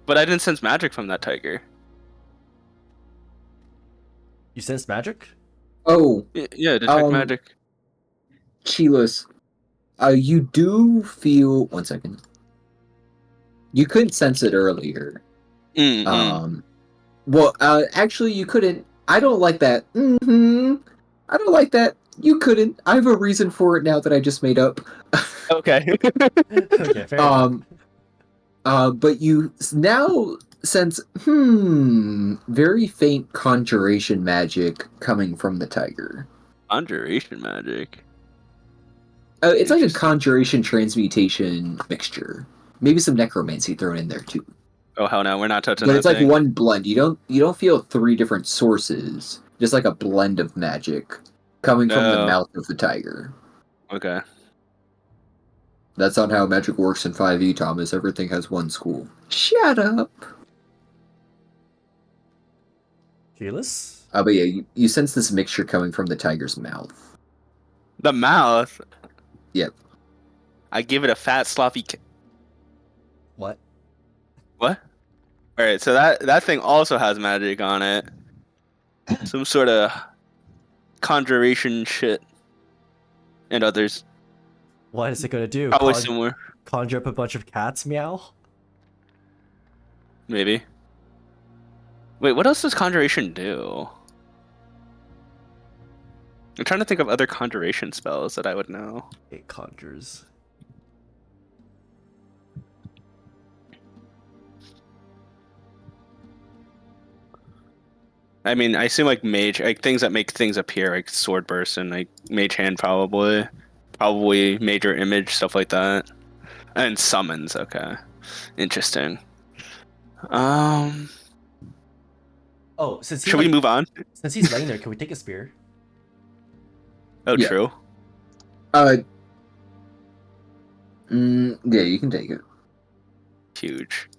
Speaker 1: But I didn't sense magic from that tiger.
Speaker 2: You sense magic?
Speaker 3: Oh,
Speaker 1: Yeah, detect magic.
Speaker 3: Cheelis, you do feel... One second. You couldn't sense it earlier. Well, actually, you couldn't. I don't like that. I don't like that. You couldn't. I have a reason for it now that I just made up.
Speaker 1: Okay.
Speaker 2: Okay, fair enough.
Speaker 3: But you now sense, very faint conjuration magic coming from the tiger.
Speaker 1: Conjuration magic.
Speaker 3: It's like a
Speaker 1: Interesting.
Speaker 3: conjuration transmutation mixture. Maybe some necromancy thrown in there too.
Speaker 1: Oh hell no, we're not touching
Speaker 3: But
Speaker 1: that
Speaker 3: it's like
Speaker 1: thing.
Speaker 3: one blend. You don't feel three different sources. Just like a blend of magic coming from the
Speaker 1: Oh,
Speaker 3: mouth of the tiger.
Speaker 1: okay.
Speaker 3: That's not how magic works in 5e, Thomas. Everything has one school. Shut up.
Speaker 2: Keyless?
Speaker 3: But yeah, you sense this mixture coming from the tiger's mouth.
Speaker 1: The mouth.
Speaker 3: Yep.
Speaker 1: I give it a fat sloppy.
Speaker 2: What?
Speaker 1: What? All right, so that thing also has magic on it. Some sort of conjuration shit, and others
Speaker 2: What is it gonna do?
Speaker 1: probably similar.
Speaker 2: Conjure up a bunch of cats, meow?
Speaker 1: Maybe. Wait, what else does conjuration do? I'm trying to think of other conjuration spells that I would know.
Speaker 2: It conjures.
Speaker 1: I mean, I assume like mage, like things that make things appear, like sword burst and like mage hand, probably major image stuff like that, and summons. Okay, interesting. Um,
Speaker 2: Oh, since
Speaker 1: should we move on?
Speaker 2: since he's laying there, can we take a spear?
Speaker 1: Oh,
Speaker 3: Yeah.
Speaker 1: true.
Speaker 3: Yeah, you can take it.
Speaker 1: Huge.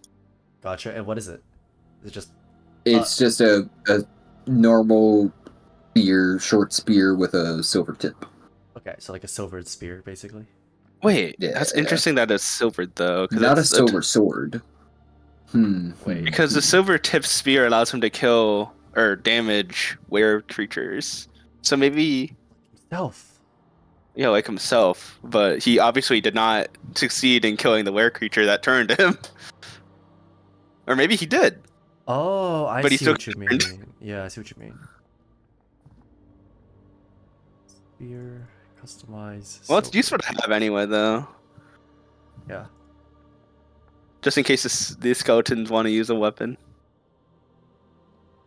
Speaker 2: Gotcha. And what is it? Is it just
Speaker 3: It's just a normal spear, short spear with a silver tip.
Speaker 2: okay? So like a silvered spear, basically.
Speaker 1: Wait,
Speaker 3: Yeah.
Speaker 1: that's interesting that it's silvered though, because
Speaker 3: Not a
Speaker 1: it's
Speaker 3: silver sword.
Speaker 2: Wait.
Speaker 1: because the silver tipped spear allows him to kill or damage were creatures. So maybe,
Speaker 2: Stealth.
Speaker 1: yeah, like himself, but he obviously did not succeed in killing the were creature that turned him. Or maybe he did.
Speaker 2: Oh, I
Speaker 1: But he
Speaker 2: see
Speaker 1: still
Speaker 2: what you
Speaker 1: turned.
Speaker 2: mean. Yeah, I see what you mean. Spear, customize.
Speaker 1: Well, it's
Speaker 2: silver.
Speaker 1: useful to have anyway, though.
Speaker 2: Yeah.
Speaker 1: Just in case the skeletons want to use a weapon.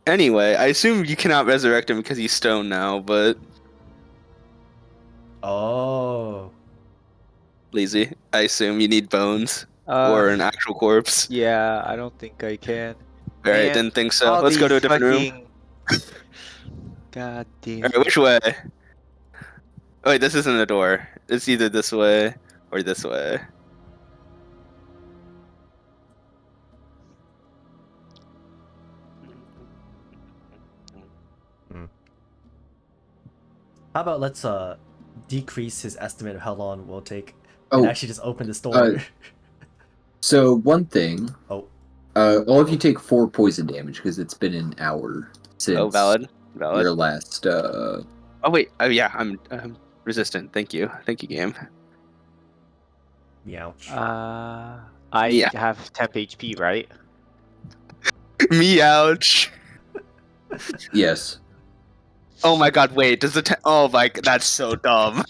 Speaker 1: Anyway, I assume you cannot resurrect him because he's stone now, but
Speaker 2: Oh.
Speaker 1: lazy. I assume you need bones
Speaker 4: Uh,
Speaker 1: or an actual corpse.
Speaker 4: yeah, I don't think I can.
Speaker 1: Alright,
Speaker 4: Man,
Speaker 1: didn't think so.
Speaker 4: all
Speaker 1: Let's go to a
Speaker 4: these
Speaker 1: different room.
Speaker 4: fucking... God damn.
Speaker 1: Alright, which way? Oh, wait, this isn't a door. It's either this way or this way.
Speaker 2: How about let's decrease his estimate of how long it will take
Speaker 3: Oh,
Speaker 2: and actually just open this door.
Speaker 3: so one thing.
Speaker 2: Oh.
Speaker 3: All of you take 4 poison damage because it's been an hour since
Speaker 1: Oh, valid.
Speaker 3: your last.
Speaker 1: Oh, wait. Oh, yeah, I'm resistant. Thank you. Thank you, game.
Speaker 2: Meouch.
Speaker 4: I
Speaker 1: Yeah.
Speaker 4: have temp HP, right?
Speaker 1: Meouch.
Speaker 3: Yes.
Speaker 1: Oh my god, wait, does the oh my, that's so dumb.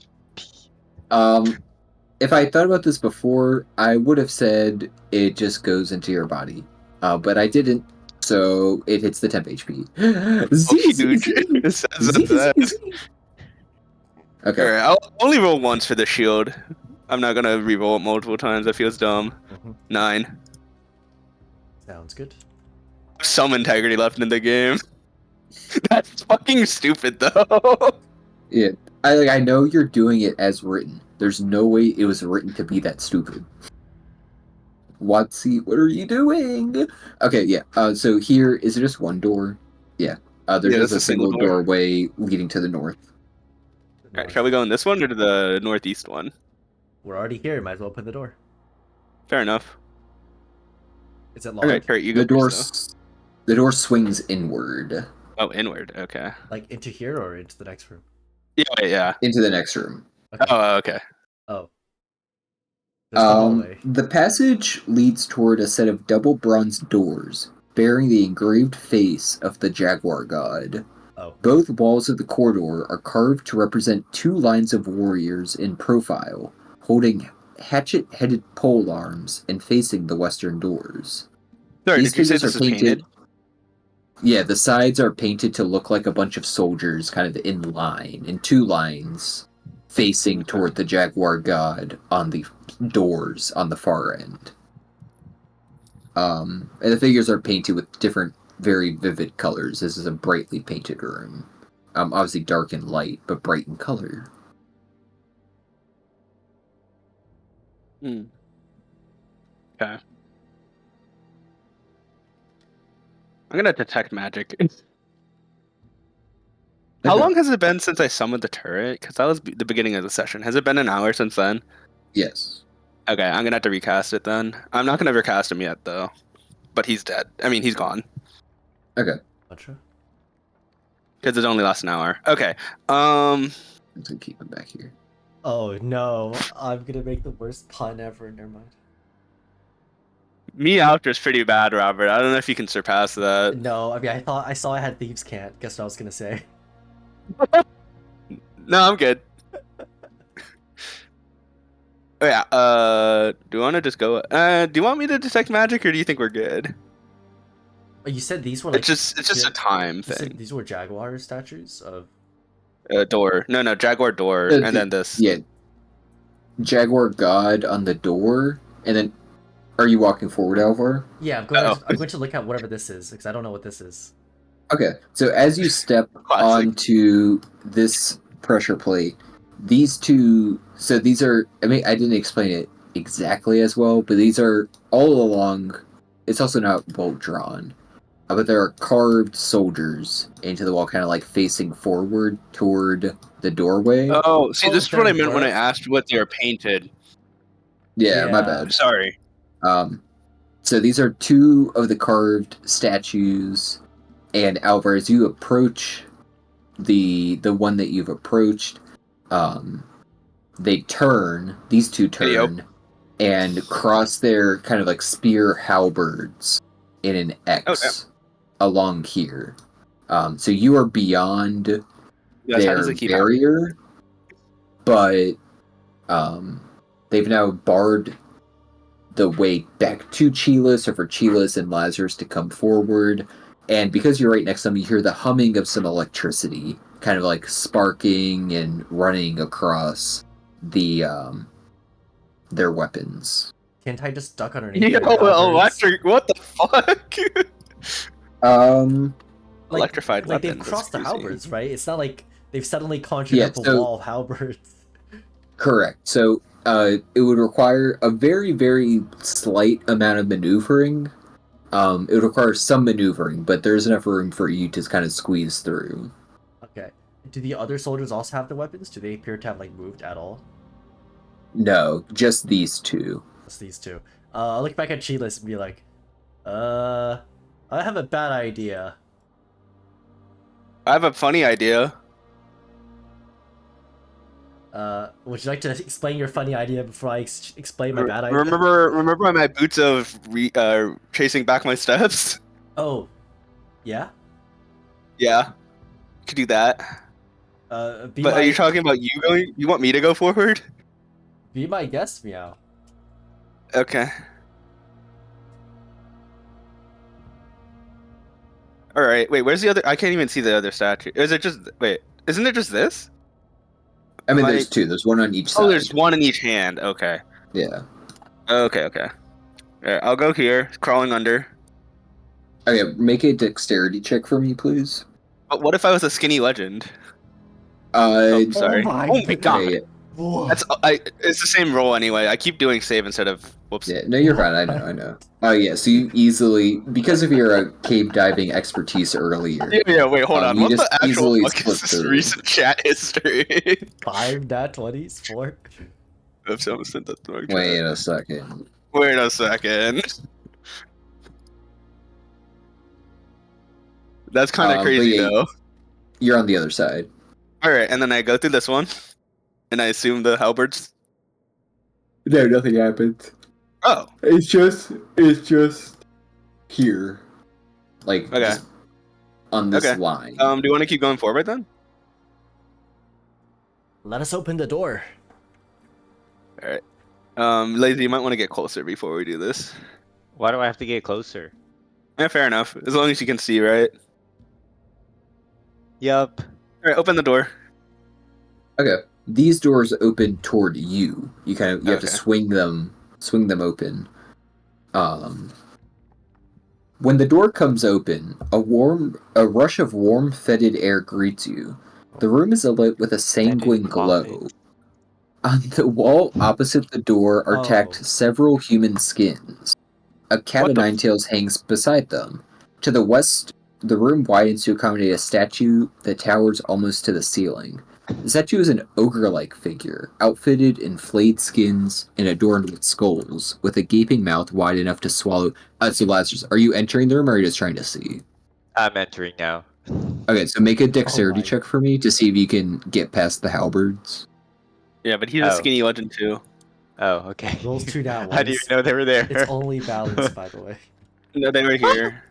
Speaker 3: If I thought about this before, I would have said it just goes into your body. But I didn't, so it hits the temp HP.
Speaker 1: Oh, huge. It says that.
Speaker 3: Okay.
Speaker 1: Alright, I'll only roll once for the shield. I'm not gonna re-roll it multiple times, that feels dumb.
Speaker 2: Mhm.
Speaker 1: 9.
Speaker 2: Sounds good.
Speaker 1: Some integrity left in the game. That's fucking stupid though.
Speaker 3: Yeah. I know you're doing it as written. There's no way it was written to be that stupid. Watsy, what are you doing? Okay, yeah. So here, is it just one door? Yeah. There's
Speaker 1: Yeah,
Speaker 3: just
Speaker 1: it's
Speaker 3: a single
Speaker 1: door.
Speaker 3: doorway leading to the north.
Speaker 1: Alright, shall we go in this one or to the northeast one?
Speaker 2: We're already here. Might as well open the door.
Speaker 1: Fair enough.
Speaker 2: Is it locked?
Speaker 1: Okay, Kurt, you go
Speaker 3: The door,
Speaker 1: first,
Speaker 3: the door swings inward
Speaker 1: though. Oh, inward. Okay.
Speaker 2: Like into here or into the next room?
Speaker 1: Yeah, wait, yeah.
Speaker 3: into the next room.
Speaker 2: Okay.
Speaker 1: Oh, okay.
Speaker 2: Oh. There's the hallway.
Speaker 3: The passage leads toward a set of double bronze doors bearing the engraved face of the jaguar god.
Speaker 2: Oh.
Speaker 3: Both walls of the corridor are carved to represent 2 lines of warriors in profile, holding hatchet-headed pole arms and facing the western doors.
Speaker 1: Sorry,
Speaker 3: These
Speaker 1: did you say
Speaker 3: figures
Speaker 1: this
Speaker 3: are
Speaker 1: is painted?
Speaker 3: Yeah, the sides are painted to look like a bunch of soldiers kind of in line, in 2 lines. facing toward the Jaguar God on the doors on the far end. And the figures are painted with different, very vivid colors. This is a brightly painted room. Obviously dark and light, but bright in color.
Speaker 1: Hmm. Okay. I'm gonna detect magic. How
Speaker 3: Okay.
Speaker 1: long has it been since I summoned the turret? Because that was the beginning of the session. Has it been an hour since then?
Speaker 3: Yes.
Speaker 1: Okay, I'm gonna have to recast it then. I'm not gonna recast him yet though, but he's dead. I mean, he's gone
Speaker 3: Okay.
Speaker 2: Gotcha.
Speaker 1: because it only lasts an hour. Okay.
Speaker 3: I'm gonna keep him back here.
Speaker 2: Oh no, I'm gonna make the worst pun ever. Never mind.
Speaker 1: Me after is pretty bad, Robert. I don't know if you can surpass that.
Speaker 2: No, I mean I saw I had thieves can't. Guess what I was gonna say.
Speaker 1: No, I'm good. Oh, yeah. Do you want to just go? Do you want me to detect magic, or do you think we're good?
Speaker 2: Oh, you said these were like
Speaker 1: It's just a time
Speaker 2: you said
Speaker 1: thing.
Speaker 2: these were jaguar statues of.
Speaker 1: Door. No, Jaguar door, and then this.
Speaker 3: Yeah. Jaguar God on the door, and then are you walking forward, Alvar?
Speaker 2: Yeah, I'm going to look at whatever this is because I don't know what this is.
Speaker 3: Okay, so as you step
Speaker 1: Classic.
Speaker 3: onto this pressure plate, these two, so these are, I mean, I didn't explain it exactly as well, but these are all along, it's also not well drawn, but there are carved soldiers into the wall, kind of like facing forward toward the doorway.
Speaker 1: Oh, see, this is what I
Speaker 2: there
Speaker 1: meant when I
Speaker 2: were.
Speaker 1: asked what they are painted.
Speaker 3: Yeah, my
Speaker 2: Yeah.
Speaker 3: bad.
Speaker 1: Sorry.
Speaker 3: So these are two of the carved statues, and Alvar, as you approach the one that you've approached, they turn, these two
Speaker 1: Video.
Speaker 3: turn and cross their kind of like spear halberds in an X along here. So you are beyond
Speaker 1: Yes, how does
Speaker 3: their
Speaker 1: it keep happening?
Speaker 3: barrier, but they've now barred the way back to Chilas, or for Chilas and Lazarus to come forward. And because you're right next to them, you hear the humming of some electricity, kind of like sparking and running across the their weapons.
Speaker 2: Can't I just duck underneath
Speaker 1: Yo,
Speaker 2: their halberds?
Speaker 1: electric. What the fuck?
Speaker 3: Um,
Speaker 1: Electrified
Speaker 2: like they've
Speaker 1: weapons. That's
Speaker 2: crossed the
Speaker 1: crazy.
Speaker 2: halberds, right? It's not like they've suddenly conjured up a
Speaker 3: so
Speaker 2: wall of halberds.
Speaker 3: correct. So it would require a very, very slight amount of maneuvering. It would require some maneuvering, but there's enough room for you to kind of squeeze through.
Speaker 2: Okay. Do the other soldiers also have the weapons? Do they appear to have like moved at all?
Speaker 3: No, just these two.
Speaker 2: Just these two. I'll look back at Chilas and be like, I have a bad idea.
Speaker 1: I have a funny idea.
Speaker 2: Would you like to explain your funny idea before I explain my bad idea?
Speaker 1: Remember my boots of chasing back my steps?
Speaker 2: Oh, yeah.
Speaker 1: Yeah, could do that.
Speaker 2: Be
Speaker 1: But
Speaker 2: my
Speaker 1: are you talking about you going? You want me to go forward?
Speaker 2: be my guest, meow.
Speaker 1: Okay. All right. Wait, where's the other? I can't even see the other statue. Is it just? Wait, isn't it just this?
Speaker 3: I mean,
Speaker 1: Am
Speaker 3: there's two. There's one on each side.
Speaker 1: Oh, there's one in each hand. Okay.
Speaker 3: Yeah.
Speaker 1: Okay. Okay. All right, I'll go here, crawling under.
Speaker 3: Okay, make a dexterity check for me, please.
Speaker 1: But what if I was a skinny legend? Oh, sorry.
Speaker 2: my
Speaker 1: Oh my god.
Speaker 3: Okay,
Speaker 1: That's It's the same roll anyway. I keep doing save instead of whoops.
Speaker 3: yeah, no, you're fine. I know. Oh yeah, so you easily, because of your cave diving expertise earlier.
Speaker 1: Yeah. Wait, hold on.
Speaker 3: You
Speaker 1: What
Speaker 3: just
Speaker 1: the actual
Speaker 3: easily
Speaker 1: fuck
Speaker 3: slip
Speaker 1: is this
Speaker 3: through.
Speaker 1: recent chat history?
Speaker 2: 5 nat 20s, 4.
Speaker 1: Oops, I almost sent that to my chat.
Speaker 3: Wait a second.
Speaker 1: Wait a second. That's kind of
Speaker 3: But
Speaker 1: crazy
Speaker 3: yeah,
Speaker 1: though.
Speaker 3: You're on the other side.
Speaker 1: All right, and then I go through this one, and I assume the halberds.
Speaker 3: No, nothing happens.
Speaker 1: Oh,
Speaker 3: It's just here, like
Speaker 1: Okay.
Speaker 3: just on this
Speaker 1: Okay.
Speaker 3: line.
Speaker 1: do you want to keep going forward then?
Speaker 2: Let us open the door.
Speaker 1: All right. Lazy, you might want to get closer before we do this.
Speaker 4: Why do I have to get closer?
Speaker 1: Yeah, fair enough. As long as you can see, right?
Speaker 4: Yup.
Speaker 1: All right, open the door.
Speaker 3: Okay, these doors open toward you. You have to
Speaker 1: Okay.
Speaker 3: swing them open. When the door comes open, a rush of warm, fetid air greets you. The room is alit with a sanguine glow. On the wall opposite the door are tacked several human skins. A cat
Speaker 1: What
Speaker 3: of
Speaker 1: the
Speaker 3: nine tails hangs beside them. To the west, the room widens to accommodate a statue that towers almost to the ceiling. The statue is an ogre-like figure, outfitted in flayed skins and adorned with skulls, with a gaping mouth wide enough to swallow. So Lazarus, are you entering the room or are you just trying to see?
Speaker 4: I'm entering now.
Speaker 3: Okay, so make a dexterity
Speaker 2: my.
Speaker 3: check for me to see if you can get past the halberds.
Speaker 1: Yeah, but he's a
Speaker 4: Oh.
Speaker 1: skinny legend too.
Speaker 4: Oh, okay.
Speaker 2: Rolls 2 down
Speaker 4: I didn't
Speaker 2: ones.
Speaker 4: even know they were there.
Speaker 2: It's only balanced, by the way.
Speaker 1: No, they were here.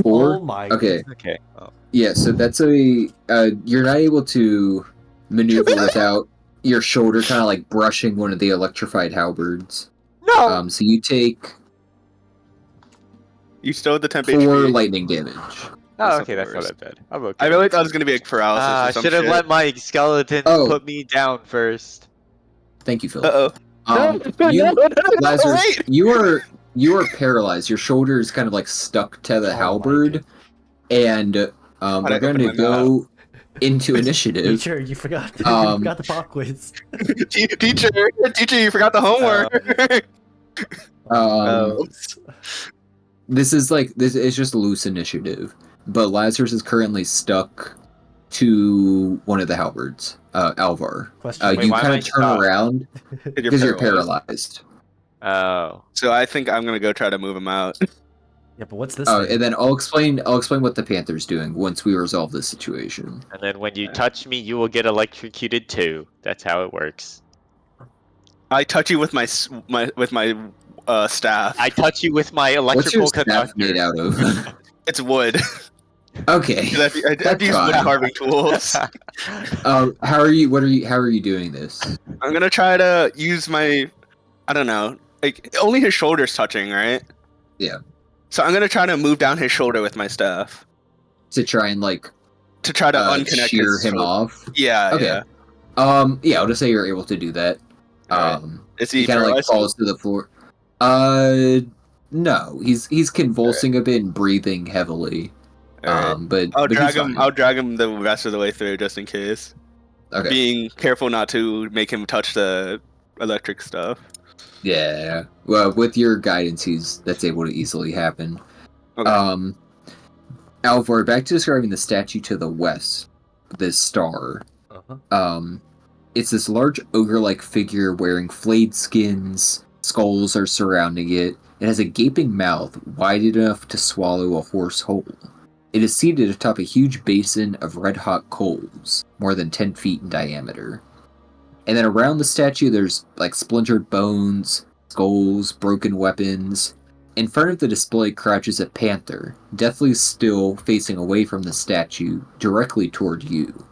Speaker 3: 4?
Speaker 2: Oh my
Speaker 3: Okay.
Speaker 2: god.
Speaker 4: Okay. Oh.
Speaker 3: Yeah, so that's you're not able to maneuver without your shoulder kind of like brushing one of the electrified halberds.
Speaker 4: No.
Speaker 3: So you take
Speaker 1: You still had the temp
Speaker 3: 4
Speaker 1: HP.
Speaker 3: lightning damage.
Speaker 4: Oh,
Speaker 1: That's
Speaker 4: okay,
Speaker 1: not
Speaker 4: that's
Speaker 1: the
Speaker 4: not
Speaker 1: worst.
Speaker 4: that bad. I'm okay.
Speaker 1: I really thought it was gonna be like paralysis or
Speaker 4: I
Speaker 1: some
Speaker 4: should have
Speaker 1: shit.
Speaker 4: let my skeletons
Speaker 3: Oh.
Speaker 4: put me down first.
Speaker 3: Thank you, Phil.
Speaker 1: Uh-oh.
Speaker 3: You,
Speaker 1: no,
Speaker 3: Lazarus,
Speaker 1: wait!
Speaker 3: you are paralyzed. Your shoulder is kind of like stuck to the
Speaker 2: Oh my
Speaker 3: halberd, and
Speaker 1: How'd
Speaker 3: we're
Speaker 1: I
Speaker 3: going
Speaker 1: open
Speaker 3: to
Speaker 1: my
Speaker 3: go into initiative.
Speaker 2: Teacher, you forgot. You
Speaker 3: Um,
Speaker 2: forgot the pop quiz.
Speaker 1: Teacher, you forgot the homework.
Speaker 3: Um, this is just loose initiative, but Lazarus is currently stuck to one of the halberds. Alvar.
Speaker 2: Question.
Speaker 4: Wait,
Speaker 3: You
Speaker 4: why am
Speaker 3: kind
Speaker 4: I
Speaker 3: of turn
Speaker 4: stuck?
Speaker 3: around because you're paralyzed.
Speaker 4: Oh.
Speaker 1: So I think I'm gonna go try to move him out.
Speaker 2: Yeah, but what's this
Speaker 3: Oh,
Speaker 2: thing?
Speaker 3: and then I'll explain what the Panther's doing once we resolve this situation.
Speaker 4: And then when you touch me, you will get electrocuted too. That's how it works.
Speaker 1: I touch you with my staff.
Speaker 4: I touch you with my
Speaker 3: What's your
Speaker 4: electrical
Speaker 3: staff
Speaker 4: conductor.
Speaker 3: made out of?
Speaker 1: It's wood.
Speaker 3: Okay.
Speaker 1: I have to use wood
Speaker 3: fine.
Speaker 1: carving tools.
Speaker 3: How are you doing this?
Speaker 1: I'm gonna try to use my, I don't know, like only his shoulder's touching, right?
Speaker 3: Yeah.
Speaker 1: So I'm gonna try to move down his shoulder with my staff
Speaker 3: To try and like
Speaker 1: to try to unconnect
Speaker 3: shear
Speaker 1: his
Speaker 3: him
Speaker 1: shoulder.
Speaker 3: off?
Speaker 1: Yeah,
Speaker 3: Okay.
Speaker 1: yeah.
Speaker 3: Yeah, I'll just say you're able to do that.
Speaker 1: Alright. Is he
Speaker 3: He kind of like
Speaker 1: paralyzed?
Speaker 3: falls to the floor. No, he's convulsing a bit and breathing heavily.
Speaker 1: Alright.
Speaker 3: But
Speaker 1: I'll
Speaker 3: but
Speaker 1: drag
Speaker 3: he's
Speaker 1: him.
Speaker 3: fine.
Speaker 1: I'll drag him the rest of the way through just in case.
Speaker 3: Okay.
Speaker 1: Being careful not to make him touch the electric stuff.
Speaker 3: Yeah. Well, with your guidance, that's able to easily happen.
Speaker 1: Okay.
Speaker 3: Alvar, back to describing the statue to the west, this star.
Speaker 2: Uh-huh.
Speaker 3: It's this large ogre-like figure wearing flayed skins. Skulls are surrounding it. It has a gaping mouth wide enough to swallow a horse whole. It is seated atop a huge basin of red-hot coals, more than 10 feet in diameter. And then around the statue, there's like splintered bones, skulls, broken weapons. In front of the display crouches a panther, deathly still, facing away from the statue, directly toward you.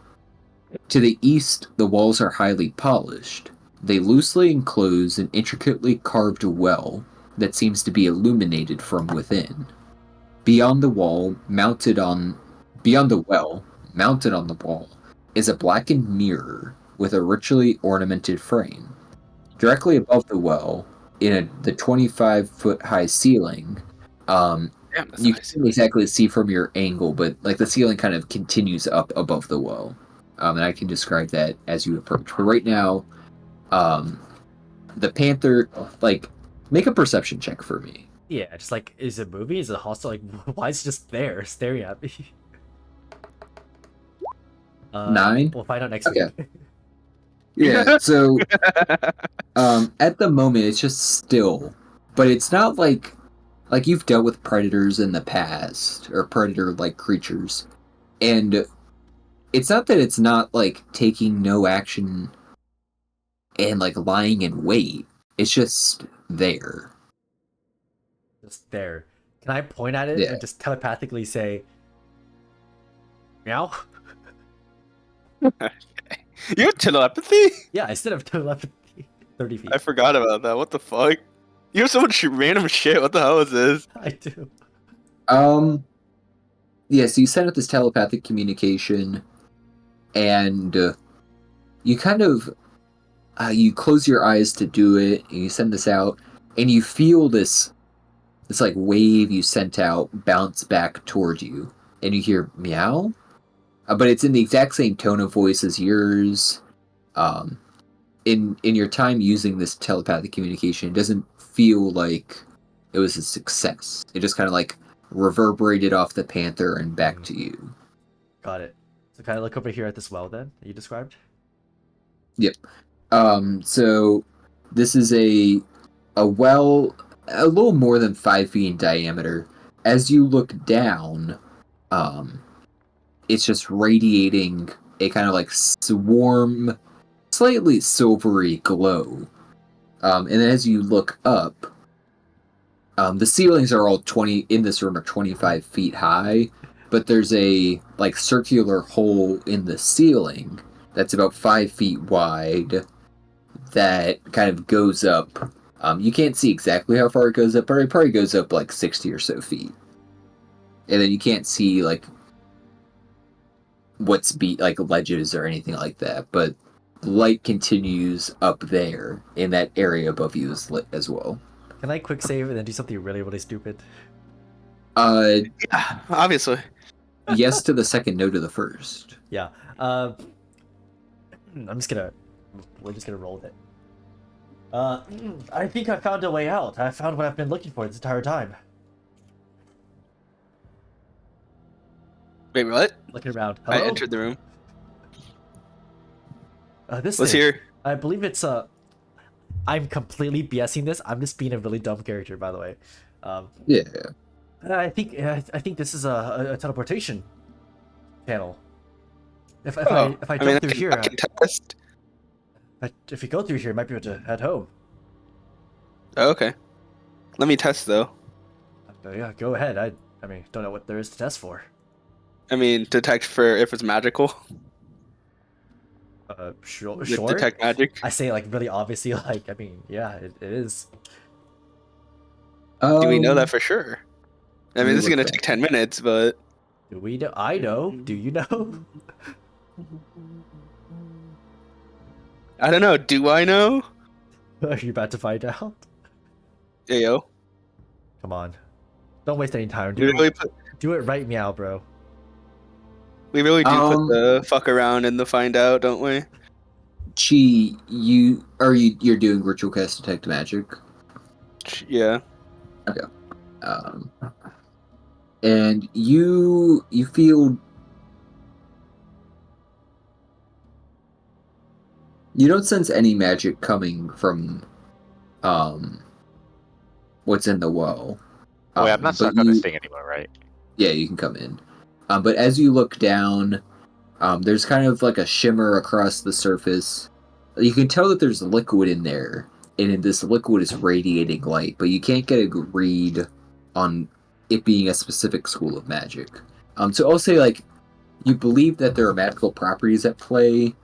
Speaker 3: To the east, the walls are highly polished. They loosely enclose an intricately carved well that seems to be illuminated from within. Beyond the well, mounted on the wall, is a blackened mirror with a richly ornamented frame. Directly above the well, in the 25-foot high ceiling,
Speaker 1: Damn, that's
Speaker 3: you
Speaker 1: nice.
Speaker 3: can't exactly see from your angle, but like the ceiling kind of continues up above the well. And I can describe that as you approach. But right now, the panther, like, make a perception check for me.
Speaker 2: Yeah, just like, is it moving? Is it hostile? Like, why is it just there, staring at me?
Speaker 3: 9?
Speaker 2: We'll find out next
Speaker 3: Okay.
Speaker 2: week.
Speaker 3: Yeah, so at the moment it's just still, but it's not like you've dealt with predators in the past or predator-like creatures, and it's not that it's not like taking no action and like lying in wait. It's just there.
Speaker 2: Just there. Can I point at it
Speaker 3: Yeah.
Speaker 2: and just telepathically say, meow?
Speaker 1: You have telepathy?
Speaker 2: Yeah, instead of telepathy, 30 feet.
Speaker 1: I forgot about that. What the fuck? You have so much random shit. What the hell is this?
Speaker 2: I do.
Speaker 3: Yeah, so you set up this telepathic communication, and you kind of you close your eyes to do it, and you send this out, and you feel this like wave you sent out bounce back toward you, and you hear meow, but it's in the exact same tone of voice as yours. Um, in your time using this telepathic communication, it doesn't feel like it was a success. It just kind of like reverberated off the panther and back to you.
Speaker 2: Got it. So kind of look over here at this well then that you described.
Speaker 3: Yep. So this is a well a little more than 5 feet in diameter. As you look down, it's just radiating a kind of like warm, slightly silvery glow. And then as you look up, the ceilings are all 20 in this room are 25 feet high, but there's a like circular hole in the ceiling that's about 5 feet wide that kind of goes up. You can't see exactly how far it goes up, but it probably goes up like 60 or so feet. And then you can't see like like ledges or anything like that, but light continues up there, and that area above you is lit as well.
Speaker 2: Can I quick save and then do something really, really stupid?
Speaker 1: Yeah, obviously.
Speaker 3: Yes to the second, no to the first.
Speaker 2: Yeah. We're just gonna roll with it. I think I found a way out. I found what I've been looking for this entire time.
Speaker 1: Wait, what?
Speaker 2: Looking around. Hello?
Speaker 1: I entered the room.
Speaker 2: This
Speaker 1: What's
Speaker 2: thing.
Speaker 1: here?
Speaker 2: I believe it's I'm completely BSing this. I'm just being a really dumb character, by the way.
Speaker 3: Yeah.
Speaker 2: I think this is a teleportation panel. If I jump through here,
Speaker 1: I can test.
Speaker 2: if you go through here, I might be able to head home.
Speaker 1: Oh, okay. Let me test though.
Speaker 2: Yeah, go ahead. I mean, don't know what there is to test for.
Speaker 1: I mean, detect for if it's magical.
Speaker 2: Sure.
Speaker 1: Detect magic.
Speaker 2: I say like really obviously, like I mean, yeah, it is.
Speaker 1: Do we know that for sure? I mean, this is
Speaker 3: look
Speaker 1: gonna
Speaker 3: back.
Speaker 1: take 10 minutes, but
Speaker 2: Do we know? I know. Do you know?
Speaker 1: I don't know. Do I know?
Speaker 2: Are you about to find out?
Speaker 1: Yeah, yo.
Speaker 2: Come on. Don't waste any time.
Speaker 1: We really put
Speaker 2: Do it right meow, bro.
Speaker 1: we really do put the fuck around in the find out, don't we?
Speaker 3: Chi, you're doing ritual cast detect magic.
Speaker 1: Yeah.
Speaker 3: And you feel you don't sense any magic coming from what's in the well.
Speaker 4: Oh, wait, I'm not stuck on this thing anymore, right?
Speaker 3: Yeah, you can come in. But as you look down, there's kind of like a shimmer across the surface. You can tell that there's liquid in there, and this liquid is radiating light, but you can't get a read on it being a specific school of magic. So I'll say, like, you believe that there are magical properties at play,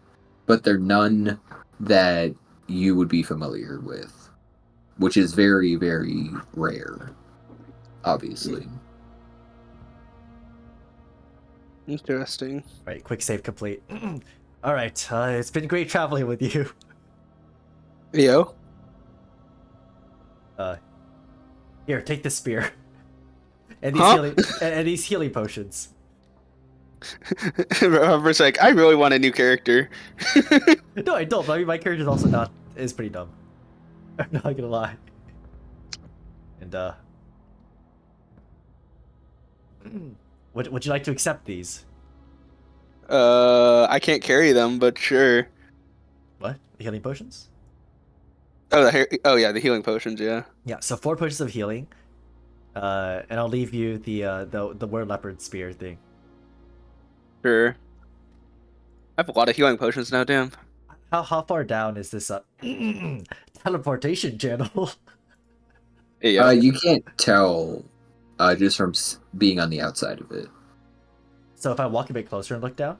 Speaker 3: but they're none that you would be familiar with, which is very, very rare, obviously.
Speaker 1: Interesting.
Speaker 2: Right, quick save complete. All right, it's been great traveling with you.
Speaker 1: Yo.
Speaker 2: Here, take this spear. And
Speaker 1: Huh?
Speaker 2: these healing potions.
Speaker 1: Robert's like, I really want a new character.
Speaker 2: No, I don't. But I mean, my character's also is pretty dumb. I'm not gonna lie. And would you like to accept these?
Speaker 1: I can't carry them, but sure.
Speaker 2: What? The healing potions?
Speaker 1: Oh, yeah, the healing potions, yeah.
Speaker 2: Yeah. So 4 potions of healing. And I'll leave you the were leopard spear thing.
Speaker 1: Sure. I have a lot of healing potions now, damn.
Speaker 2: How far down is this teleportation channel?
Speaker 1: Yeah.
Speaker 3: You can't tell just from being on the outside of it.
Speaker 2: So if I walk a bit closer and look down?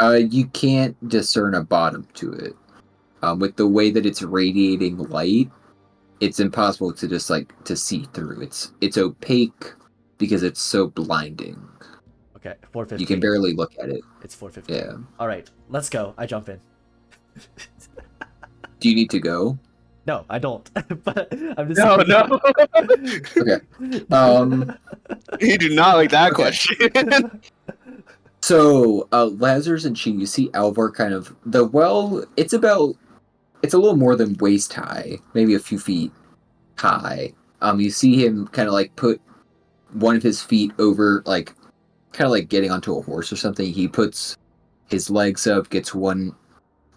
Speaker 3: You can't discern a bottom to it. With the way that it's radiating light, it's impossible to just to see through. It's opaque because it's so blinding.
Speaker 2: Okay, 450.
Speaker 3: You can barely look at it.
Speaker 2: It's 450.
Speaker 3: Yeah.
Speaker 2: All right, let's go. I jump in.
Speaker 3: Do you need to go?
Speaker 2: No, I don't. But I'm just.
Speaker 1: No.
Speaker 3: Okay.
Speaker 1: You do not like that
Speaker 3: Okay.
Speaker 1: question.
Speaker 3: So, Lazarus and Chi, you see Alvar kind of the well. It's a little more than waist high, maybe a few feet high. You see him kind of like put one of his feet over, like kind of like getting onto a horse or something. He puts his legs up, gets one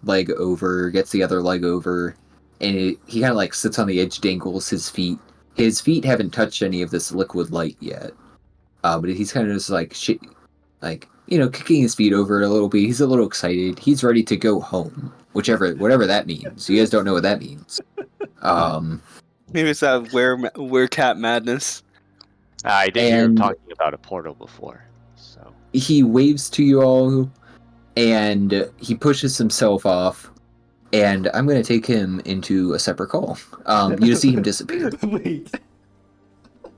Speaker 3: leg over, gets the other leg over, and he kind of like sits on the edge, dangles his feet. His feet haven't touched any of this liquid light yet, but he's kind of just like kicking his feet over it a little bit. He's a little excited. He's ready to go home, whatever that means. You guys don't know what that means.
Speaker 1: Maybe it's that were cat madness.
Speaker 4: I did hear him
Speaker 3: And-
Speaker 4: talking about a portal before. So
Speaker 3: He waves to you all, and he pushes himself off. And I'm going to take him into a separate call. You just see him disappear.
Speaker 2: Wait.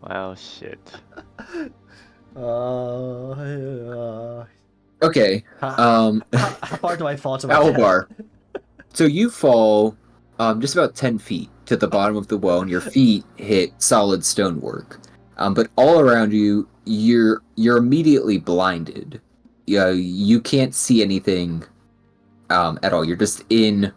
Speaker 4: well, shit.
Speaker 3: Okay.
Speaker 2: How far do I fall to my death?
Speaker 3: Alvar. So you fall just about 10 feet to the bottom of the well, and your feet hit solid stonework. But all around you, you're immediately blinded. You can't see anything at all. You're just in,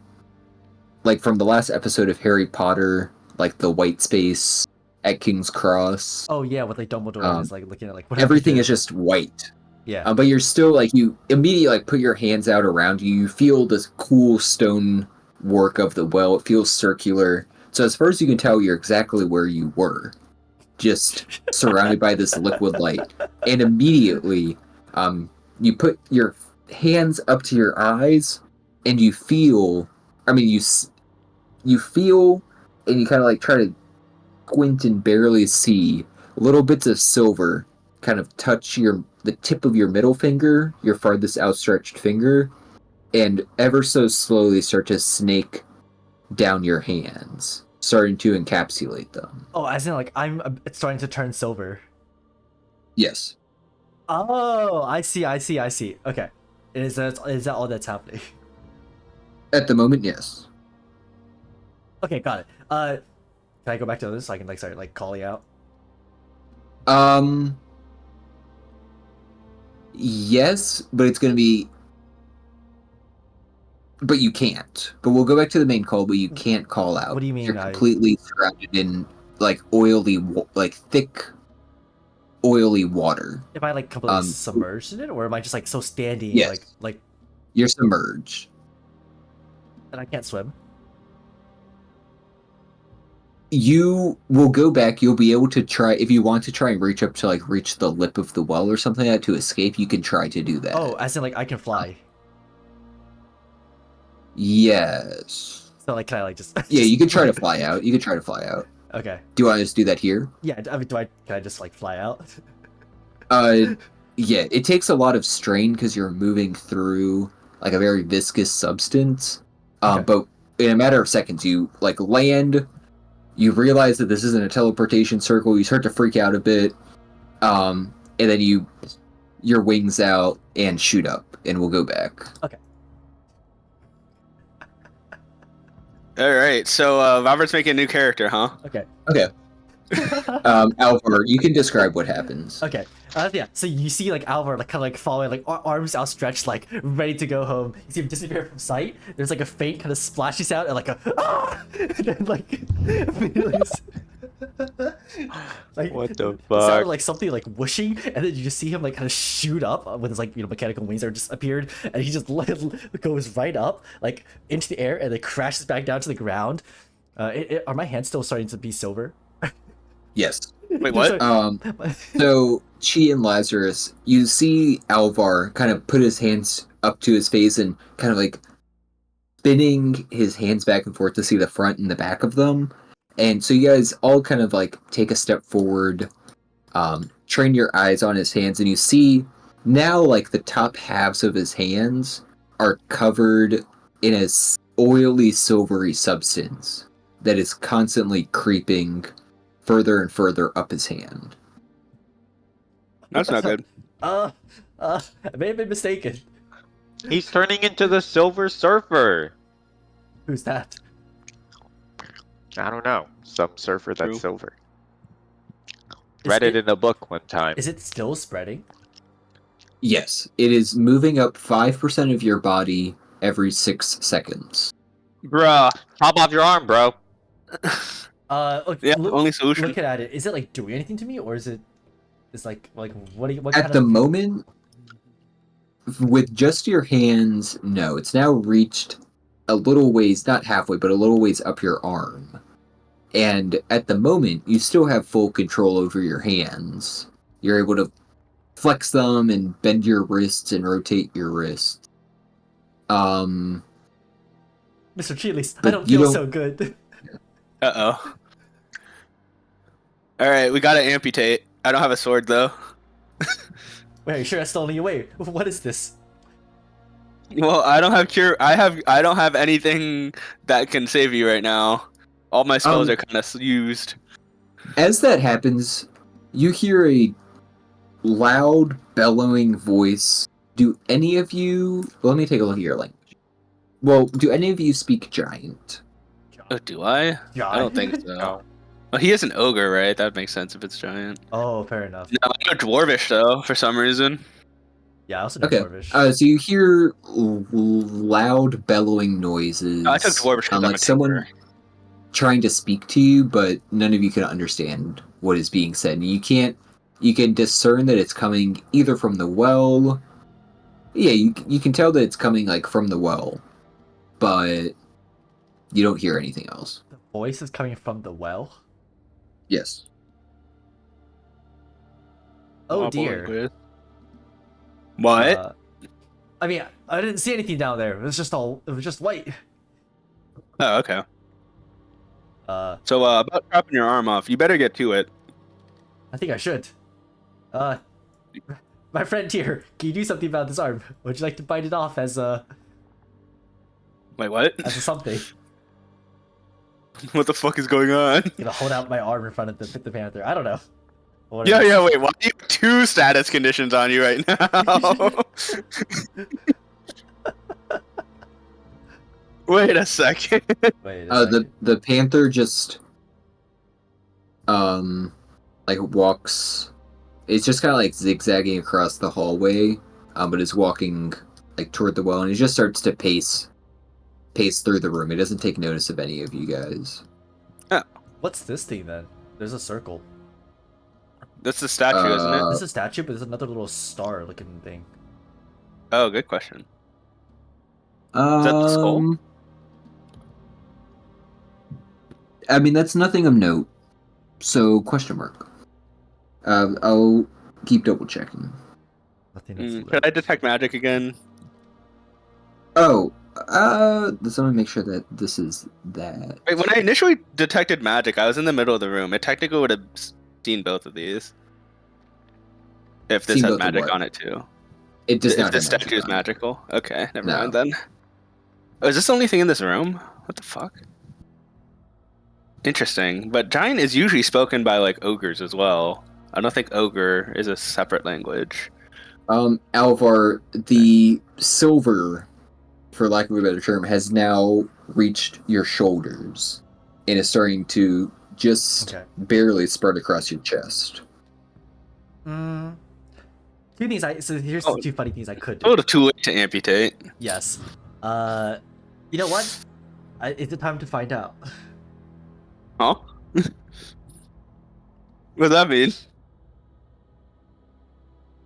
Speaker 3: like, from the last episode of Harry Potter, like the white space at King's Cross.
Speaker 2: Oh yeah, with like Dumbledore is like looking at like what
Speaker 3: Everything
Speaker 2: happened
Speaker 3: is just white.
Speaker 2: Yeah.
Speaker 3: But you're still like, you immediately like put your hands out around you. You feel this cool stone work of the well. It feels circular. So as far as you can tell, you're exactly where you were, just surrounded by this liquid light. And immediately, you put your hands up to your eyes, and you feel. I mean, you feel, and you kind of like try to squint and barely see little bits of silver kind of touch the tip of your middle finger, your farthest outstretched finger, and ever so slowly start to snake down your hands, starting to encapsulate them.
Speaker 2: Oh, as in like it's starting to turn silver.
Speaker 3: Yes.
Speaker 2: Oh, I see. Okay. Is that all that's happening?
Speaker 3: At the moment, yes.
Speaker 2: Okay, got it. Can I go back to this so I can like start like calling out?
Speaker 3: Yes, but it's going to be. But you can't. But we'll go back to the main call, but you can't call out.
Speaker 2: What do you mean?
Speaker 3: You're completely surrounded in like thick, oily water.
Speaker 2: Am I like completely submerged in it, or am I just like so standing?
Speaker 3: Yes.
Speaker 2: Like
Speaker 3: You're submerged.
Speaker 2: and I can't swim.
Speaker 3: You will go back. You'll be able to try, if you want to try and reach up to like reach the lip of the well or something like that to escape. You can try to do that.
Speaker 2: Oh, as in like I can fly.
Speaker 3: Yes.
Speaker 2: So like, can I like just?
Speaker 3: Yeah, you can try to fly out. You can try to fly out.
Speaker 2: Okay.
Speaker 3: Do you want to just do that here?
Speaker 2: Yeah. I mean, can I just like fly out?
Speaker 3: Yeah. It takes a lot of strain because you're moving through like a very viscous substance.
Speaker 2: Okay.
Speaker 3: But in a matter of seconds, you like land. You realize that this isn't a teleportation circle. You start to freak out a bit, and then your wings out and shoot up, and we'll go back.
Speaker 2: Okay.
Speaker 1: All right, so Robert's making a new character, huh?
Speaker 2: Okay.
Speaker 3: Okay. Alvar, you can describe what happens.
Speaker 2: Okay. Yeah. So you see like Alvar like kind of like following, like arms outstretched, like ready to go home. You see him disappear from sight. There's like a faint kind of splashy sound and like a and then like immediately like
Speaker 4: What the
Speaker 2: it sounded
Speaker 4: fuck?
Speaker 2: like something like whooshing, and then you just see him like kind of shoot up with his like mechanical wings that just appeared, and he just goes right up like into the air and then crashes back down to the ground. Are my hands still starting to be silver?
Speaker 3: Yes.
Speaker 1: Wait, what?
Speaker 3: So Chi and Lazarus, you see Alvar kind of put his hands up to his face and kind of like spinning his hands back and forth to see the front and the back of them. And so you guys all kind of like take a step forward, train your eyes on his hands, and you see now like the top halves of his hands are covered in a oily, silvery substance that is constantly creeping further and further up his hand.
Speaker 1: That's not good.
Speaker 2: I may have been mistaken.
Speaker 4: He's turning into the Silver Surfer.
Speaker 2: Who's that?
Speaker 4: I don't know. Some surfer that's
Speaker 1: True.
Speaker 4: silver.
Speaker 2: Is
Speaker 4: Read it
Speaker 2: it-
Speaker 4: in a book one time.
Speaker 2: Is it still spreading?
Speaker 3: Yes, it is moving up 5% of your body every 6 seconds.
Speaker 1: Bruh.
Speaker 4: Pop off your arm, bro.
Speaker 2: Look,
Speaker 1: Yeah, only solution.
Speaker 2: looking at it, is it like doing anything to me, or is it? It's like what? What
Speaker 3: At
Speaker 2: kind
Speaker 3: the
Speaker 2: of?
Speaker 3: moment, with just your hands, no. It's now reached a little ways, not halfway, but a little ways up your arm. And at the moment, you still have full control over your hands. You're able to flex them and bend your wrists and rotate your wrists.
Speaker 2: Mr. Chilis, I
Speaker 3: But
Speaker 2: don't
Speaker 3: you
Speaker 2: feel
Speaker 3: don't-
Speaker 2: so good.
Speaker 1: Uh-oh. Alright, we gotta amputate. I don't have a sword, though.
Speaker 2: Wait, are you sure that's the only way? What is this?
Speaker 1: Well, I don't have cure. I don't have anything that can save you right now. All my spells are kind of used.
Speaker 3: As that happens, you hear a loud, bellowing voice. Do any of you... Let me take a look at your language. Well, do any of you speak Giant?
Speaker 1: Oh, do I?
Speaker 2: Yeah.
Speaker 1: I don't think so.
Speaker 4: No.
Speaker 1: Well, he is an ogre, right? That makes sense if it's giant.
Speaker 2: Oh, fair enough.
Speaker 1: No, I know Dwarvish, though, for some reason.
Speaker 2: Yeah, I also know
Speaker 3: Okay.
Speaker 2: Dwarvish.
Speaker 3: So you hear loud, bellowing noises.
Speaker 1: No, I took Dwarvish because I'm
Speaker 3: like
Speaker 1: a
Speaker 3: someone
Speaker 1: tinkerer.
Speaker 3: trying to speak to you, but none of you can understand what is being said. You can discern that it's coming either from the well. Yeah, you can tell that it's coming like from the well, but you don't hear anything else.
Speaker 2: The voice is coming from the well.
Speaker 3: Yes.
Speaker 2: Oh
Speaker 1: Wobble
Speaker 2: dear.
Speaker 1: with- What?
Speaker 2: I mean, I didn't see anything down there. It was just white.
Speaker 1: Oh, okay.
Speaker 2: Uh,
Speaker 1: So, about chopping your arm off, you better get to it.
Speaker 2: I think I should. My friend here, can you do something about this arm? Would you like to bite it off as a
Speaker 1: Wait, what?
Speaker 2: something?
Speaker 1: What the fuck is going on?
Speaker 2: Gonna hold out my arm in front of the panther. I don't know.
Speaker 1: Yeah, wait, why do you have two status conditions on you right now? Wait a second.
Speaker 2: Wait. A second.
Speaker 3: The panther just like walks. It's just kind of like zigzagging across the hallway, but it's walking like toward the well, and it just starts to pace through the room. It doesn't take notice of any of you guys.
Speaker 2: What's this thing then? There's a circle.
Speaker 1: That's the statue, isn't it?
Speaker 2: This is a statue, but there's another little star-looking thing.
Speaker 1: Oh, good question. Is that the skull?
Speaker 3: I mean, that's nothing of note. So, question mark. I'll keep double checking.
Speaker 2: Nothing that's
Speaker 1: Could I detect magic again?
Speaker 3: Oh, let's let me make sure that this is that.
Speaker 1: Wait, when I initially detected magic, I was in the middle of the room. It technically would have seen both of these. If this
Speaker 3: Seen
Speaker 1: has
Speaker 3: both of
Speaker 1: magic
Speaker 3: what?
Speaker 1: on it too.
Speaker 3: It does
Speaker 1: If
Speaker 3: not.
Speaker 1: this
Speaker 3: have magic
Speaker 1: statue is
Speaker 3: on it.
Speaker 1: magical. Okay, never
Speaker 3: No.
Speaker 1: mind then. Oh, is this the only thing in this room? What the fuck? Interesting. But giant is usually spoken by like ogres as well. I don't think ogre is a separate language.
Speaker 3: Alvar, the silver, for lack of a better term, has now reached your shoulders and is starting to just
Speaker 2: Okay.
Speaker 3: barely spread across your chest.
Speaker 2: Two things so here's the two funny things I could
Speaker 1: A
Speaker 2: do.
Speaker 1: little too late to amputate.
Speaker 2: Yes. You know what? It's the time to find out.
Speaker 1: Huh? What does that mean?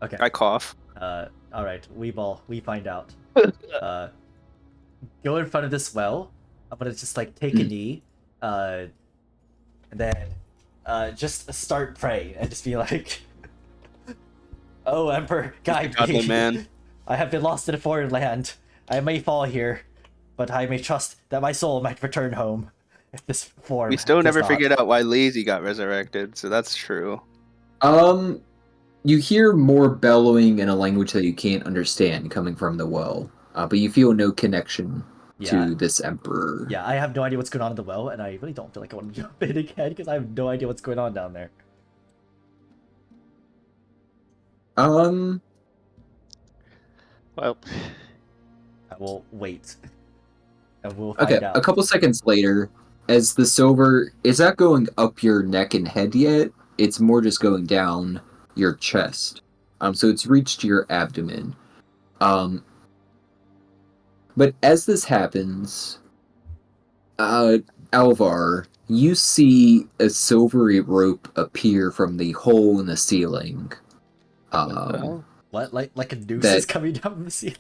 Speaker 2: Okay.
Speaker 1: I cough.
Speaker 2: All right. We find out. Go in front of this well. I'm gonna just like take a knee, and then just start praying and just be like, "Oh, Emperor, guide
Speaker 1: Godly
Speaker 2: me.
Speaker 1: man.
Speaker 2: I have been lost in a foreign land. I may fall here, but I may trust that my soul might return home. If this form
Speaker 1: We still
Speaker 2: does
Speaker 1: never
Speaker 2: not."
Speaker 1: figured out why Lazy got resurrected, so that's true.
Speaker 3: You hear more bellowing in a language that you can't understand coming from the well, but you feel no connection
Speaker 2: Yeah.
Speaker 3: to this emperor.
Speaker 2: Yeah, I have no idea what's going on in the well, and I really don't feel like I want to jump in again because I have no idea what's going on down there.
Speaker 4: Well,
Speaker 2: I will wait, and we'll
Speaker 3: Okay,
Speaker 2: find
Speaker 3: a
Speaker 2: out.
Speaker 3: couple seconds later, as the silver is not going up your neck and head yet, it's more just going down your chest. So it's reached your abdomen. Um, but as this happens, Alvar, you see a silvery rope appear from the hole in the ceiling.
Speaker 1: What the hell?
Speaker 2: What, like a noose
Speaker 3: That
Speaker 2: is coming down from the ceiling?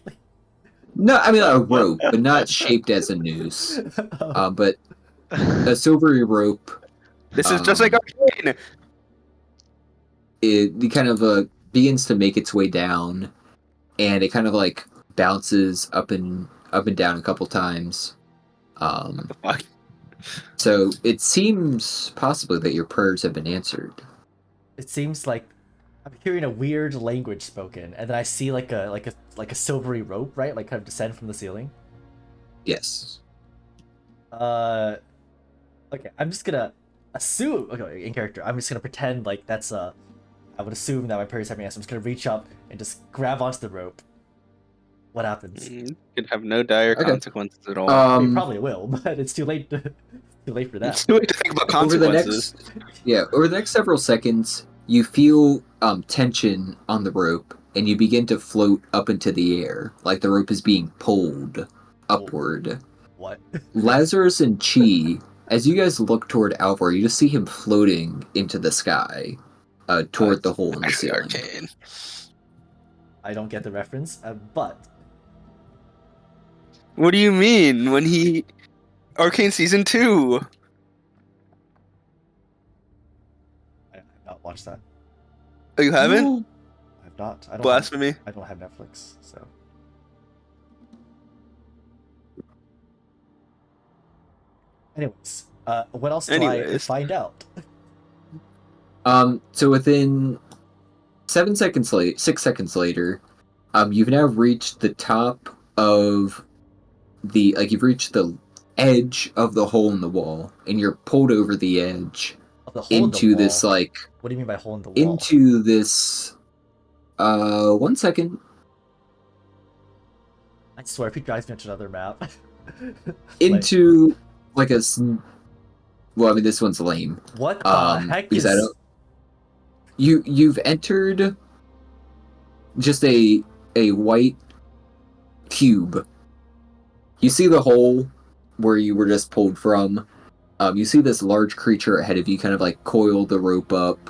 Speaker 3: no, I mean a rope, but not shaped as a noose.
Speaker 2: Oh,
Speaker 3: But a silvery rope.
Speaker 1: This is just like
Speaker 3: Um,
Speaker 1: Arcane.
Speaker 3: it kind of begins to make its way down, and it kind of like bounces up and down a couple times. Um,
Speaker 1: Fuck.
Speaker 3: so it seems possibly that your prayers have been answered.
Speaker 2: it seems like I'm hearing a weird language spoken, and then I see like a silvery rope, right? Like kind of descend from the ceiling.
Speaker 3: Yes.
Speaker 2: Okay, I'm just gonna assume. Okay, in character, I'm just gonna pretend like that's I would assume that my parents have me answer. I'm just gonna reach up and just grab onto the rope. What happens?
Speaker 1: Could have no dire
Speaker 3: Okay.
Speaker 1: consequences at all.
Speaker 2: I mean, probably will, but it's too late. Too late for that.
Speaker 1: It's too late to think about
Speaker 3: Over the
Speaker 1: consequences.
Speaker 3: over the next several seconds, you feel tension on the rope, and you begin to float up into the air, like the rope is being pulled upward.
Speaker 2: What?
Speaker 3: Lazarus and Chi, as you guys look toward Alvar, you just see him floating into the sky, toward the hole in the
Speaker 1: Actually,
Speaker 3: ceiling.
Speaker 1: Arcane.
Speaker 2: I don't get the reference, but
Speaker 1: What do you mean? When he Arcane season 2?
Speaker 2: I have not watched that.
Speaker 1: Oh, you haven't?
Speaker 2: I have not. I don't.
Speaker 1: Blasphemy.
Speaker 2: I don't have Netflix, so. Anyways, what else do I
Speaker 1: Anyways.
Speaker 2: find out?
Speaker 3: So within 6 seconds later, you've now reached the top of you've reached the edge of the hole in the wall, and you're pulled over the edge
Speaker 2: Oh, the hole in
Speaker 3: into
Speaker 2: the
Speaker 3: this
Speaker 2: wall. What do you mean by hole in the wall?
Speaker 3: into this 1 second.
Speaker 2: I swear, if he drives me to another map.
Speaker 3: Into well, I mean, this one's lame.
Speaker 2: What the heck
Speaker 3: because
Speaker 2: is?
Speaker 3: I don't, you've entered just a white cube. You see the hole where you were just pulled from. You see this large creature ahead of you, kind of like coil the rope up,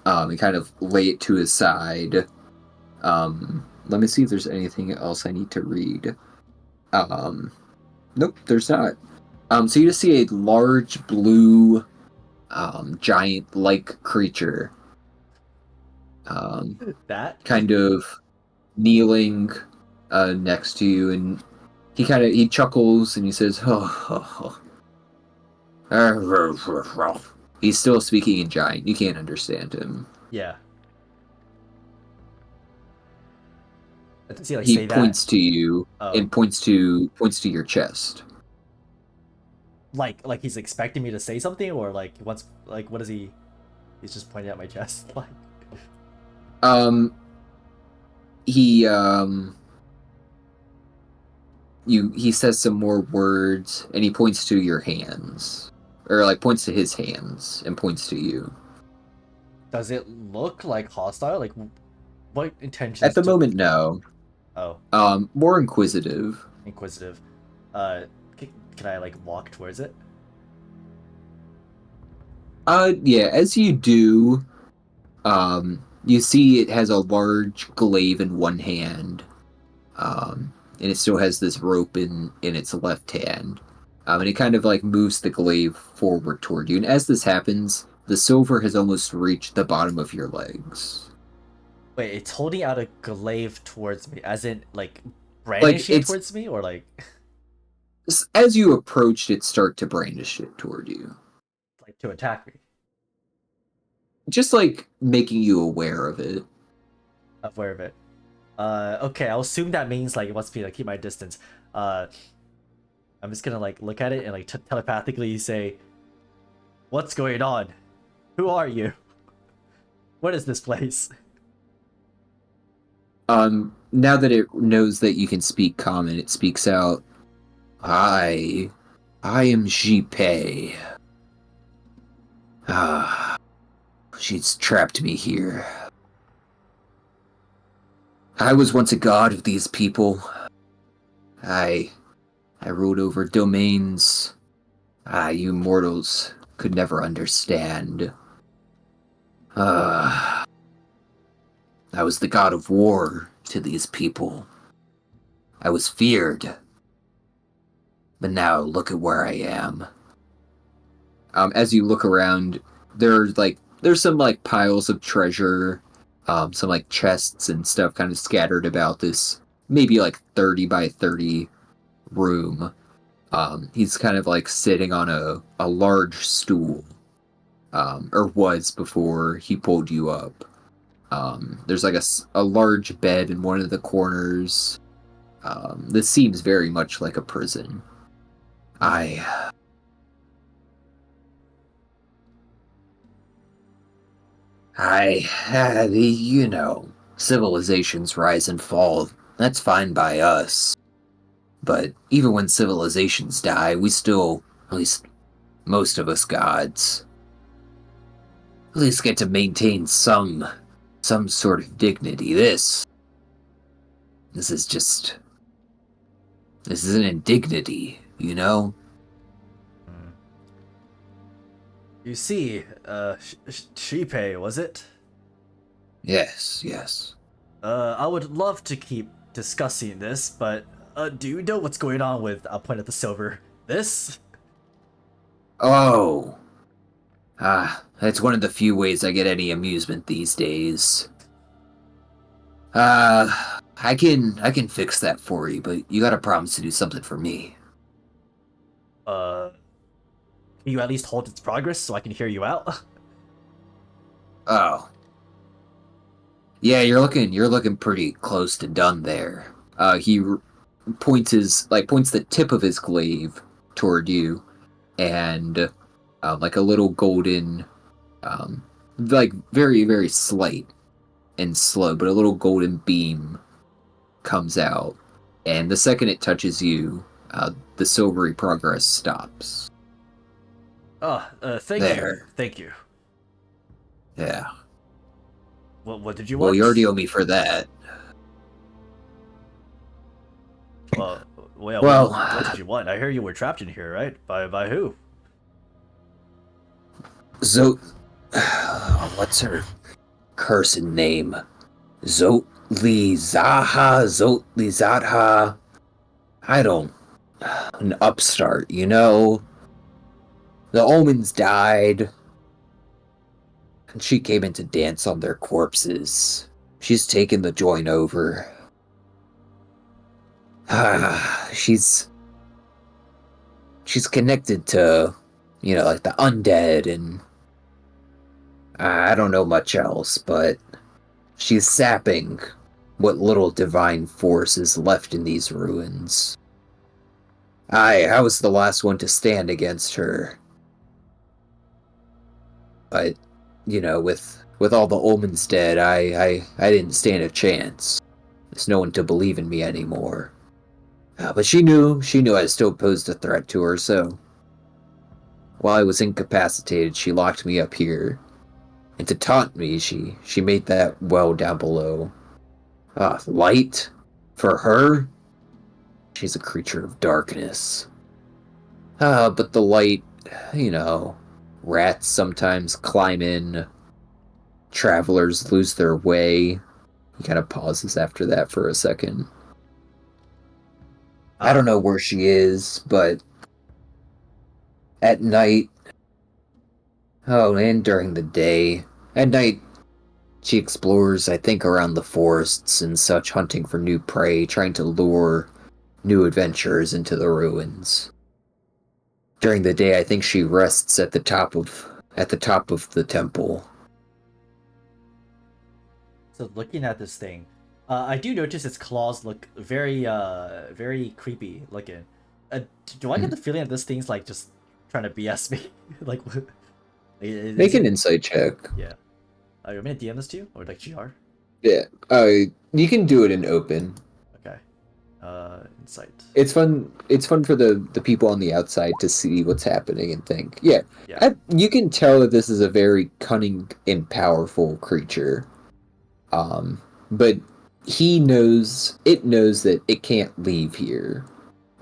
Speaker 3: and kind of lay it to his side. Let me see if there's anything else I need to read. Nope, there's not. So you just see a large blue, giant-like creature.
Speaker 2: That?
Speaker 3: Kind of kneeling next to you, and he chuckles and he says, "Oh." He's still speaking in giant. You can't understand him.
Speaker 2: Yeah. Does he like
Speaker 3: He
Speaker 2: say
Speaker 3: points
Speaker 2: that?
Speaker 3: to you
Speaker 2: Oh.
Speaker 3: and points to your chest.
Speaker 2: Like he's expecting me to say something, or like what's like what is he? He's just pointing at my chest. Like.
Speaker 3: He he says some more words, and he points to your hands, or like points to his hands and points to you.
Speaker 2: Does it look like hostile? Like, what intentions?
Speaker 3: At the moment, no.
Speaker 2: Oh.
Speaker 3: More inquisitive.
Speaker 2: Inquisitive. Can I like walk towards it?
Speaker 3: Yeah. As you do, you see it has a large glaive in one hand, and it still has this rope in its left hand. And it kind of like moves the glaive forward toward you. And as this happens, the silver has almost reached the bottom of your legs.
Speaker 2: Wait, it's holding out a glaive towards me, as in like brandishing it towards me, or like
Speaker 3: as you approached, it start to brandish it toward you,
Speaker 2: like to attack me.
Speaker 3: Just like making you aware of it.
Speaker 2: Aware of it. Okay, I'll assume that means like it wants me to keep my distance. I'm just gonna like look at it and like telepathically say, "What's going on? Who are you? What is this place?"
Speaker 3: Now that it knows that you can speak common, it speaks out. I am Jipe. Ah, she's trapped me here. I was once a god of these people. I ruled over domains you mortals could never understand. I was the god of war to these people. I was feared. But now look at where I am. As you look around, there's some like piles of treasure, some like chests and stuff kind of scattered about this maybe like 30 by 30 room. He's kind of like sitting on a large stool, or was before he pulled you up. There's like a large bed in one of the corners. This seems very much like a prison. You know, civilizations rise and fall. That's fine by us. But even when civilizations die, we still, at least most of us gods, at least get to maintain some sort of dignity. This is an indignity, you know?
Speaker 2: You see, Shipe, was it?
Speaker 3: Yes.
Speaker 2: I would love to keep discussing this, but do you know what's going on with, I'll point at the silver, this?
Speaker 3: Oh. That's one of the few ways I get any amusement these days. I can fix that for you, but you gotta promise to do something for me.
Speaker 2: Can you at least hold its progress so I can hear you out?
Speaker 3: Oh. Yeah, you're looking pretty close to done there. He points the tip of his glaive toward you, and like a little golden, like very very slight and slow, but a little golden beam comes out, and the second it touches you, the silvery progress stops.
Speaker 2: Thank
Speaker 3: There.
Speaker 2: you. Thank you.
Speaker 3: Yeah.
Speaker 2: What did you
Speaker 3: Well,
Speaker 2: want?
Speaker 3: you already owe me for that.
Speaker 2: Well,
Speaker 3: Well,
Speaker 2: what did you want? I hear you were trapped in here, right? By who?
Speaker 3: What's her cursed name? Zotlizatha. I don't. An upstart, you know? The omens died, and she came in to dance on their corpses. She's taken the joint over. She's connected to, you know, like the undead, and I don't know much else, but she's sapping what little divine force is left in these ruins. I was the last one to stand against her. But, you know, with all the omens dead, I didn't stand a chance. There's no one to believe in me anymore. But she knew I still posed a threat to her, so while I was incapacitated, she locked me up here. And to taunt me, she made that well down below. Light? For her? She's a creature of darkness. But the light, you know, rats sometimes climb in, travelers lose their way. He kind of pauses after that for a second. I don't know where she is, but at night, and during the day, at night, she explores, I think, around the forests and such, hunting for new prey, trying to lure new adventurers into the ruins. During the day, I think she rests at the top of the temple.
Speaker 2: So looking at this thing, I do notice its claws look very, very creepy looking. Do I get the feeling that this thing's like just trying to BS me? Like,
Speaker 3: Make an insight check.
Speaker 2: Yeah. Are you gonna DM this to you or like GR?
Speaker 3: Yeah. You can do it in open.
Speaker 2: Okay. Insight.
Speaker 3: It's fun. It's fun for the people on the outside to see what's happening and think. Yeah,
Speaker 2: Yeah.
Speaker 3: you can tell that this is a very cunning and powerful creature. But it knows that it can't leave here.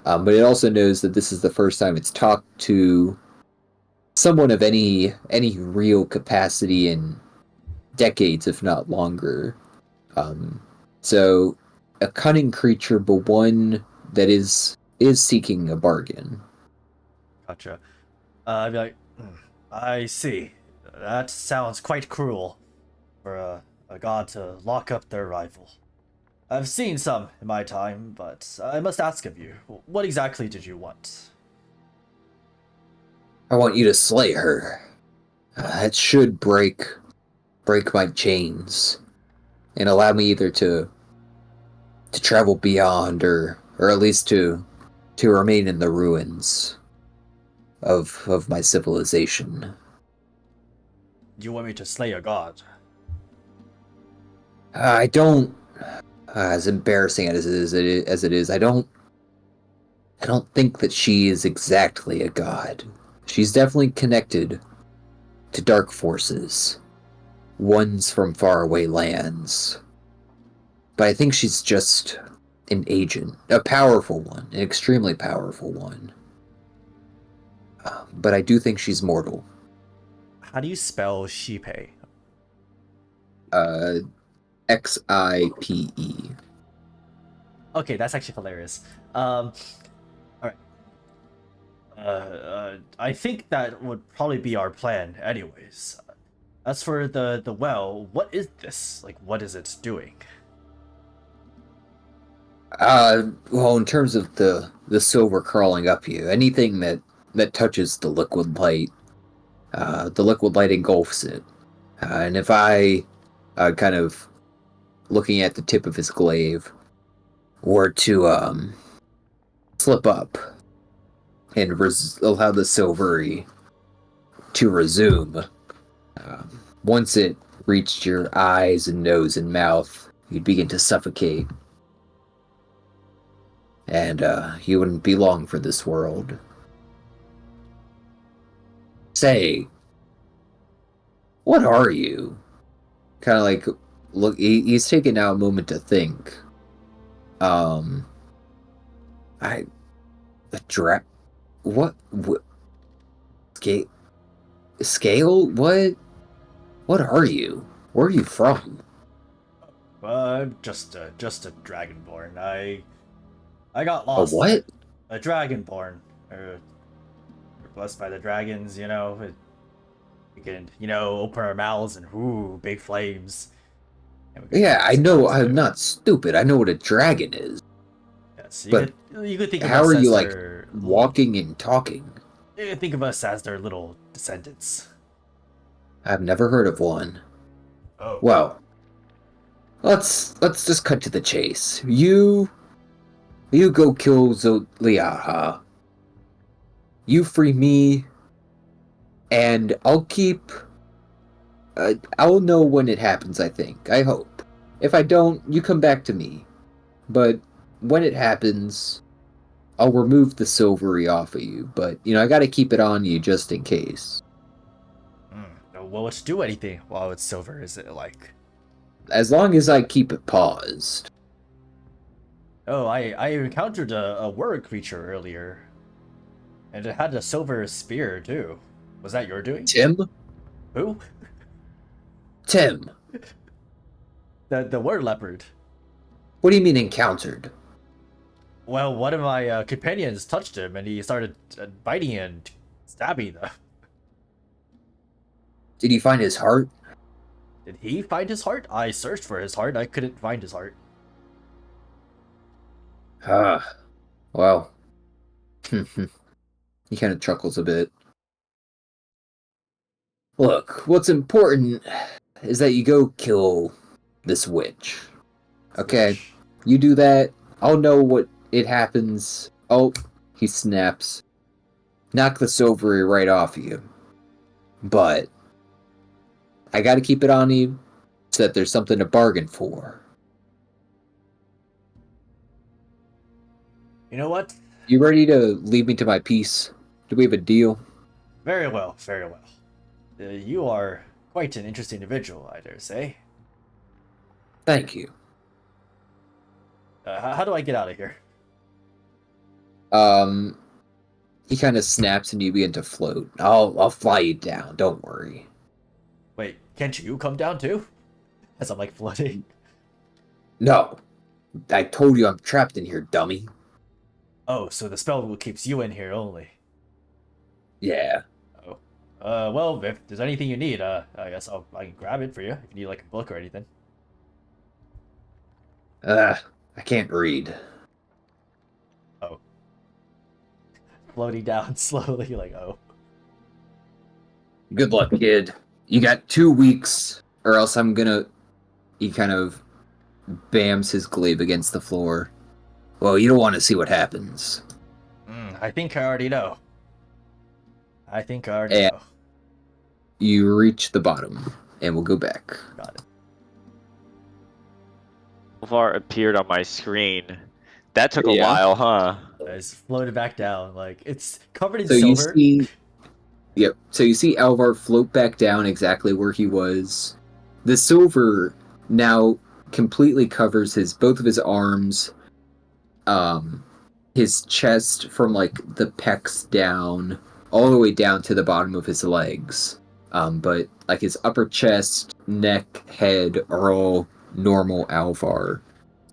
Speaker 3: But it also knows that this is the first time it's talked to someone of any real capacity in decades, if not longer. Um, so a cunning creature, but one that is seeking a bargain.
Speaker 2: Gotcha. I'd be like, I see. That sounds quite cruel for a god to lock up their rival. I've seen some in my time, but I must ask of you, what exactly did you want?
Speaker 3: I want you to slay her. That should break my chains and allow me either to travel beyond or at least to remain in the ruins of my civilization.
Speaker 2: You want me to slay a god?
Speaker 3: I don't as embarrassing as it is, I don't think that she is exactly a god. She's definitely connected to dark forces, ones from faraway lands. But I think she's just an agent, a powerful one, an extremely powerful one. But I do think she's mortal.
Speaker 2: How do you spell Shipe?
Speaker 3: Xipe.
Speaker 2: Okay, that's actually hilarious. Alright. I think that would probably be our plan anyways. As for the well, what is this? Like, what is it doing?
Speaker 3: Well, in terms of the silver crawling up you, anything that touches the liquid light engulfs it. And if I, kind of looking at the tip of his glaive, were to slip up and allow the silvery to resume, once it reached your eyes and nose and mouth, you'd begin to suffocate. And you wouldn't be long for this world. Say, what are you? Kind of like, look, he's taking now a moment to think. A what scale? What are you? Where are you from?
Speaker 2: I'm just a dragonborn. I got
Speaker 3: A
Speaker 2: lost.
Speaker 3: what?
Speaker 2: A dragonborn. We're blessed by the dragons, you know. We can, open our mouths and ooh, big flames. And we can
Speaker 3: Yeah,
Speaker 2: do
Speaker 3: I
Speaker 2: some
Speaker 3: know.
Speaker 2: things
Speaker 3: I'm
Speaker 2: too.
Speaker 3: not stupid. I know what a dragon is.
Speaker 2: Yes,
Speaker 3: But
Speaker 2: you could think of
Speaker 3: how
Speaker 2: us
Speaker 3: are
Speaker 2: as
Speaker 3: you like
Speaker 2: their
Speaker 3: walking and talking?
Speaker 2: you could think of us as their little descendants.
Speaker 3: I've never heard of one.
Speaker 2: Oh.
Speaker 3: Well, let's just cut to the chase. You go kill Zoliaha. You free me, and I'll keep. I'll know when it happens. I think. I hope. If I don't, you come back to me. But when it happens, I'll remove the silvery off of you. But I got to keep it on you just in case.
Speaker 2: Well, let's do anything while it's silver. Is it like?
Speaker 3: As long as I keep it paused.
Speaker 2: Oh, I encountered a word creature earlier, and it had a silver spear too. Was that your doing?
Speaker 3: Tim?
Speaker 2: Who?
Speaker 3: Tim,
Speaker 2: The word leopard.
Speaker 3: what do you mean encountered?
Speaker 2: Well, one of my companions touched him, and he started biting and stabbing them.
Speaker 3: Did you find his heart?
Speaker 2: Did he find his heart? I searched for his heart. I couldn't find his heart.
Speaker 3: Ah, well. He kind of chuckles a bit. Look, what's important is that you go kill this witch. Okay?
Speaker 2: Which,
Speaker 3: You do that, I'll know what it happens. Oh, he snaps. Knock the silvery right off you. But I gotta keep it on you that there's something to bargain for.
Speaker 2: You know what?
Speaker 3: You ready to leave me to my peace? Do we have a deal?
Speaker 2: Very well, very well. You are quite an interesting individual, I dare say.
Speaker 3: Thank you.
Speaker 2: How do I get out of here?
Speaker 3: He kind of snaps and you begin to float. I'll fly you down. Don't worry.
Speaker 2: Wait, can't you come down too? As I'm like floating.
Speaker 3: No, I told you I'm trapped in here, dummy.
Speaker 2: Oh, so the spell keeps you in here only.
Speaker 3: Yeah.
Speaker 2: Oh. Well, if there's anything you need, I guess I can grab it for you. If you need like a book or anything.
Speaker 3: I can't read.
Speaker 2: Oh. Floating down slowly, like, oh.
Speaker 3: Good luck, kid. You got 2 weeks, or else I'm gonna. He kind of bams his glaive against the floor. Well, you don't want to see what happens.
Speaker 2: I think I already know. I think I already
Speaker 3: And
Speaker 2: know.
Speaker 3: you reach the bottom, and we'll go back.
Speaker 2: Got it.
Speaker 4: Alvar appeared on my screen. That took a
Speaker 1: Yeah.
Speaker 4: while, huh?
Speaker 2: I just floated back down, like it's covered in
Speaker 3: So you
Speaker 2: silver.
Speaker 3: see, yep. So you see Alvar float back down exactly where he was. The silver now completely covers both of his arms, his chest from like the pecs down, all the way down to the bottom of his legs. But like his upper chest, neck, head are all normal Alvar.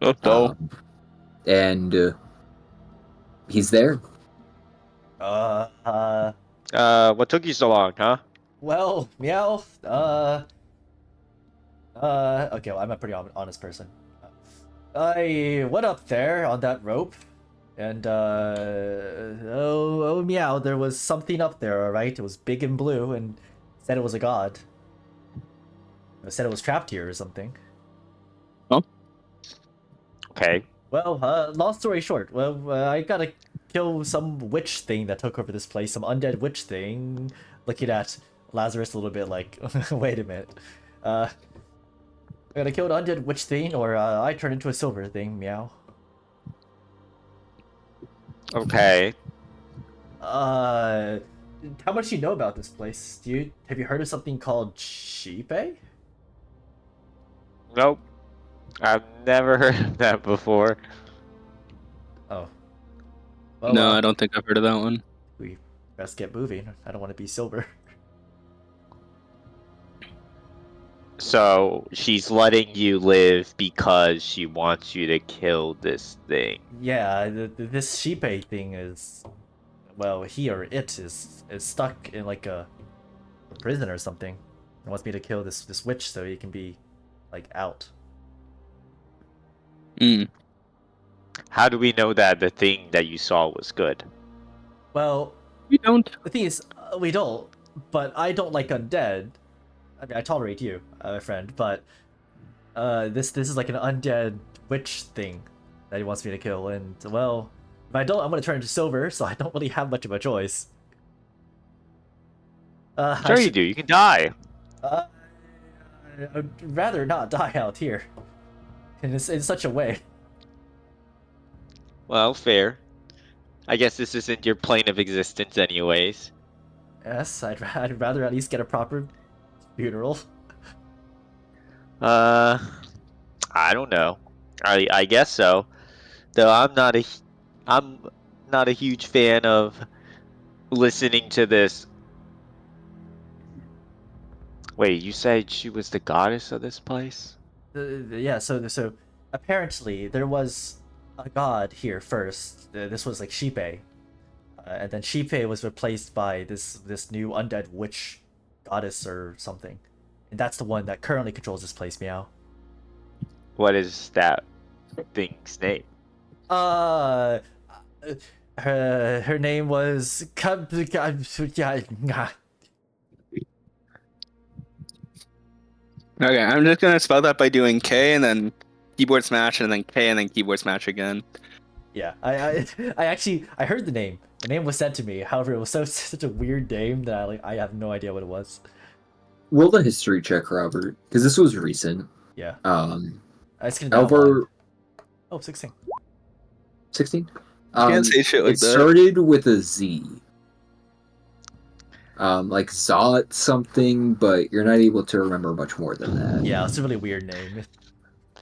Speaker 1: Oh, no.
Speaker 3: And he's there.
Speaker 4: What took you so long, huh?
Speaker 2: Well, meow. Okay, well, I'm a pretty honest person. I went up there on that rope, and oh meow, there was something up there. All right, it was big and blue, and said it was a god. It said it was trapped here or something.
Speaker 4: Okay.
Speaker 2: Well, long story short, I gotta kill some witch thing that took over this place, some undead witch thing. Looking at Lazarus a little bit like, wait a minute. I gotta kill an undead witch thing, or I turn into a silver thing, meow.
Speaker 4: Okay.
Speaker 2: How much do you know about this place? Have you heard of something called Sheepe?
Speaker 4: Nope. I've never heard of that before.
Speaker 2: Oh. Well,
Speaker 1: No, I don't think I've heard of that one.
Speaker 2: we best get moving. I don't want to be silver.
Speaker 4: So she's letting you live because she wants you to kill this thing.
Speaker 2: Yeah, this Sheepe thing is, well, he or it is stuck in like a prison or something. It wants me to kill this witch so he can be like out.
Speaker 4: How do we know that the thing that you saw was good?
Speaker 2: Well,
Speaker 1: We don't.
Speaker 2: the thing is, we don't. But I don't like undead. I mean, I tolerate you, friend. But this is like an undead witch thing that he wants me to kill. And well, if I don't, I'm gonna turn into silver. So I don't really have much of a choice.
Speaker 4: Sure you do. You can die.
Speaker 2: I'd rather not die out here. In such a way.
Speaker 4: Well, fair. I guess this isn't your plane of existence anyways.
Speaker 2: Yes, I'd rather at least get a proper funeral.
Speaker 4: I don't know. I guess so. Though I'm not a huge fan of listening to this. Wait, you said she was the goddess of this place?
Speaker 2: Yeah, so apparently there was a god here first. This was like Sheepe. And then Sheepe was replaced by this new undead witch goddess or something. And that's the one that currently controls this place, meow.
Speaker 4: What is that thing's name?
Speaker 2: Her name was
Speaker 1: Okay, I'm just gonna spell that by doing K and then keyboard smash and then K and then keyboard smash again.
Speaker 2: Yeah, I heard the name. The name was said to me. However, it was such a weird name that I have no idea what it was.
Speaker 3: Roll the history check, Robert, because this was recent.
Speaker 2: Yeah.
Speaker 3: Um,
Speaker 2: It's gonna downline.
Speaker 3: Alvar,
Speaker 2: Oh, 16.
Speaker 3: 16.
Speaker 1: You can't say shit like
Speaker 3: it
Speaker 1: that.
Speaker 3: started with a Z. Like Zot something, but you're not able to remember much more than that.
Speaker 2: Yeah, it's a really weird name.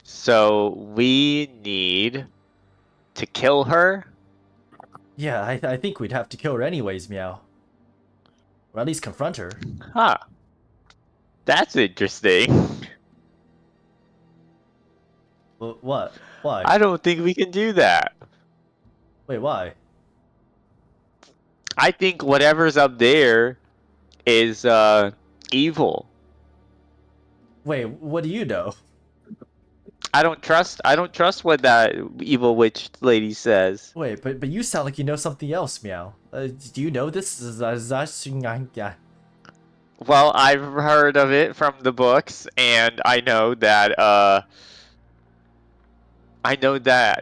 Speaker 4: So we need to kill her.
Speaker 2: Yeah, I think we'd have to kill her anyways, Meow. Or at least confront her.
Speaker 4: Huh. That's interesting.
Speaker 2: What? Why?
Speaker 4: I don't think we can do that.
Speaker 2: Wait, why?
Speaker 4: I think whatever's up there is evil.
Speaker 2: Wait, what do you know?
Speaker 4: I don't trust what that evil witch lady says.
Speaker 2: Wait, but you sound like you know something else, Meow. Do you know this? Yeah.
Speaker 4: Well, I've heard of it from the books, and I know that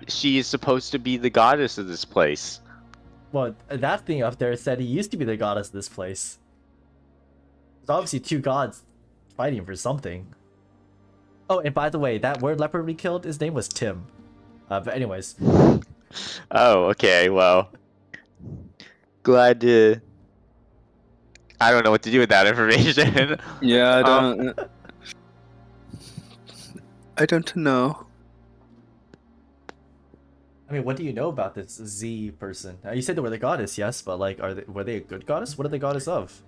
Speaker 4: she is supposed to be the goddess of this place.
Speaker 2: Well, that thing up there said he used to be the goddess of this place. There's obviously two gods fighting for something. Oh, and by the way, that word leopard we killed, his name was Tim. But anyways.
Speaker 4: Oh, okay, well. Glad to... I don't know what to do with that information.
Speaker 1: Yeah, I don't know.
Speaker 2: I mean, what do you know about this Z person? You said they were the goddess, yes, but like, were they a good goddess? What are they goddess of?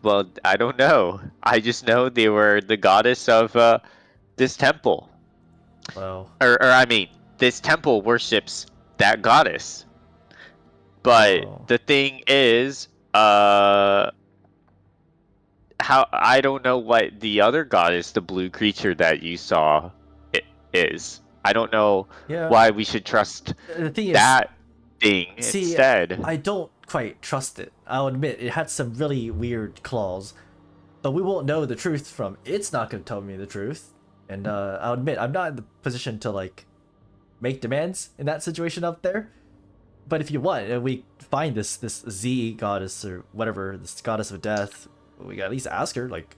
Speaker 4: Well, I don't know. I just know they were the goddess of this temple.
Speaker 2: Well,
Speaker 4: Or I mean, this temple worships that goddess. But
Speaker 2: Oh.
Speaker 4: the thing is, how I don't know what the other goddess, the blue creature that you saw, is. I don't know
Speaker 2: yeah.
Speaker 4: why we should trust
Speaker 2: The thing
Speaker 4: that thing
Speaker 2: see,
Speaker 4: instead.
Speaker 2: I don't quite trust it. I'll admit it had some really weird claws, but we won't know the truth from it's not going to tell me the truth. And I'll admit I'm not in the position to like make demands in that situation up there. But if you want, and we find this Z goddess or whatever, this goddess of death, we gotta at least ask her like,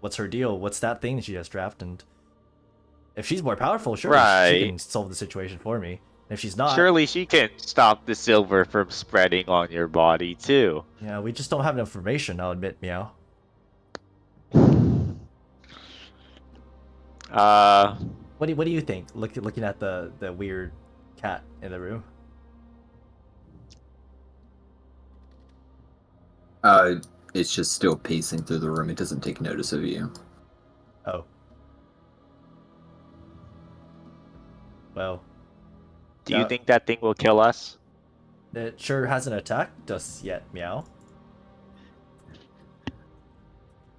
Speaker 2: what's her deal? What's that thing that she has trapped? And if she's more powerful, sure, she
Speaker 4: Right.
Speaker 2: can solve the situation for me. And if she's not,
Speaker 4: Surely she can stop the silver from spreading on your body too.
Speaker 2: yeah, we just don't have enough information. I'll admit, Meow. What do you think? Looking at the weird cat in the room.
Speaker 3: It's just still pacing through the room. It doesn't take notice of you.
Speaker 2: Oh. Well.
Speaker 4: Do you think that thing will kill us?
Speaker 2: It sure hasn't attacked us yet, Meow.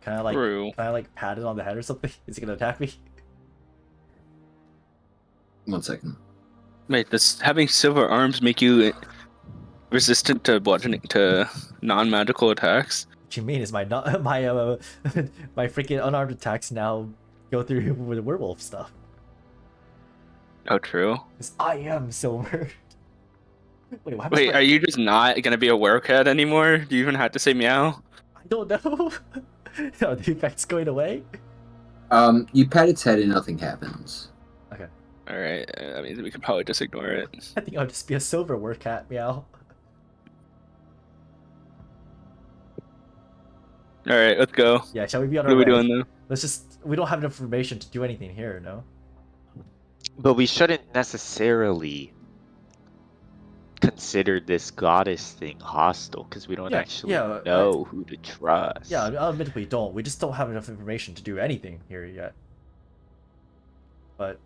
Speaker 2: Can I like pat it on the head or something? Is it gonna attack me?
Speaker 3: 1 second.
Speaker 1: Wait, does having silver arms make you resistant to bludgeoning to non-magical attacks?
Speaker 2: What you mean is my my freaking unarmed attacks now go through with werewolf stuff?
Speaker 1: Oh, true.
Speaker 2: Because I am silver. Wait, what
Speaker 1: Wait, are you just not gonna be a werecat anymore? Do you even have to say meow?
Speaker 2: I don't know. No, the effect's going away.
Speaker 3: You pat its head and nothing happens.
Speaker 2: Okay.
Speaker 1: All right, I mean we can probably just ignore it.
Speaker 2: I think I'll just be a silver werecat, Meow.
Speaker 1: All right, let's go.
Speaker 2: Yeah, shall we be on
Speaker 1: What
Speaker 2: our
Speaker 1: are we
Speaker 2: way?
Speaker 1: doing though?
Speaker 2: Let's just. We don't have enough information to do anything here, no?
Speaker 4: But we shouldn't necessarily consider this goddess thing hostile because we don't actually know who to trust.
Speaker 2: Yeah, I'll admit we don't. We just don't have enough information to do anything here yet. But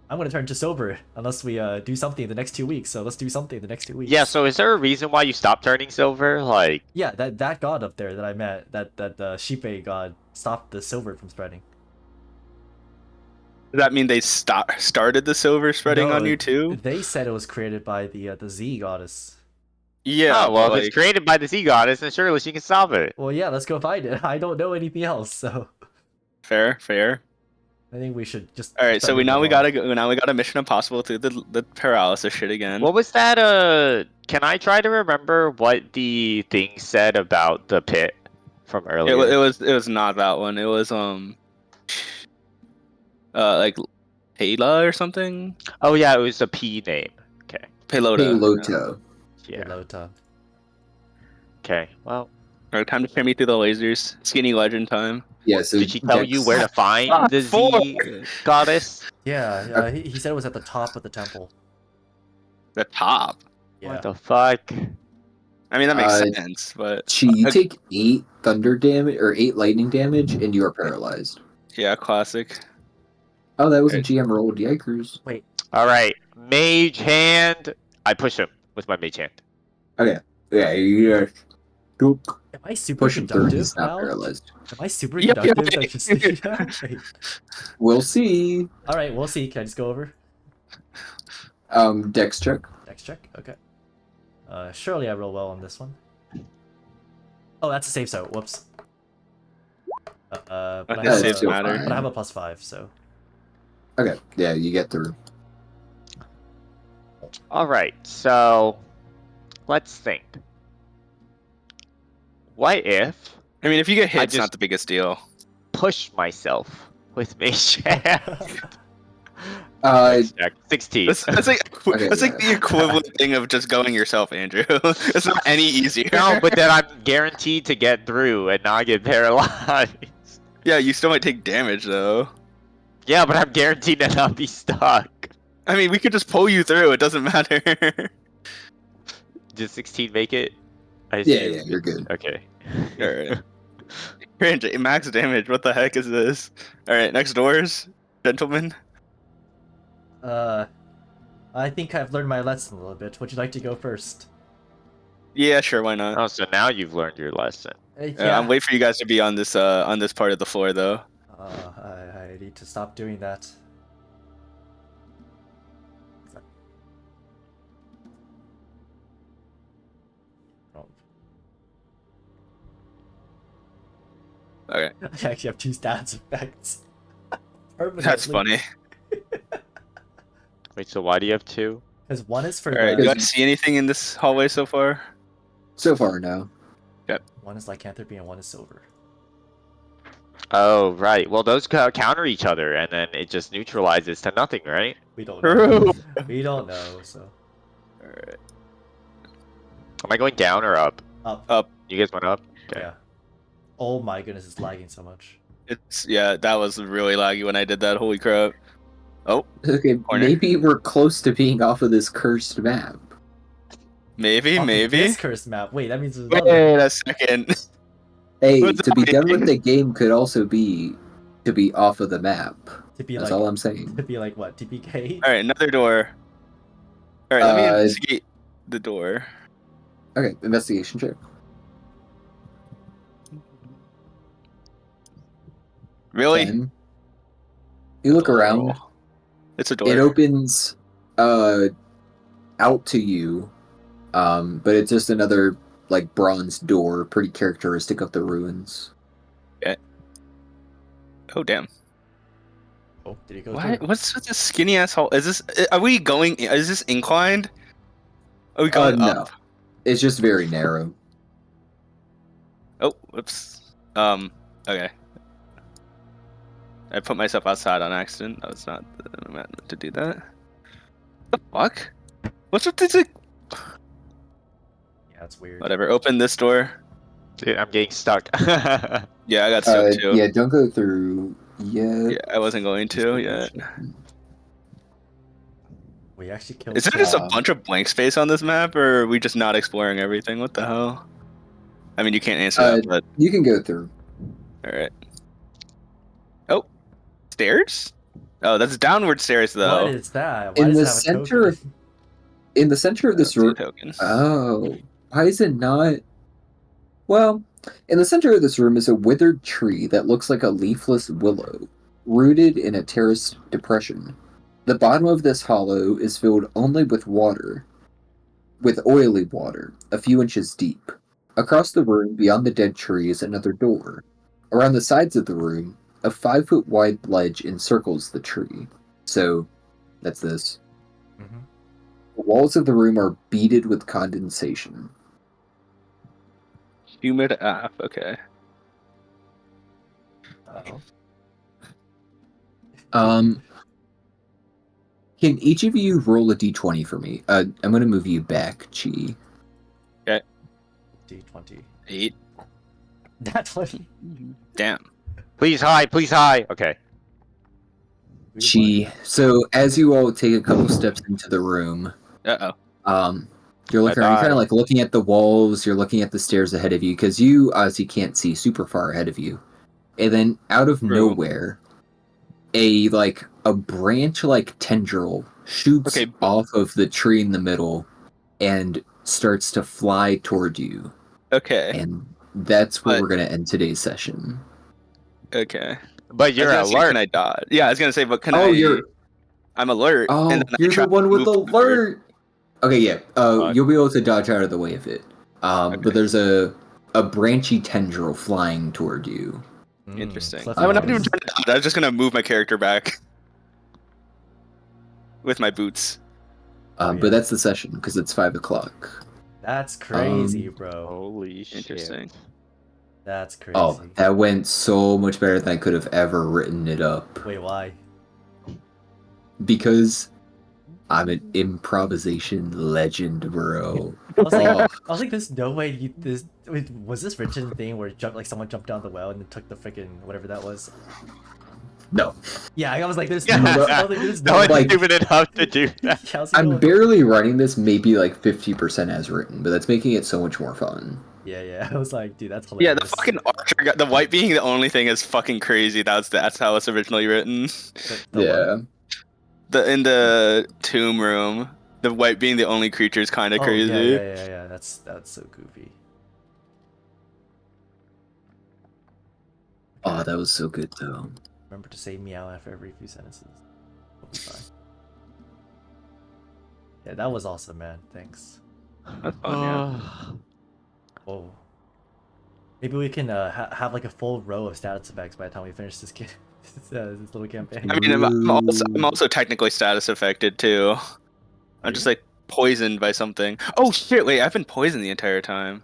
Speaker 2: I'm gonna turn to silver unless we do something in the next 2 weeks. So let's do something in the next 2 weeks.
Speaker 4: Yeah. So is there a reason why you stopped turning silver? Like.
Speaker 2: Yeah, that god up there that I met, that Shipe god, stopped the silver from spreading.
Speaker 1: Does that mean they started the silver spreading
Speaker 2: No,
Speaker 1: on you too?
Speaker 2: They said it was created by the Z goddess.
Speaker 1: Yeah.
Speaker 4: Oh, well,
Speaker 1: but,
Speaker 4: if it's created by the sea goddess, then surely she can solve it.
Speaker 2: Well, yeah, let's go find it. I don't know anything else, so
Speaker 1: fair.
Speaker 2: I think we should just.
Speaker 1: All right, so
Speaker 2: start
Speaker 1: we
Speaker 2: moving
Speaker 1: got
Speaker 2: along.
Speaker 1: a Mission Impossible through the paralysis shit again.
Speaker 4: What was that? Can I try to remember what the thing said about the pit from
Speaker 1: It,
Speaker 4: earlier?
Speaker 1: it was not that one. It was like Pela or something.
Speaker 4: Oh yeah, it was a P name. Okay.
Speaker 1: Pelota.
Speaker 3: Pelota.
Speaker 4: Yeah.
Speaker 2: Pelota.
Speaker 4: Okay. Well,
Speaker 1: Alright, time to tear me through the lasers. Skinny legend time.
Speaker 3: Yeah, so
Speaker 4: did she tell you where to
Speaker 3: Dex,
Speaker 4: find the Z goddess?
Speaker 2: Yeah, he said it was at the top of the temple.
Speaker 1: The top.
Speaker 2: Yeah.
Speaker 4: What the fuck?
Speaker 1: I mean that makes
Speaker 3: Uh,
Speaker 1: sense, but
Speaker 3: you take 8 thunder damage or 8 lightning damage, and you are paralyzed.
Speaker 1: yeah, classic.
Speaker 3: Oh, that was a
Speaker 1: Right.
Speaker 3: GM roll. Yikers.
Speaker 2: Wait,
Speaker 4: All right, mage hand. I push him with my mage hand.
Speaker 3: Okay. Yeah, you just
Speaker 2: am I super
Speaker 3: push him through.
Speaker 2: conductive
Speaker 3: He's not
Speaker 2: now?
Speaker 3: paralyzed.
Speaker 2: Am I super
Speaker 1: Yep, yep,
Speaker 2: conductive?
Speaker 1: yep.
Speaker 2: That just Wait.
Speaker 3: We'll see.
Speaker 2: All right, we'll see. Can I just go over?
Speaker 3: Dex check.
Speaker 2: Dex check. Okay. Surely I roll well on this one. Oh, that's a safe zone. Whoops. But I
Speaker 1: But
Speaker 2: have
Speaker 1: this
Speaker 3: That's
Speaker 1: saves
Speaker 3: still
Speaker 1: matter.
Speaker 3: fine.
Speaker 2: but I have a +5, so
Speaker 3: Okay. Yeah, you get through.
Speaker 4: All right, so let's think. What if
Speaker 1: I mean, if you get hit,
Speaker 4: I
Speaker 1: it's not
Speaker 4: just-
Speaker 1: the biggest deal.
Speaker 4: push myself with mage hand?
Speaker 3: Uh,
Speaker 4: Dex check. 16.
Speaker 1: That's like
Speaker 3: Okay,
Speaker 1: that's like
Speaker 3: yeah.
Speaker 1: the equivalent thing of just going yourself, Andrew. It's not any easier.
Speaker 4: No, but then I'm guaranteed to get through and not get paralyzed.
Speaker 1: yeah, you still might take damage though.
Speaker 4: Yeah, but I'm guaranteed to not be stuck.
Speaker 1: I mean, we could just pull you through. It doesn't matter.
Speaker 4: Did 16 make it? I
Speaker 3: Yeah,
Speaker 4: assume.
Speaker 3: yeah, you're good.
Speaker 4: Okay.
Speaker 1: Alright. Cringe, max damage. What the heck is this? All right, next doors, gentlemen.
Speaker 2: I think I've learned my lesson a little bit. Would you like to go first?
Speaker 1: Yeah, sure, why not?
Speaker 4: Oh, so now you've learned your lesson.
Speaker 1: I'm waiting for you guys to be on this part of the floor though.
Speaker 2: I need to stop doing that. Oh.
Speaker 1: Okay,
Speaker 2: I actually have 2 stats effects.
Speaker 1: that's funny.
Speaker 4: Wait, so why do you have 2?
Speaker 2: Because one is for
Speaker 1: All right, do
Speaker 2: the
Speaker 1: I see anything in this hallway so far?
Speaker 3: So far, no.
Speaker 2: one is lycanthropy and one is silver.
Speaker 4: Oh, right. Well, those counter each other, and then it just neutralizes to nothing, right?
Speaker 2: We don't know.
Speaker 1: True.
Speaker 2: We don't know. So
Speaker 1: All right,
Speaker 4: Am I going down or up?
Speaker 2: up.
Speaker 1: up.
Speaker 4: You guys went up? Okay.
Speaker 2: Yeah. Oh my goodness, it's lagging so much.
Speaker 1: It's that was really laggy when I did that. Holy crap! Oh,
Speaker 3: Okay,
Speaker 1: Corner.
Speaker 3: maybe we're close to being off of this cursed map.
Speaker 1: maybe.
Speaker 2: This cursed map. Wait, that means there's
Speaker 1: Wait
Speaker 2: another.
Speaker 1: a second.
Speaker 3: Hey,
Speaker 1: What's
Speaker 3: to be done with
Speaker 1: happening?
Speaker 3: the game could also be to be off of the map.
Speaker 2: To be
Speaker 3: That's
Speaker 2: like,
Speaker 3: all I'm saying.
Speaker 2: to be like what? TPK?
Speaker 1: All right, another door. All right, let me
Speaker 3: Uh,
Speaker 1: investigate the door.
Speaker 3: Okay, investigation check.
Speaker 1: Really?
Speaker 3: 10. You look around.
Speaker 1: It's a door.
Speaker 3: It opens out to you, but it's just another like bronze door, pretty characteristic of the ruins.
Speaker 1: Oh damn!
Speaker 2: Oh, did he go
Speaker 1: What?
Speaker 2: through?
Speaker 1: What's with this skinny ass hole? Is this? Are we going? Is this inclined? Are we going
Speaker 3: No,
Speaker 1: up?
Speaker 3: it's just very narrow.
Speaker 1: Oh, whoops. Okay. I put myself outside on accident. That was not the meant to do that. The fuck? What's with this?
Speaker 2: Yeah, it's weird.
Speaker 1: Whatever. Open this door.
Speaker 4: Dude, I'm getting stuck.
Speaker 1: Yeah, I got stuck too.
Speaker 3: Yeah, don't go through yet.
Speaker 1: Yeah, I wasn't going to yet.
Speaker 2: We actually killed.
Speaker 1: Is there just a
Speaker 3: Um,
Speaker 1: bunch of blank space on this map, or are we just not exploring everything? What the hell? I mean, you can't answer that, but
Speaker 3: You can go through.
Speaker 1: all right. Oh, stairs? Oh, that's downward stairs though.
Speaker 2: What is that? Why
Speaker 3: In
Speaker 2: does
Speaker 3: the
Speaker 2: it have a
Speaker 3: center
Speaker 2: token?
Speaker 3: of in the center of this room.
Speaker 1: Token.
Speaker 3: Oh, why is it not? Well, in the center of this room is a withered tree that looks like a leafless willow, rooted in a terraced depression. The bottom of this hollow is filled only with water, with oily water, a few inches deep. Across the room, beyond the dead tree, is another door. Around the sides of the room, a 5-foot wide ledge encircles the tree. So, that's this.
Speaker 2: Mhm.
Speaker 3: The walls of the room are beaded with condensation.
Speaker 1: Humid app. Okay.
Speaker 3: Can each of you roll a d20 for me? I'm gonna move you back, Chi.
Speaker 2: D20.
Speaker 1: 8.
Speaker 2: That's what.
Speaker 1: Damn.
Speaker 4: Please high, please high. Okay.
Speaker 3: Chi. So as you all take a couple steps into the room,
Speaker 1: Uh-oh.
Speaker 3: you're looking around, you're kind
Speaker 4: died.
Speaker 3: of like looking at the walls, you're looking at the stairs ahead of you, because you obviously can't see super far ahead of you. And then out of
Speaker 1: True.
Speaker 3: nowhere, a branch like tendril shoots
Speaker 1: Okay.
Speaker 3: off of the tree in the middle and starts to fly toward you.
Speaker 1: Okay.
Speaker 3: And that's where
Speaker 1: But-
Speaker 3: we're gonna end today's session.
Speaker 1: Okay.
Speaker 4: But you're
Speaker 1: I was gonna say,
Speaker 4: alert.
Speaker 1: can I dodge? Yeah, I was gonna say, but can
Speaker 3: Oh,
Speaker 1: I? I'm alert.
Speaker 3: Oh,
Speaker 1: and then
Speaker 3: you're
Speaker 1: I try
Speaker 3: the one
Speaker 1: to
Speaker 3: with
Speaker 1: move
Speaker 3: the
Speaker 1: forward.
Speaker 3: alert. Okay, yeah.
Speaker 4: Fuck.
Speaker 3: You'll be able to dodge out of the way of it.
Speaker 1: Okay.
Speaker 3: But there's a branchy tendril flying toward you.
Speaker 1: Interesting.
Speaker 2: Cliff
Speaker 1: I'm not even
Speaker 2: Notes.
Speaker 1: trying to dodge. I was just gonna move my character back with my boots.
Speaker 2: Oh, yeah.
Speaker 3: But that's the session because it's 5 o'clock.
Speaker 2: That's crazy, bro.
Speaker 4: Holy shit.
Speaker 1: Interesting.
Speaker 2: That's crazy.
Speaker 3: Oh, that went so much better than I could have ever written it up.
Speaker 2: Wait, why?
Speaker 3: Because I'm an improvisation legend, bro.
Speaker 2: I was like,
Speaker 3: Oh,
Speaker 2: I was like, there's no way this. Wait, was this written thing where someone jumped down the well and then took the freaking whatever that was?
Speaker 3: no.
Speaker 2: Yeah, I was like, there's
Speaker 4: Yeah.
Speaker 2: no, I was like, there's
Speaker 4: No
Speaker 2: no
Speaker 4: one's
Speaker 2: way.
Speaker 3: like-
Speaker 4: stupid enough to do that.
Speaker 2: Yeah, I was like,
Speaker 3: I'm
Speaker 2: no-
Speaker 3: barely writing this maybe like 50% as written, but that's making it so much more fun.
Speaker 2: Yeah, I was like, dude, that's
Speaker 1: Yeah,
Speaker 2: hilarious.
Speaker 1: the fucking archer, the white being the only thing is fucking crazy. That's how it's originally written.
Speaker 2: The what?
Speaker 3: Yeah.
Speaker 1: In the tomb room, the white being the only creature is kind of
Speaker 2: Oh,
Speaker 1: crazy.
Speaker 2: yeah. That's so goofy.
Speaker 3: Oh, that was so good though.
Speaker 2: Remember to say meow after every few sentences. We'll be fine. Yeah, that was awesome, man. Thanks.
Speaker 1: That's fun, yeah.
Speaker 2: Whoa. Maybe we can have like a full row of status effects by the time we finish this this little campaign.
Speaker 1: I mean, I'm also technically status affected too. I'm just like poisoned by something. Oh shit! Wait, I've been poisoned the entire time.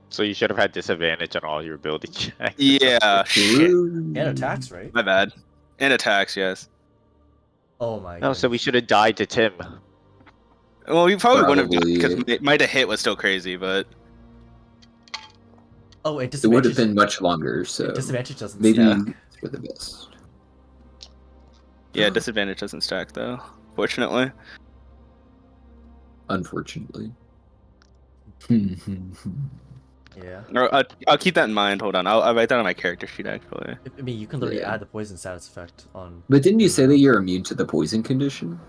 Speaker 4: So you should have had disadvantage on all your ability checks.
Speaker 1: Yeah, shit.
Speaker 2: And attacks, right?
Speaker 1: My bad. And attacks, yes.
Speaker 2: Oh my god.
Speaker 4: No, so we should have died to Tim.
Speaker 1: Well, we probably wouldn't have
Speaker 3: Probably,
Speaker 1: because might have hit was still crazy, but
Speaker 2: Oh, and
Speaker 3: It would have
Speaker 2: disadvantage.
Speaker 3: been much longer, so
Speaker 2: Disadvantage doesn't
Speaker 3: maybe
Speaker 2: stack.
Speaker 3: it's for the best.
Speaker 1: yeah, disadvantage doesn't stack though. Fortunately.
Speaker 3: Unfortunately.
Speaker 2: Yeah.
Speaker 1: Or, I'll keep that in mind. Hold on, I'll write that on my character sheet actually.
Speaker 2: I mean, you can literally
Speaker 3: Yeah.
Speaker 2: add the poison status effect on.
Speaker 3: But didn't you say that you're immune to the poison condition?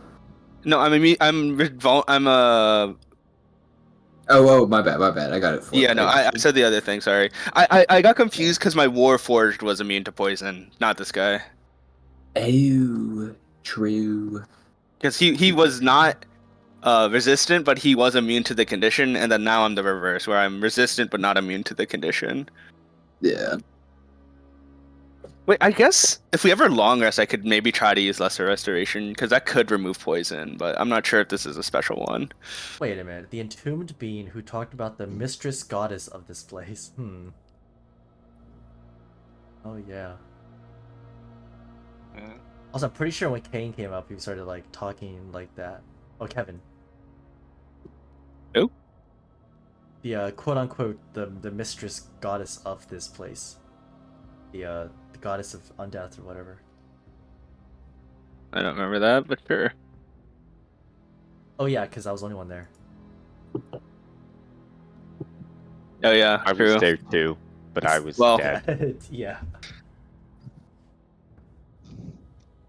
Speaker 1: No, I'm
Speaker 3: Oh, my bad. I got it. Flipped.
Speaker 1: yeah, no, I said the other thing. Sorry, I got confused because my Warforged was immune to poison, not this guy.
Speaker 3: Oh, true.
Speaker 1: Because he was not resistant, but he was immune to the condition, and then now I'm the reverse, where I'm resistant but not immune to the condition.
Speaker 3: Yeah.
Speaker 1: Wait, I guess if we ever long rest, I could maybe try to use Lesser Restoration, because that could remove poison, but I'm not sure if this is a special one.
Speaker 2: Wait a minute. The entombed being who talked about the mistress goddess of this place. Oh yeah. Also, I'm pretty sure when Kane came up, he started like talking like that. Oh, Kevin.
Speaker 1: Who?
Speaker 2: The quote unquote the mistress goddess of this place. The goddess of undeath or whatever.
Speaker 1: I don't remember that, but sure.
Speaker 2: Oh yeah, because I was the only one there.
Speaker 1: Oh yeah,
Speaker 4: I
Speaker 1: true.
Speaker 4: was there too, but I was
Speaker 1: Well-
Speaker 4: dead.
Speaker 2: Yeah.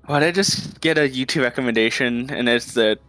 Speaker 1: Why'd I just get a YouTube recommendation, and it's the